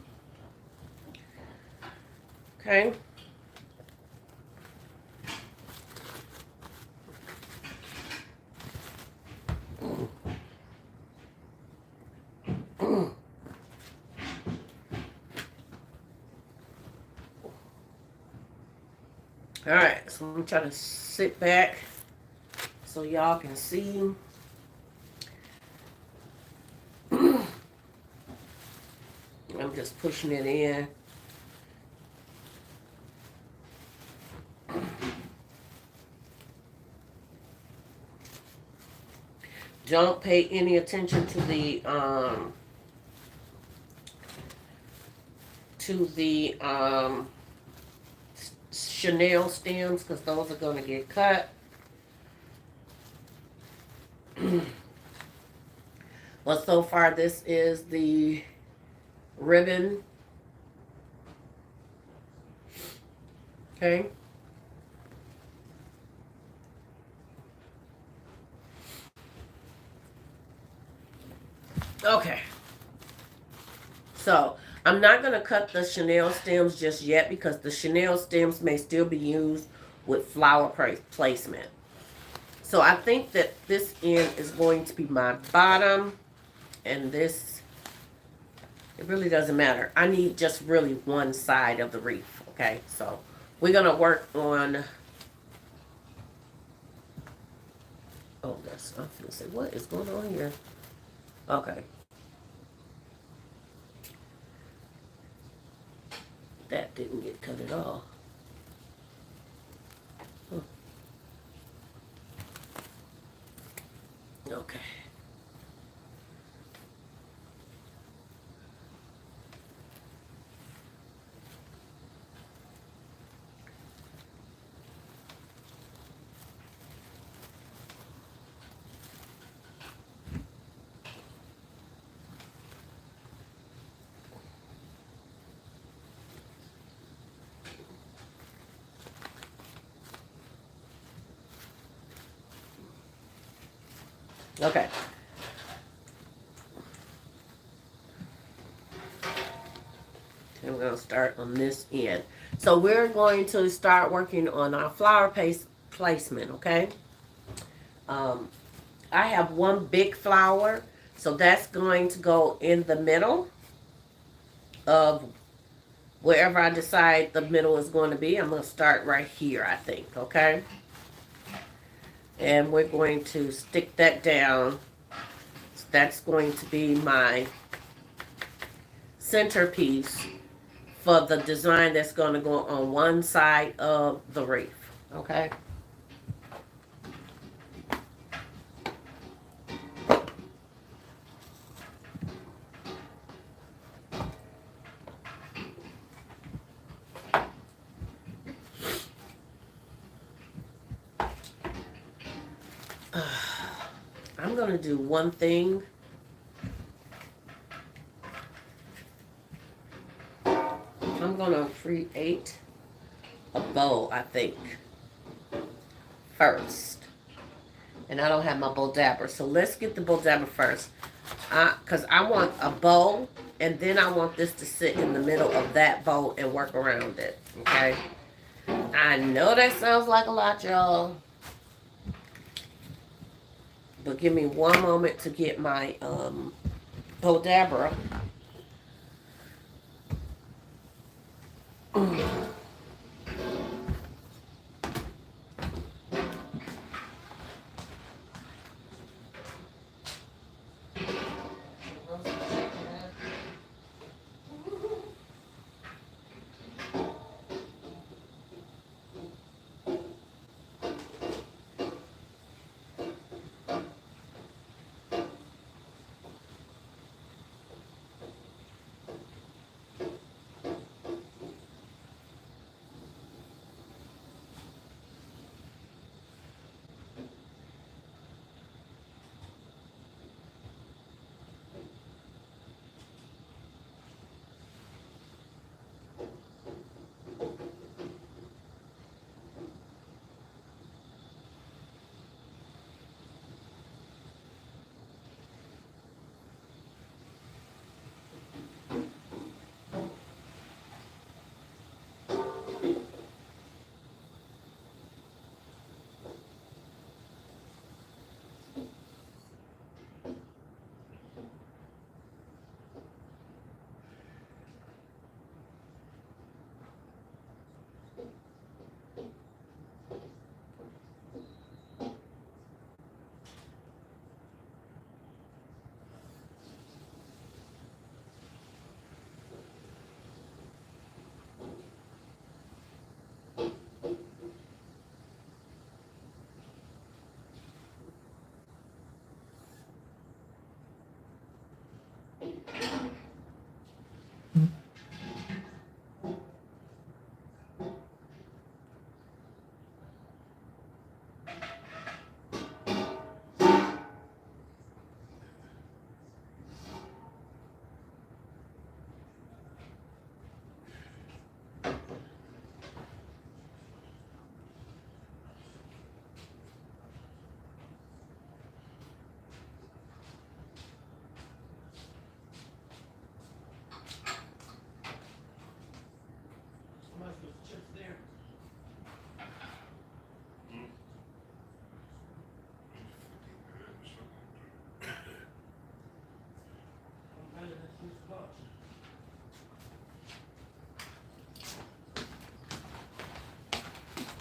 Okay. All right, so I'm gonna try to sit back so y'all can see. I'm just pushing it in. Don't pay any attention to the chenille stems, because those are going to get cut. Well, so far this is the ribbon. Okay. Okay. So I'm not going to cut the chenille stems just yet, because the chenille stems may still be used with flower placement. So I think that this end is going to be my bottom, and this, it really doesn't matter. I need just really one side of the wreath. Okay, so we're going to work on, oh, that's, I'm going to say, what is going on here? Okay. That didn't get cut at all. Huh. Okay. Okay. And we're going to start on this end. So we're going to start working on our flower placement, okay? I have one big flower, so that's going to go in the middle of wherever I decide the middle is going to be. I'm going to start right here, I think, okay? And we're going to stick that down. So that's going to be my centerpiece for the design that's going to go on one side of the wreath, okay? I'm going to do one thing. I'm going to create a bow, I think, first. And I don't have my bow dabber. So let's get the bow dabber first. Because I want a bow, and then I want this to sit in the middle of that bow and work around it. Okay? I know that sounds like a lot, y'all. But give me one moment to get my bow dabber.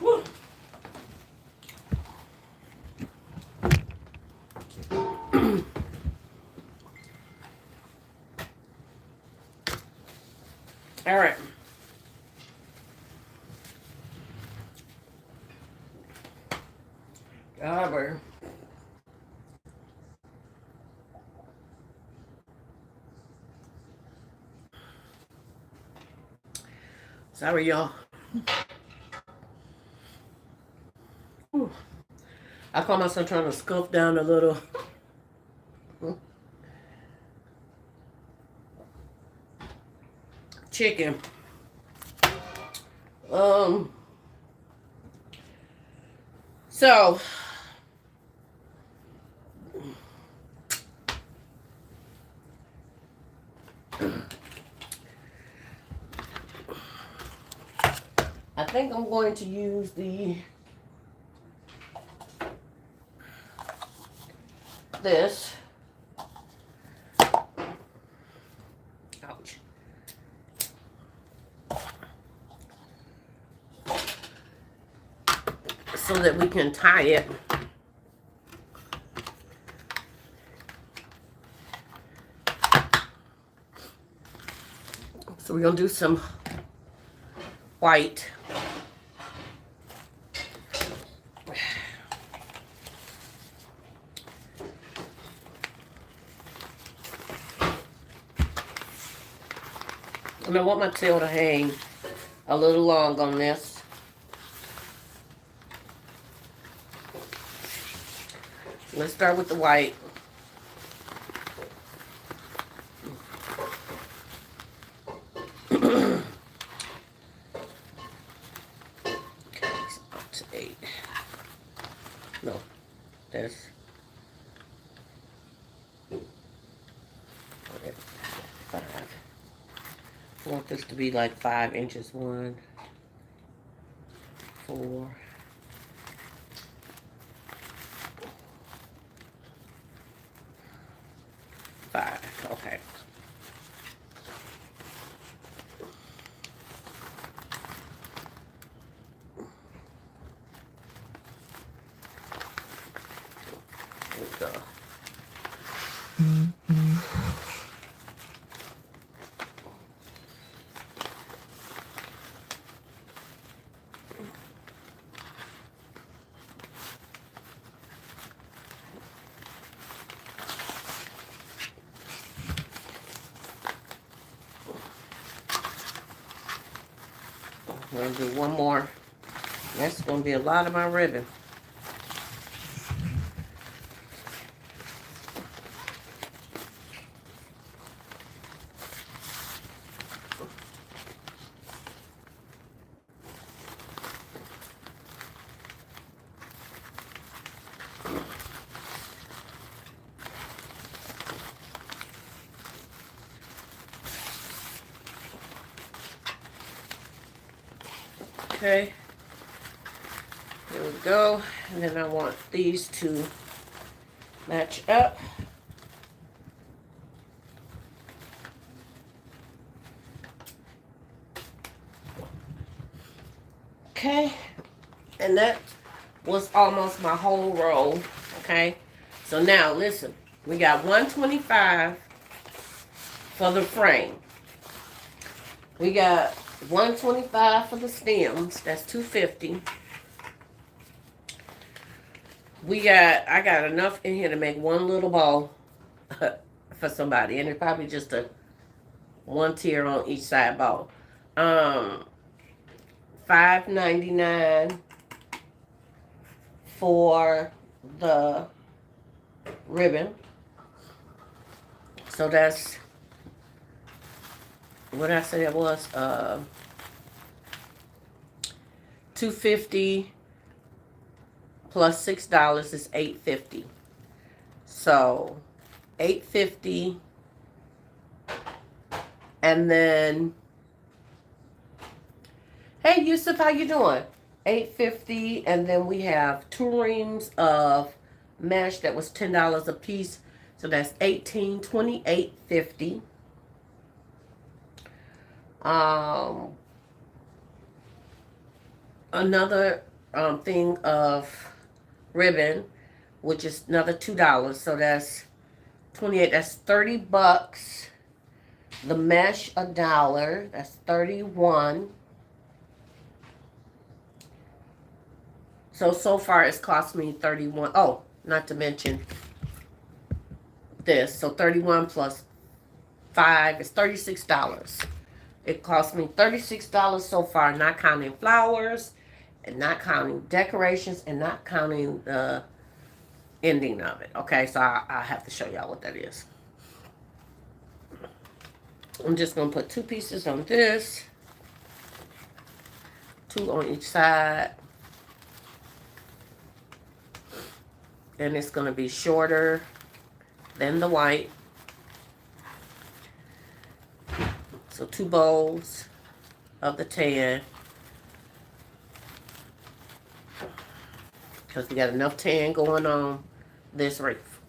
Woo. All right. However, sorry, y'all. I call myself trying to scuff down a little chicken. So I think I'm going to use this. Ouch. So that we can tie it. So we're going to do some white. And I want my tail to hang a little long on this. Let's start with the white. No, that's okay, 5. I want this to be like 5 inches. 1, 4, 5. Okay. There we go. I'm going to do one more. That's going to be a lot of my ribbon. Okay, there we go. And then I want these to match up. Okay, and that was almost my whole roll. Okay, so now listen, we got $125 for the frame. We got $125 for the stems. That's $250. I got enough in here to make one little bowl for somebody, and it's probably just a one tier on each side bowl. $5.99 for the ribbon. So that's what I said it was. $250 plus $6 is $8.50. So $8.50, and then, hey Yusuf, how you doing? $8.50, and then we have 2 reams of mesh that was $10 a piece. So that's $18, $28.50. Another thing of ribbon, which is another $2. So that's 28. That's $30. The mesh $1. That's 31. So far it's cost me 31. Oh, not to mention this. So 31 plus 5 is $36. It cost me $36 so far, not counting flowers and not counting decorations and not counting the ending of it. Okay, so I have to show y'all what that is. I'm just going to put 2 pieces on this, 2 on each side, and it's going to be shorter than the white. So 2 bowls of the tan, because we got enough tan going on this wreath.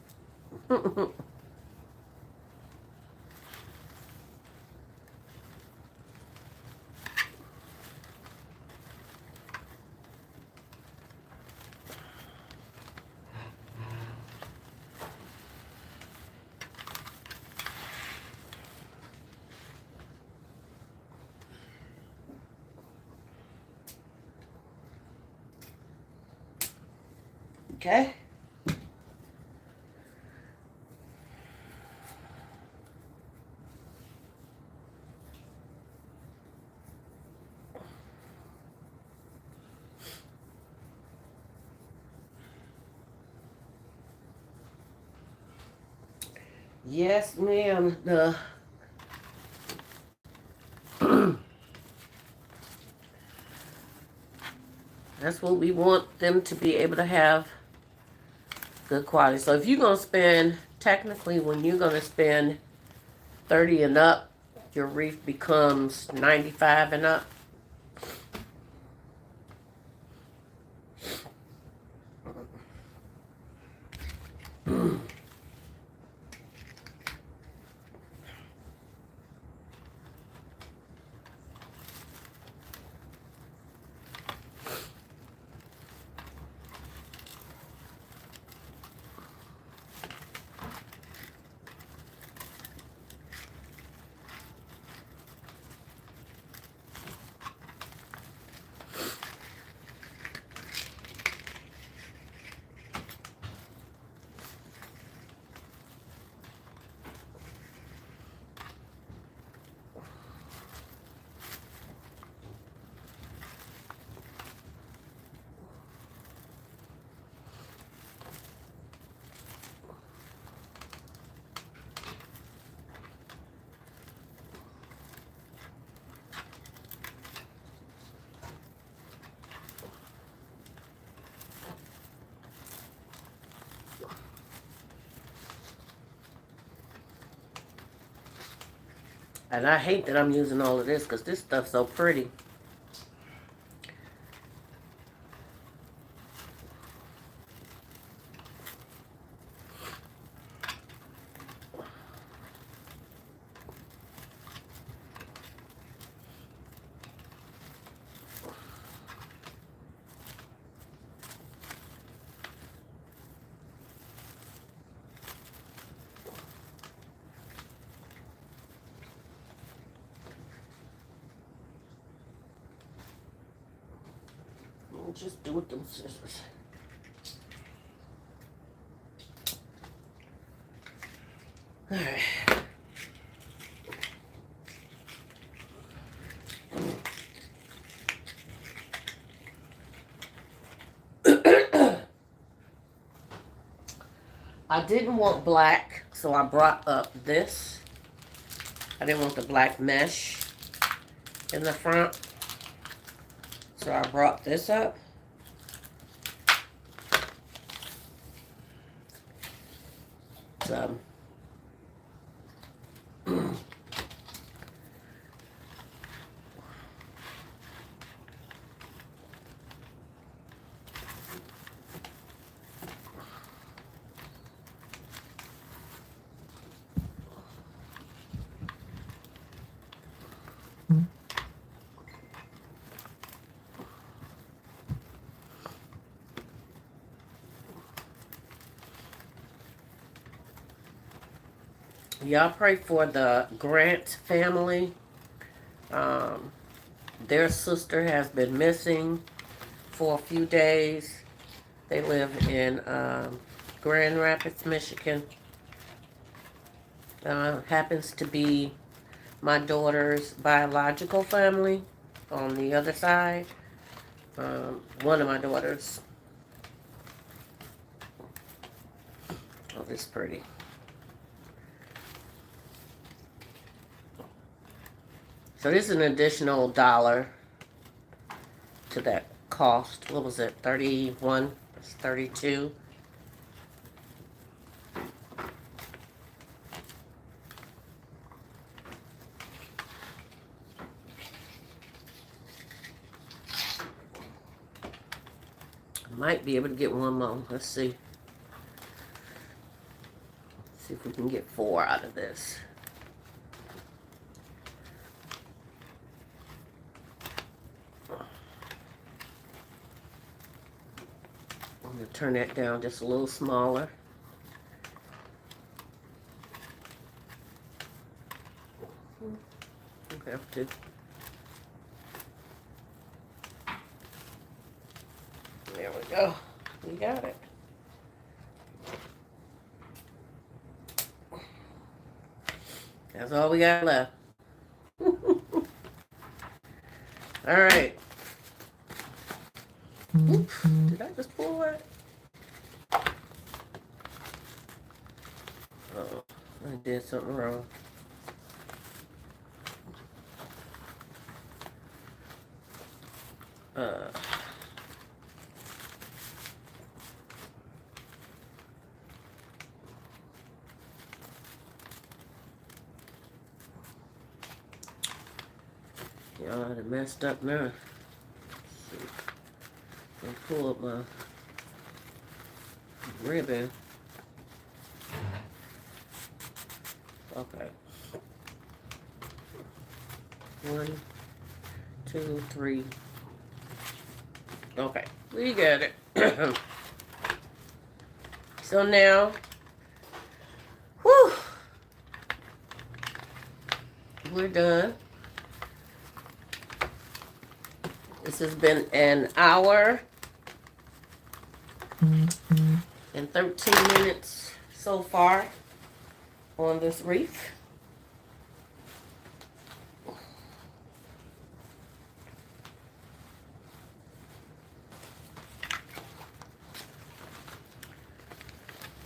Okay. Yes, ma'am. That's what we want them to be able to have, good quality. So if you're going to spend, technically when you're going to spend 30 and up, your wreath becomes 95 and up. And I hate that I'm using all of this because this stuff's so pretty. I'll just do with them scissors. All right. I didn't want black, so I brought up this. I didn't want the black mesh in the front, so I brought this up. So, Y'all pray for the Grant family. Um, their sister has been missing for a few days. They live in Grand Rapids, Michigan. Happens to be my daughter's biological family on the other side. One of my daughters. Oh, this is pretty. So this is an additional $1 to that cost. What was it? 31? It's 32. Might be able to get one more. Let's see. See if we can get 4 out of this. I'm going to turn that down just a little smaller. I have to. There we go. We got it. That's all we got left. All right. Oops. Did I just pull it? Oh, I did something wrong. Y'all done messed up now. Let's see. I'll pull up my ribbon. Okay. 1, 2, 3. Okay, we got it. So now, whew, we're done. This has been an hour and 13 minutes so far on this wreath.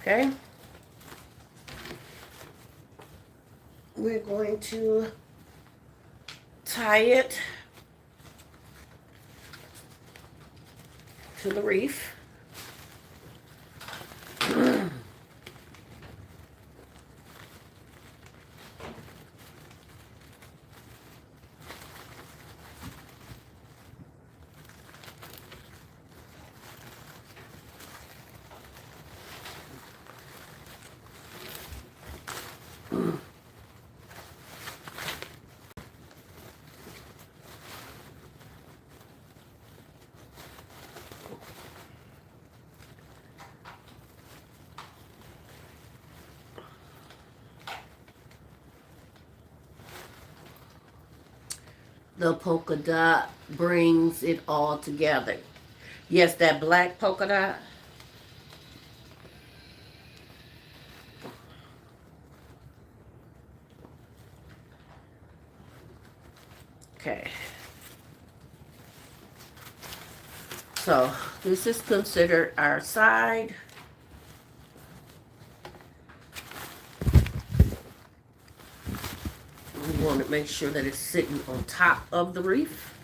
Okay. We're going to tie it to the wreath. The polka dot brings it all together. Yes, that black polka dot. Okay. So this is considered our side. We want to make sure that it's sitting on top of the wreath.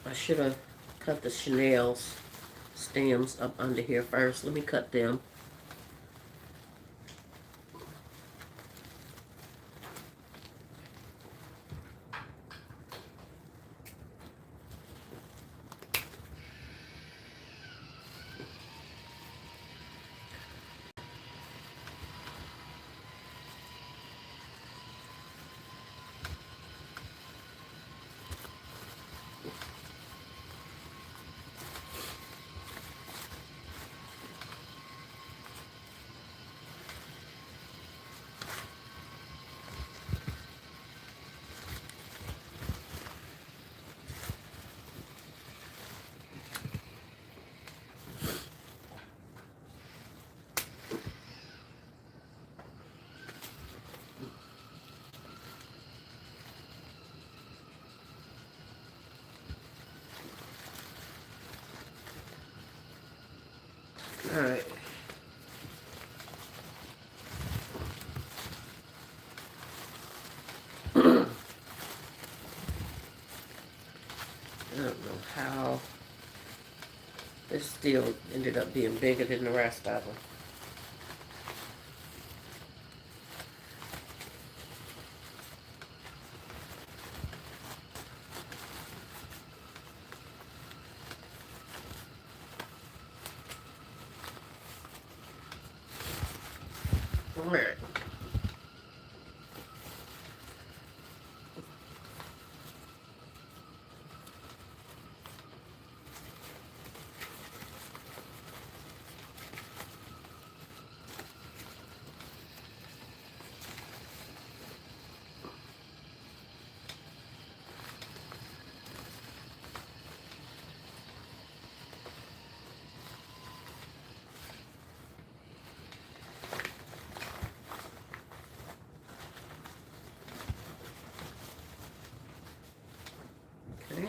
I should have cut the chenille's stems up under here first. Let me cut them. I don't know how this still ended up being bigger than the rest of them. All right. Okay.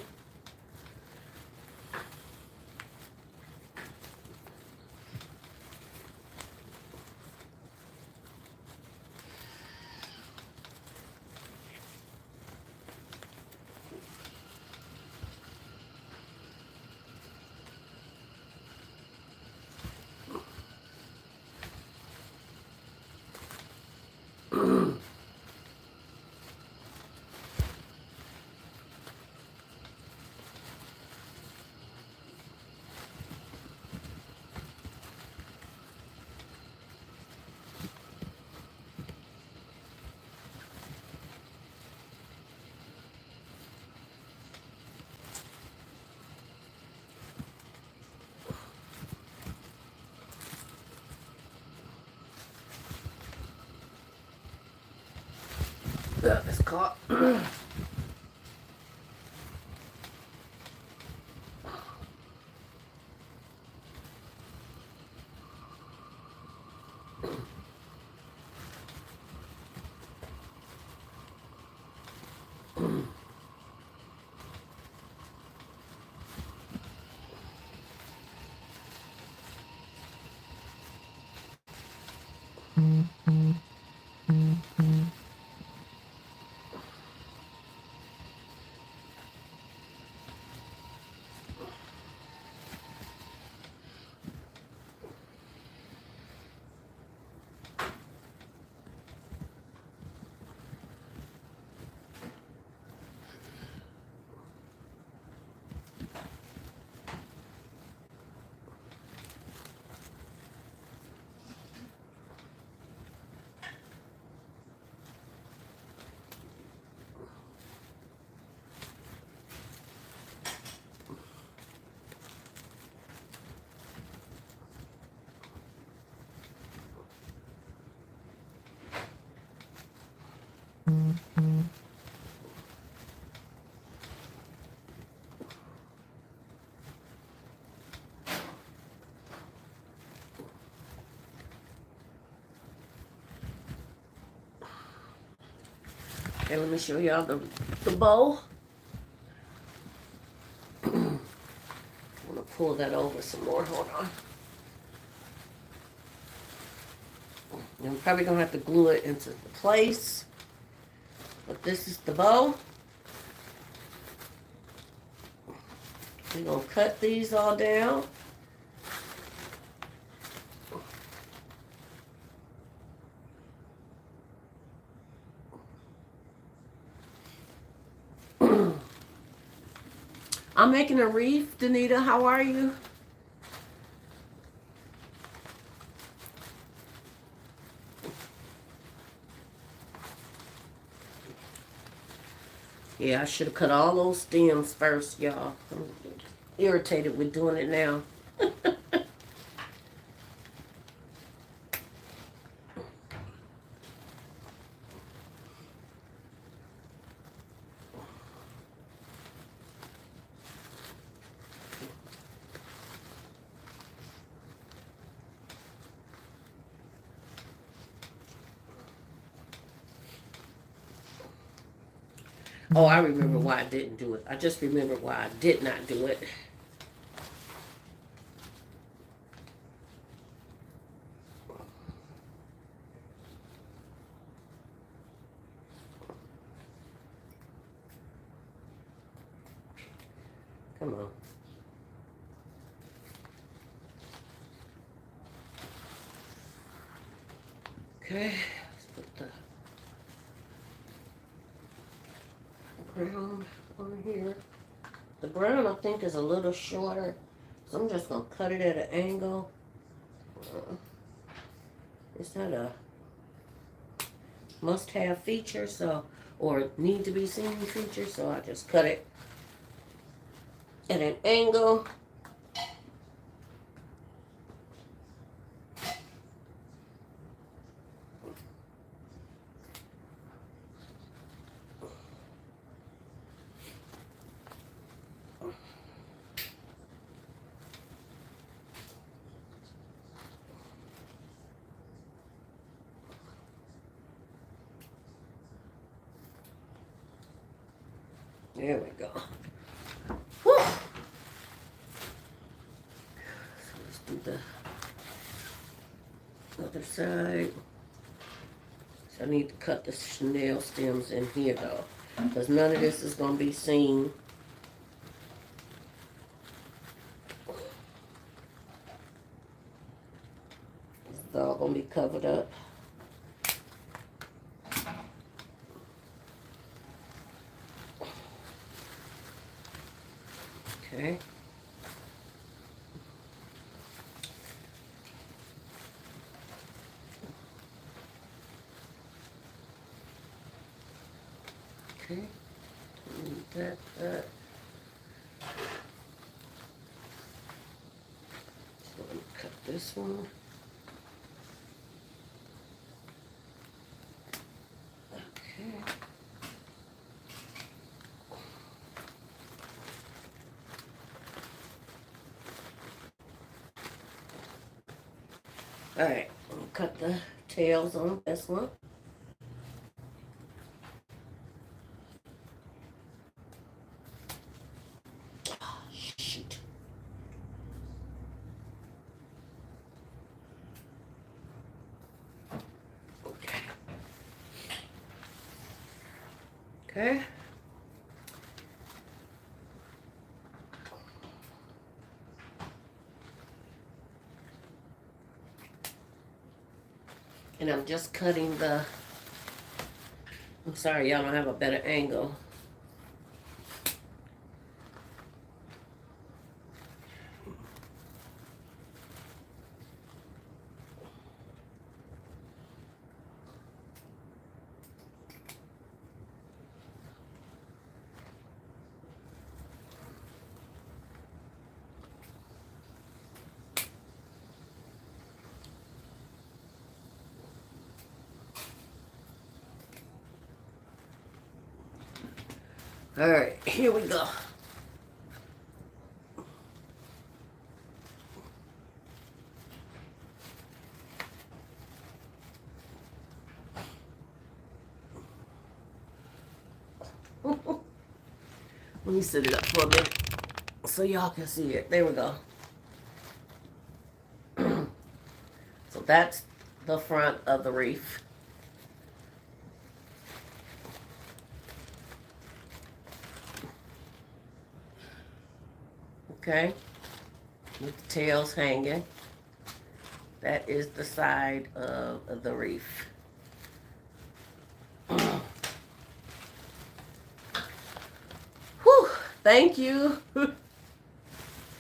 It's caught. Okay, let me show y'all the bow. I'm gonna pull that over some more. Hold on. I'm probably gonna have to glue it into place. But this is the bow. We're gonna cut these all down. I'm making a wreath, Danita. How are you? Yeah, I should have cut all those stems first, y'all. I'm irritated with doing it now. Oh, I remember why I didn't do it. I just remembered why I did not do it. Come on. Okay, let's put the brown on here. The brown, I think, is a little shorter, so I'm just going to cut it at an angle. It's not a must-have feature, so, or need to be seen feature, so I just cut it at an angle. There we go. Whew. So let's do the other side. So I need to cut the nail stems in here though, because none of this is going to be seen. It's all going to be covered up. Okay. Okay. That. So let me cut this one. Okay. All right, I'll cut the tails on this one. Oh, shoot. Okay. Okay. And I'm just cutting the, I'm sorry, y'all don't have a better angle. All right, here we go. Let me set it up for a minute so y'all can see it. There we go. So that's the front of the wreath. Okay, with the tails hanging. That is the side of the wreath. Whew, thank you.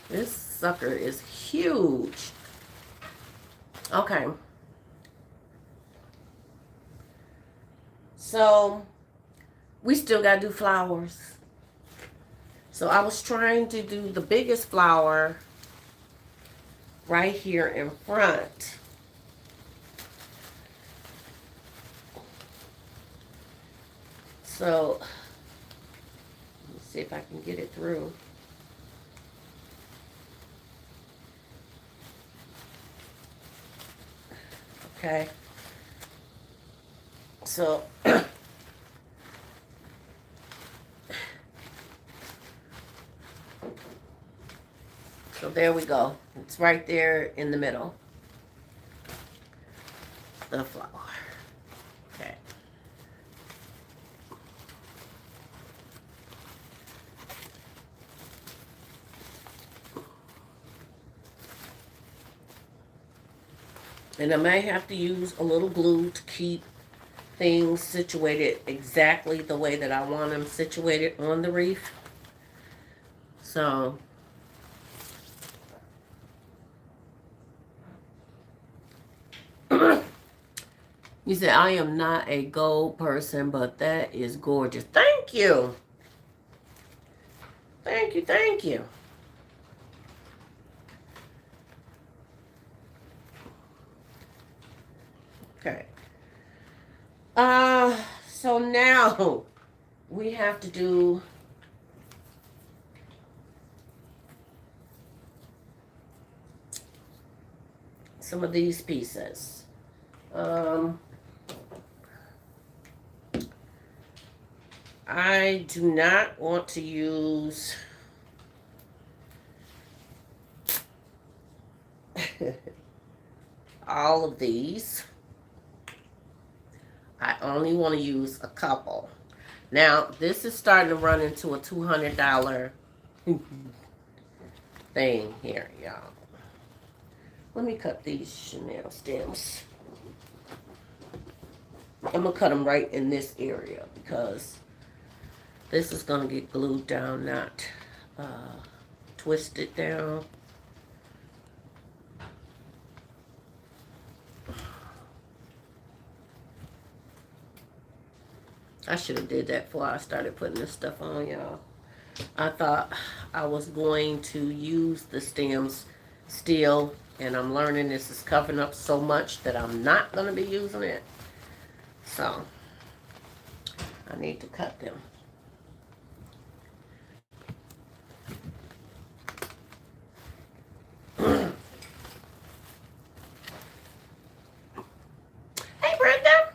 This sucker is huge. Okay. So, we still gotta do flowers. So I was trying to do the biggest flower right here in front. So, let's see if I can get it through. Okay. So, so there we go. It's right there in the middle. The flower. Okay. And I may have to use a little glue to keep things situated exactly the way that I want them situated on the wreath. So, you said I am not a gold person, but that is gorgeous. Thank you. Thank you, thank you. Okay. So now we have to do some of these pieces. I do not want to use all of these. I only want to use a couple. Now, this is starting to run into a $200 thing here, y'all. Let me cut these Chanel stems. I'm going to cut them right in this area because this is going to get glued down, not twisted down. I should have did that before I started putting this stuff on, y'all. I thought I was going to use the stems still, and I'm learning this is covering up so much that I'm not going to be using it. So, I need to cut them. Hey, Brenda!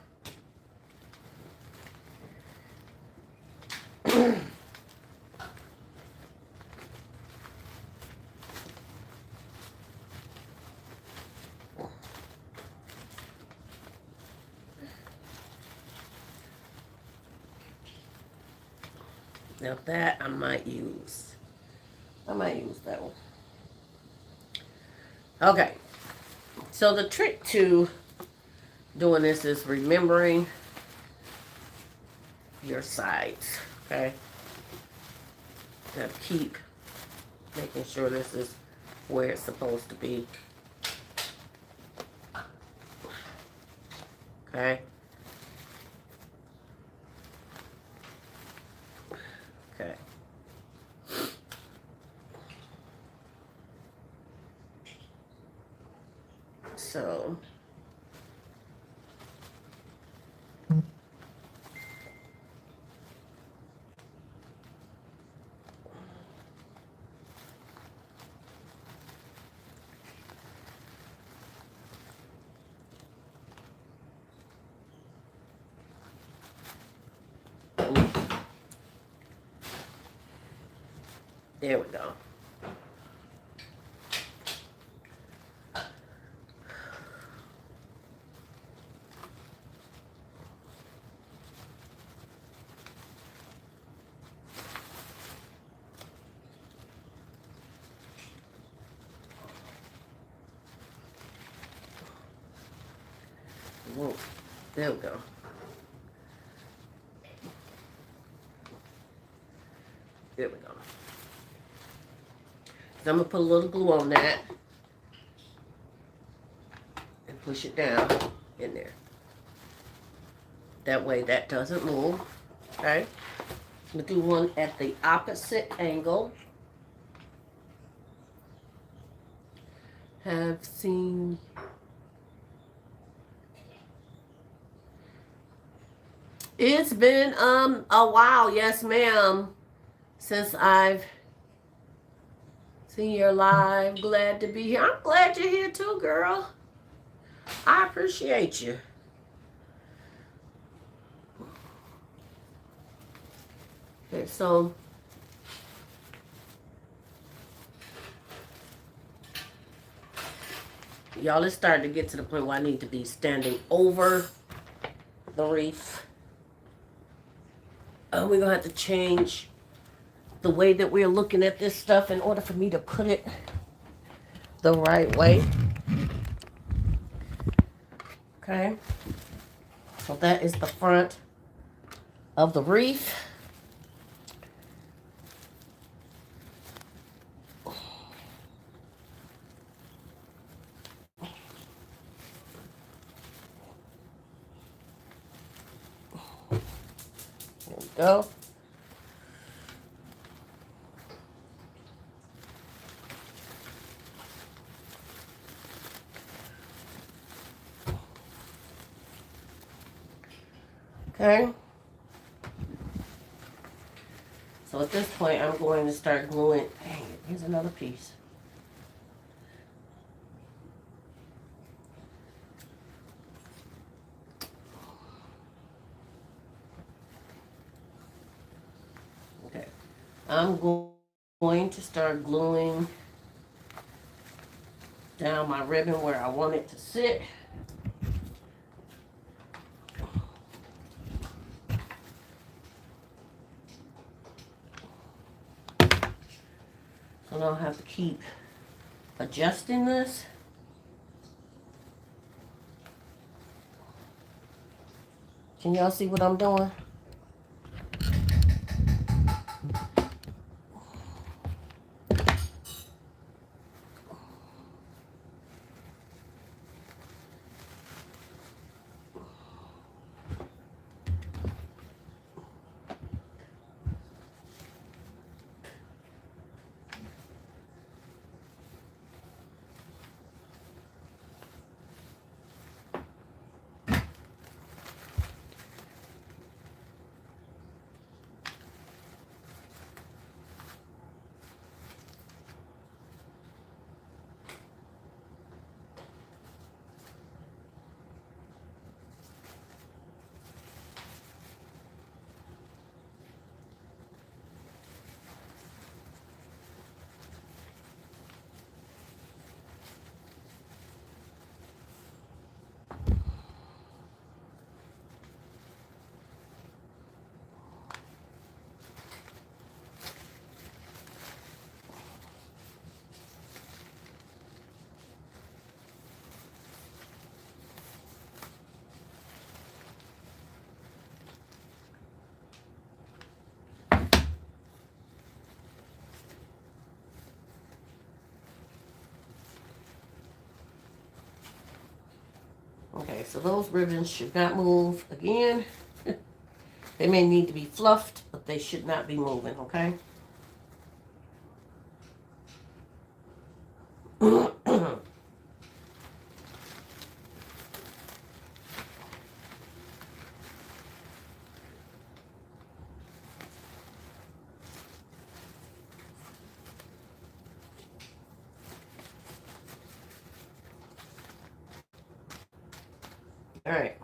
Now that I might use that one. Okay. So the trick to doing this is remembering your sides. Okay. Now keep making sure this is where it's supposed to be. Okay. Okay. So there we go. Whoa, there we go. There we go. So I'm going to put a little glue on that and push it down in there. That way that doesn't move. Okay. I'm going to do one at the opposite angle. Have seen... It's been a while, yes ma'am, since I've seen your live. Glad to be here. I'm glad you're here too, girl. I appreciate you. Okay, so y'all, it's starting to get to the point where I need to be standing over the wreath. We're gonna have to change the way that we're looking at this stuff in order for me to put it the right way. Okay, so that is the front of the wreath. There we go. Okay. So at this point, I'm going to start gluing. Dang it, here's another piece. Okay. I'm going to start gluing down my ribbon where I want it to sit. So now I have to keep adjusting this. Can y'all see what I'm doing? Okay, so those ribbons should not move again. They may need to be fluffed, but they should not be moving, okay? All right.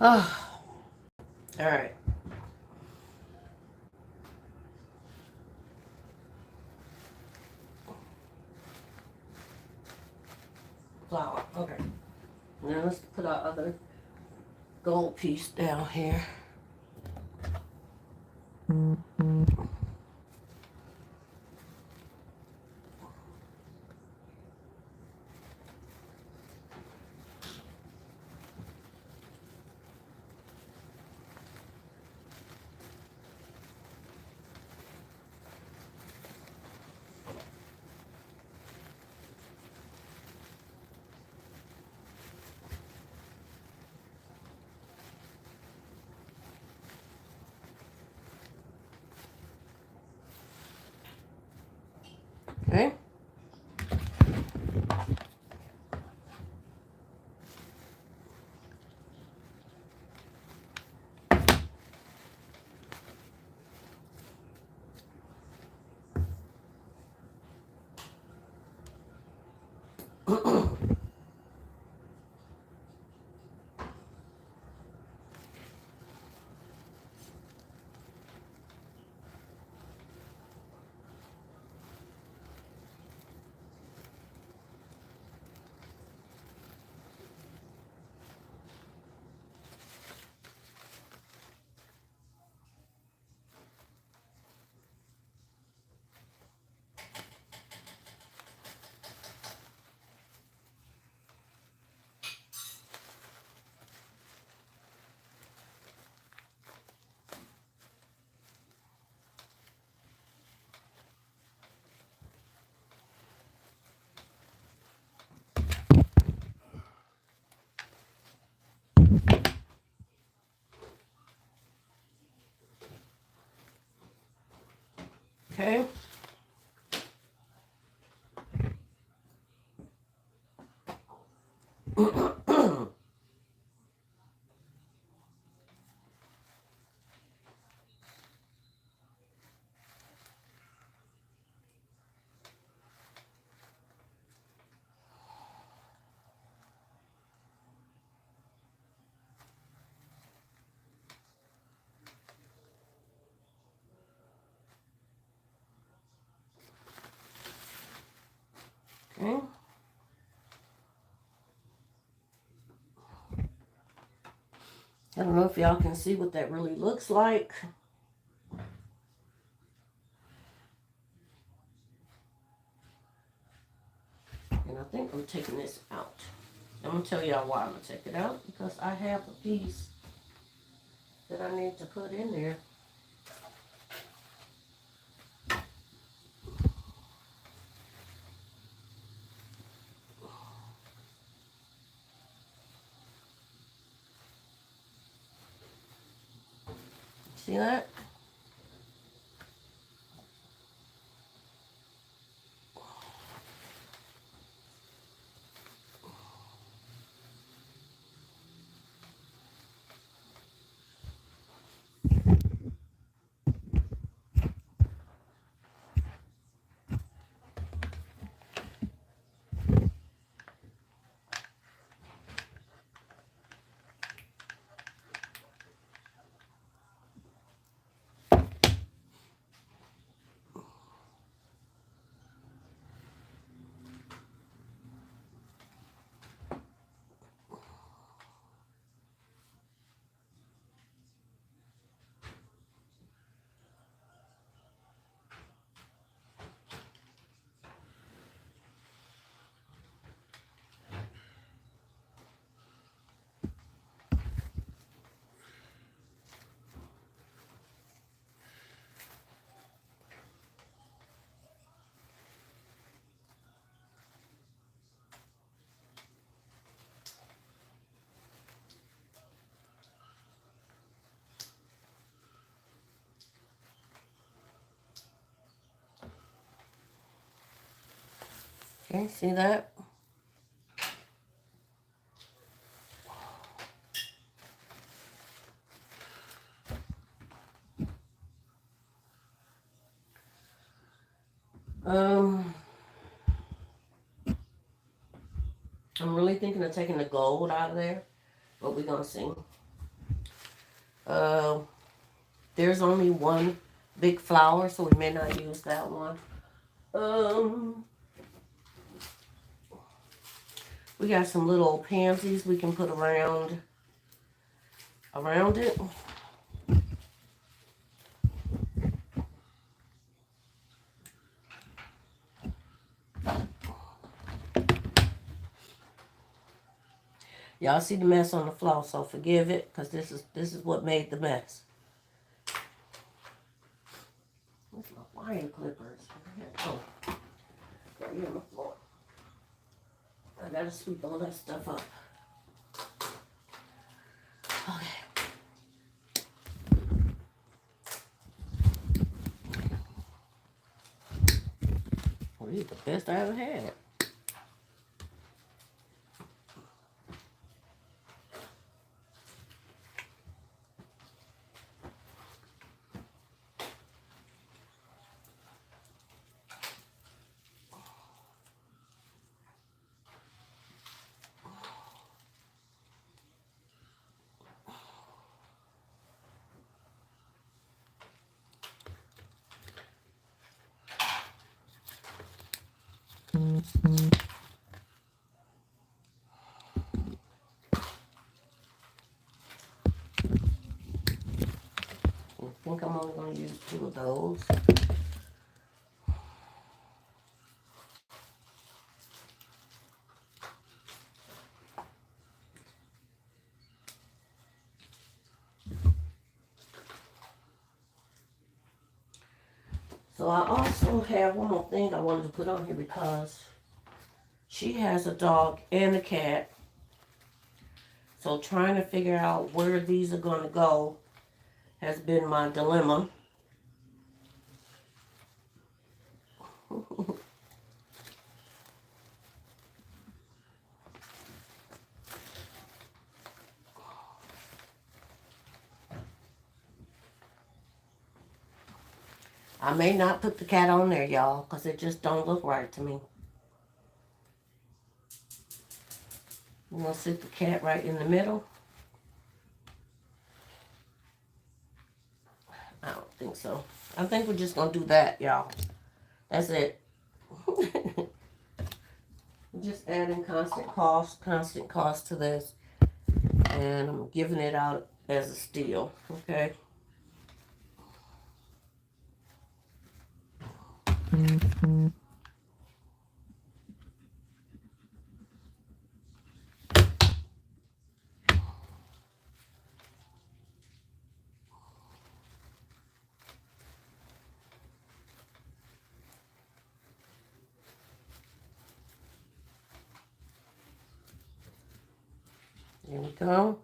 Oh, all right. Flower. Okay. Now let's put our other gold piece down here. Okay. Okay. I don't know if y'all can see what that really looks like. And I think I'm taking this out. I'm going to tell y'all why I'm going to take it out. Because I have a piece that I need to put in there. See that? Okay, see that? I'm really thinking of taking the gold out of there, but we're gonna see. There's only one big flower, so we may not use that one. We got some little pansies we can put around it. Y'all see the mess on the floor, so forgive it, because this is what made the mess. Where's my wire clippers? Oh, right here on the floor. I gotta sweep all that stuff up. Okay. Well, these are the best I ever had. I think I'm only going to use 2 of those. So I also have one more thing I wanted to put on here because she has a dog and a cat. So trying to figure out where these are going to go has been my dilemma. I may not put the cat on there, y'all, because it just don't look right to me. I'm going to sit the cat right in the middle. I don't think so. I think we're just going to do that, y'all. That's it. Just adding constant cost to this. And I'm giving it out as a steal, okay? Here we go.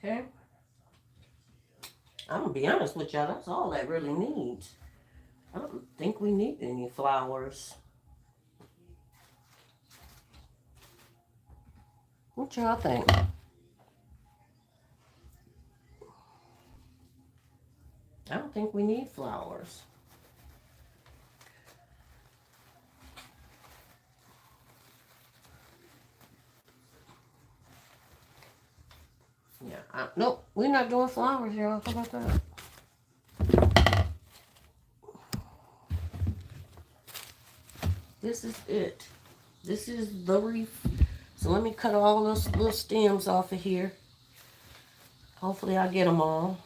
Okay. I'm going to be honest with y'all. That's all that really needs. I don't think we need any flowers. What y'all think? I don't think we need flowers. Yeah, nope, we're not doing flowers, y'all. How about that? This is it. This is the wreath. So let me cut all those little stems off of here. Hopefully I get them all.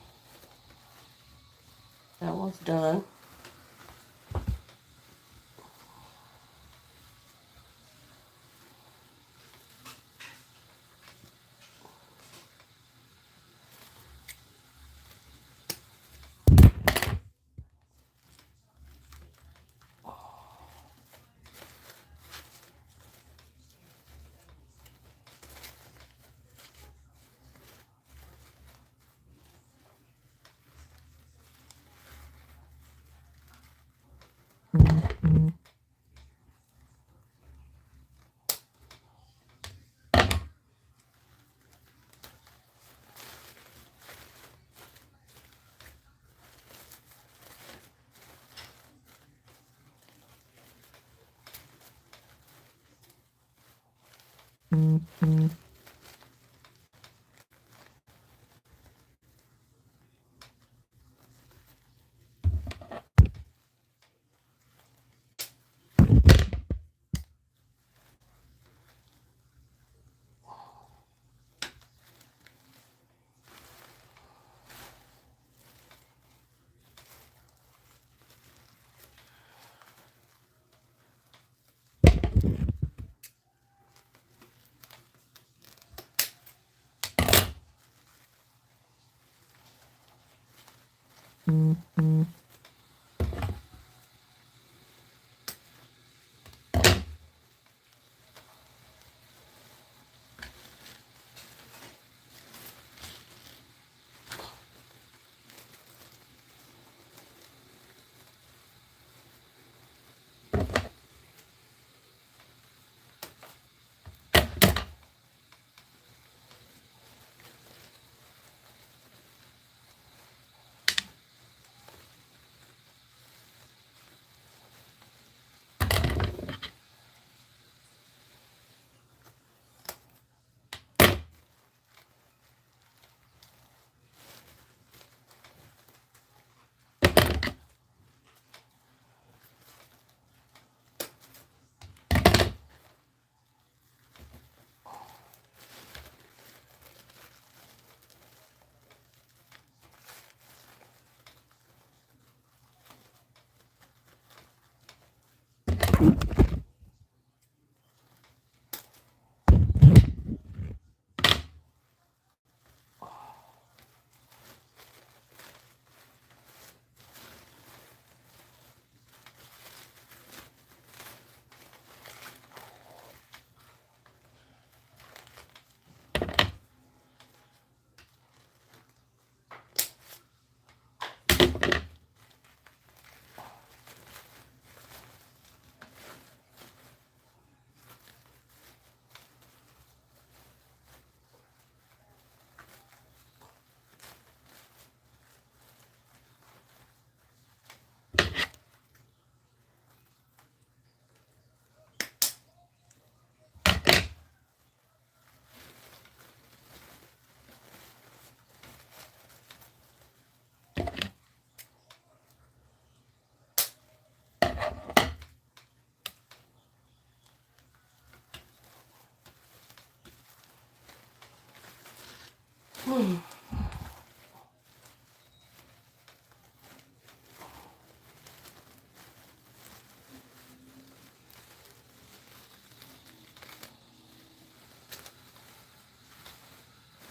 That one's done.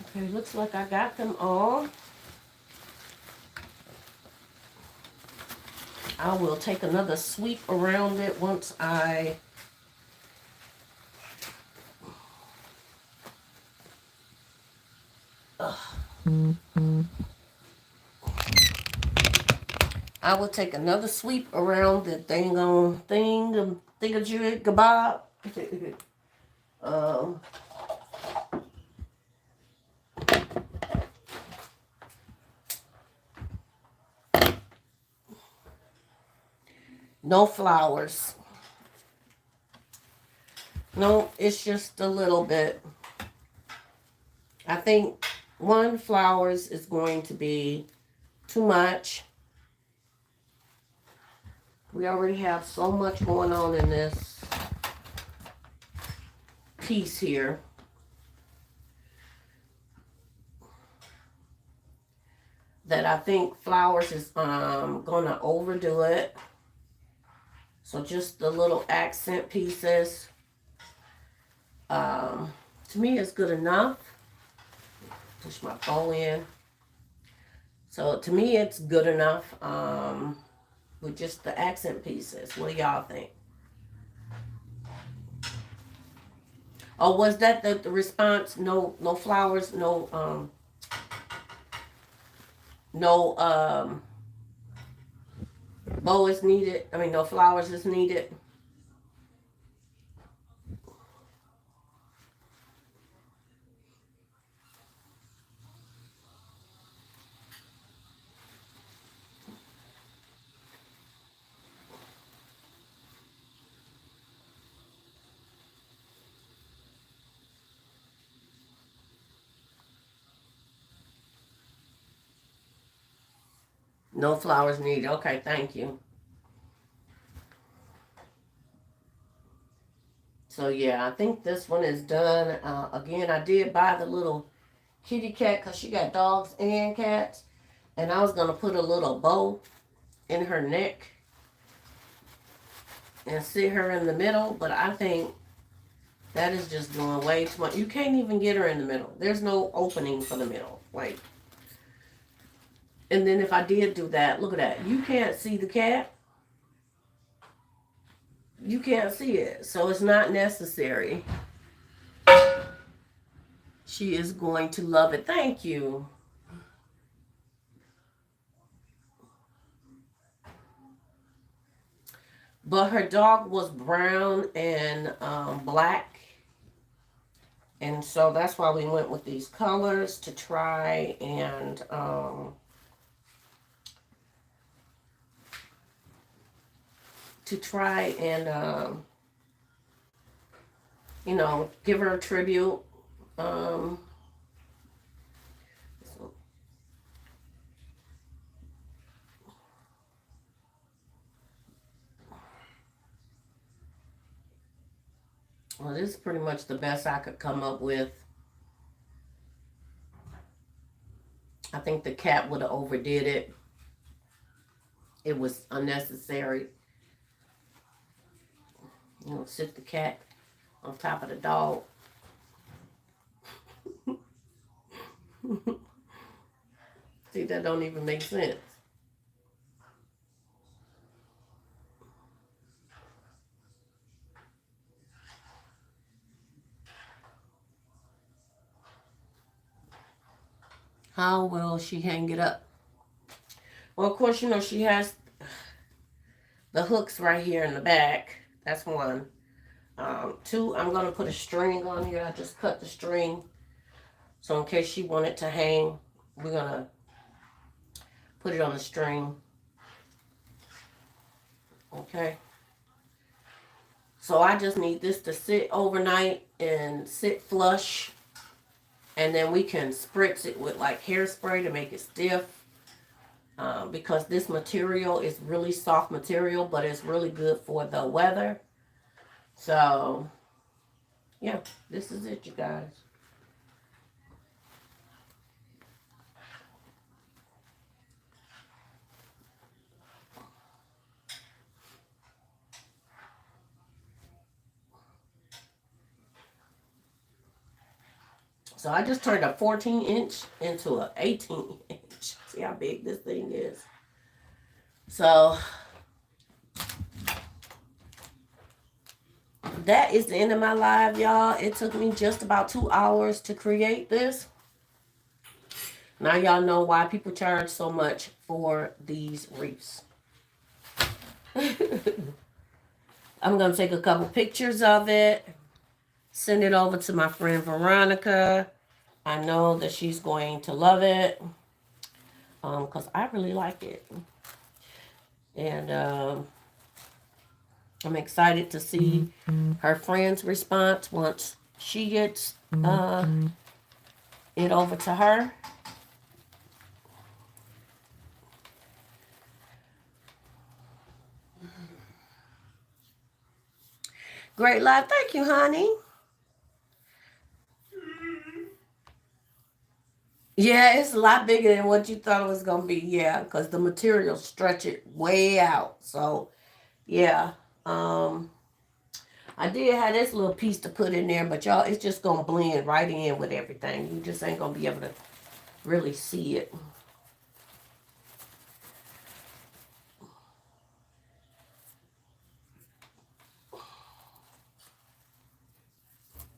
Okay, looks like I got them all. I will take another sweep around it once I will take another sweep around the thing on thingamajig kebab. um, no flowers. No, it's just a little bit. I think one flowers is going to be too much. We already have so much going on in this piece here. That I think flowers is gonna overdo it. So just the little accent pieces. To me it's good enough. Push my bow in. So to me it's good enough with just the accent pieces. What do y'all think? Oh, was that the response? No flowers, no bow is needed. I mean no flowers is needed. No flowers needed. Okay, thank you. So yeah, I think this one is done. Again, I did buy the little kitty cat because she got dogs and cats. And I was going to put a little bow in her neck and sit her in the middle. But I think that is just doing way too much. You can't even get her in the middle. There's no opening for the middle. Like, and then if I did do that, look at that. You can't see the cat. You can't see it. So it's not necessary. She is going to love it. Thank you. But her dog was brown and black. And so that's why we went with these colors to try and you know, give her a tribute. So, well, this is pretty much the best I could come up with. I think the cat would have overdid it. It was unnecessary. You know, sit the cat on top of the dog. See, that don't even make sense. How will she hang it up? Well, of course, you know, she has the hooks right here in the back. That's one. Two, I'm going to put a string on here. I just cut the string. So in case she wanted to hang, we're going to put it on the string. Okay. So I just need this to sit overnight and sit flush. And then we can spritz it with like hairspray to make it stiff. Because this material is really soft material, but it's really good for the weather. So, yeah, this is it, you guys. So I just turned a 14-inch into an 18-inch. See how big this thing is. So that is the end of my live, y'all. It took me just about 2 hours to create this. Now y'all know why people charge so much for these wreaths. I'm going to take a couple pictures of it. Send it over to my friend Veronica. I know that she's going to love it. Because I really like it. And I'm excited to see her friend's response once she gets it over to her. Great live. Thank you, honey. Yeah, it's a lot bigger than what you thought it was going to be. Yeah, because the material stretch it way out. So, yeah. I did have this little piece to put in there, but y'all, it's just going to blend right in with everything. You just ain't going to be able to really see it.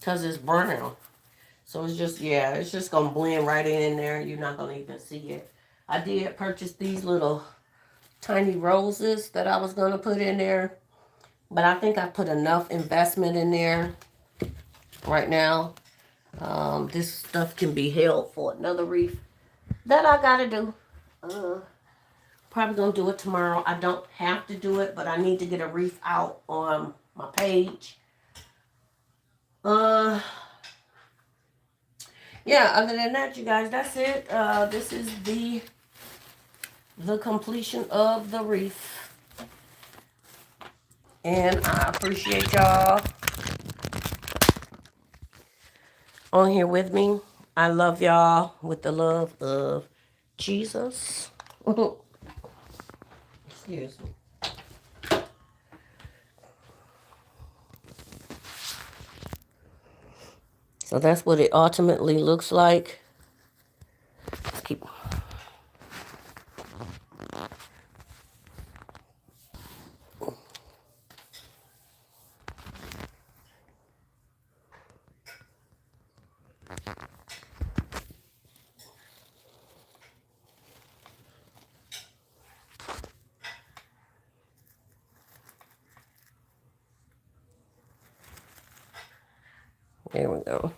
Because it's brown. So it's just, yeah, it's just going to blend right in there. You're not going to even see it. I did purchase these little tiny roses that I was going to put in there. But I think I put enough investment in there right now. This stuff can be held for another wreath that I got to do. Probably going to do it tomorrow. I don't have to do it, but I need to get a wreath out on my page. Yeah, other than that, you guys, that's it. This is the completion of the wreath. And I appreciate y'all on here with me. I love y'all with the love of Jesus. Excuse me. So that's what it ultimately looks like. Let's keep. There we go.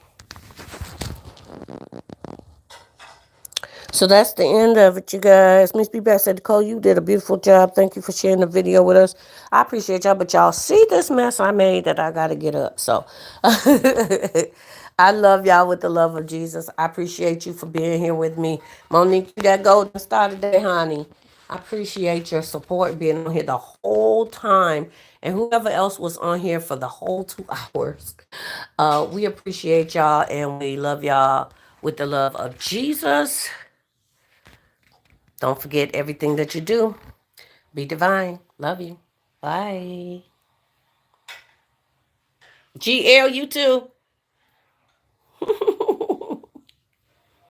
So that's the end of it, you guys. Miss B. Bass said, Nicole, you did a beautiful job. Thank you for sharing the video with us. I appreciate y'all, but y'all see this mess I made that I got to get up. So I love y'all with the love of Jesus. I appreciate you for being here with me. Monique, you that golden star today, honey. I appreciate your support being on here the whole time. And whoever else was on here for the whole 2 hours. We appreciate y'all and we love y'all with the love of Jesus. Don't forget everything that you do. Be divine. Love you. Bye. GL, you too?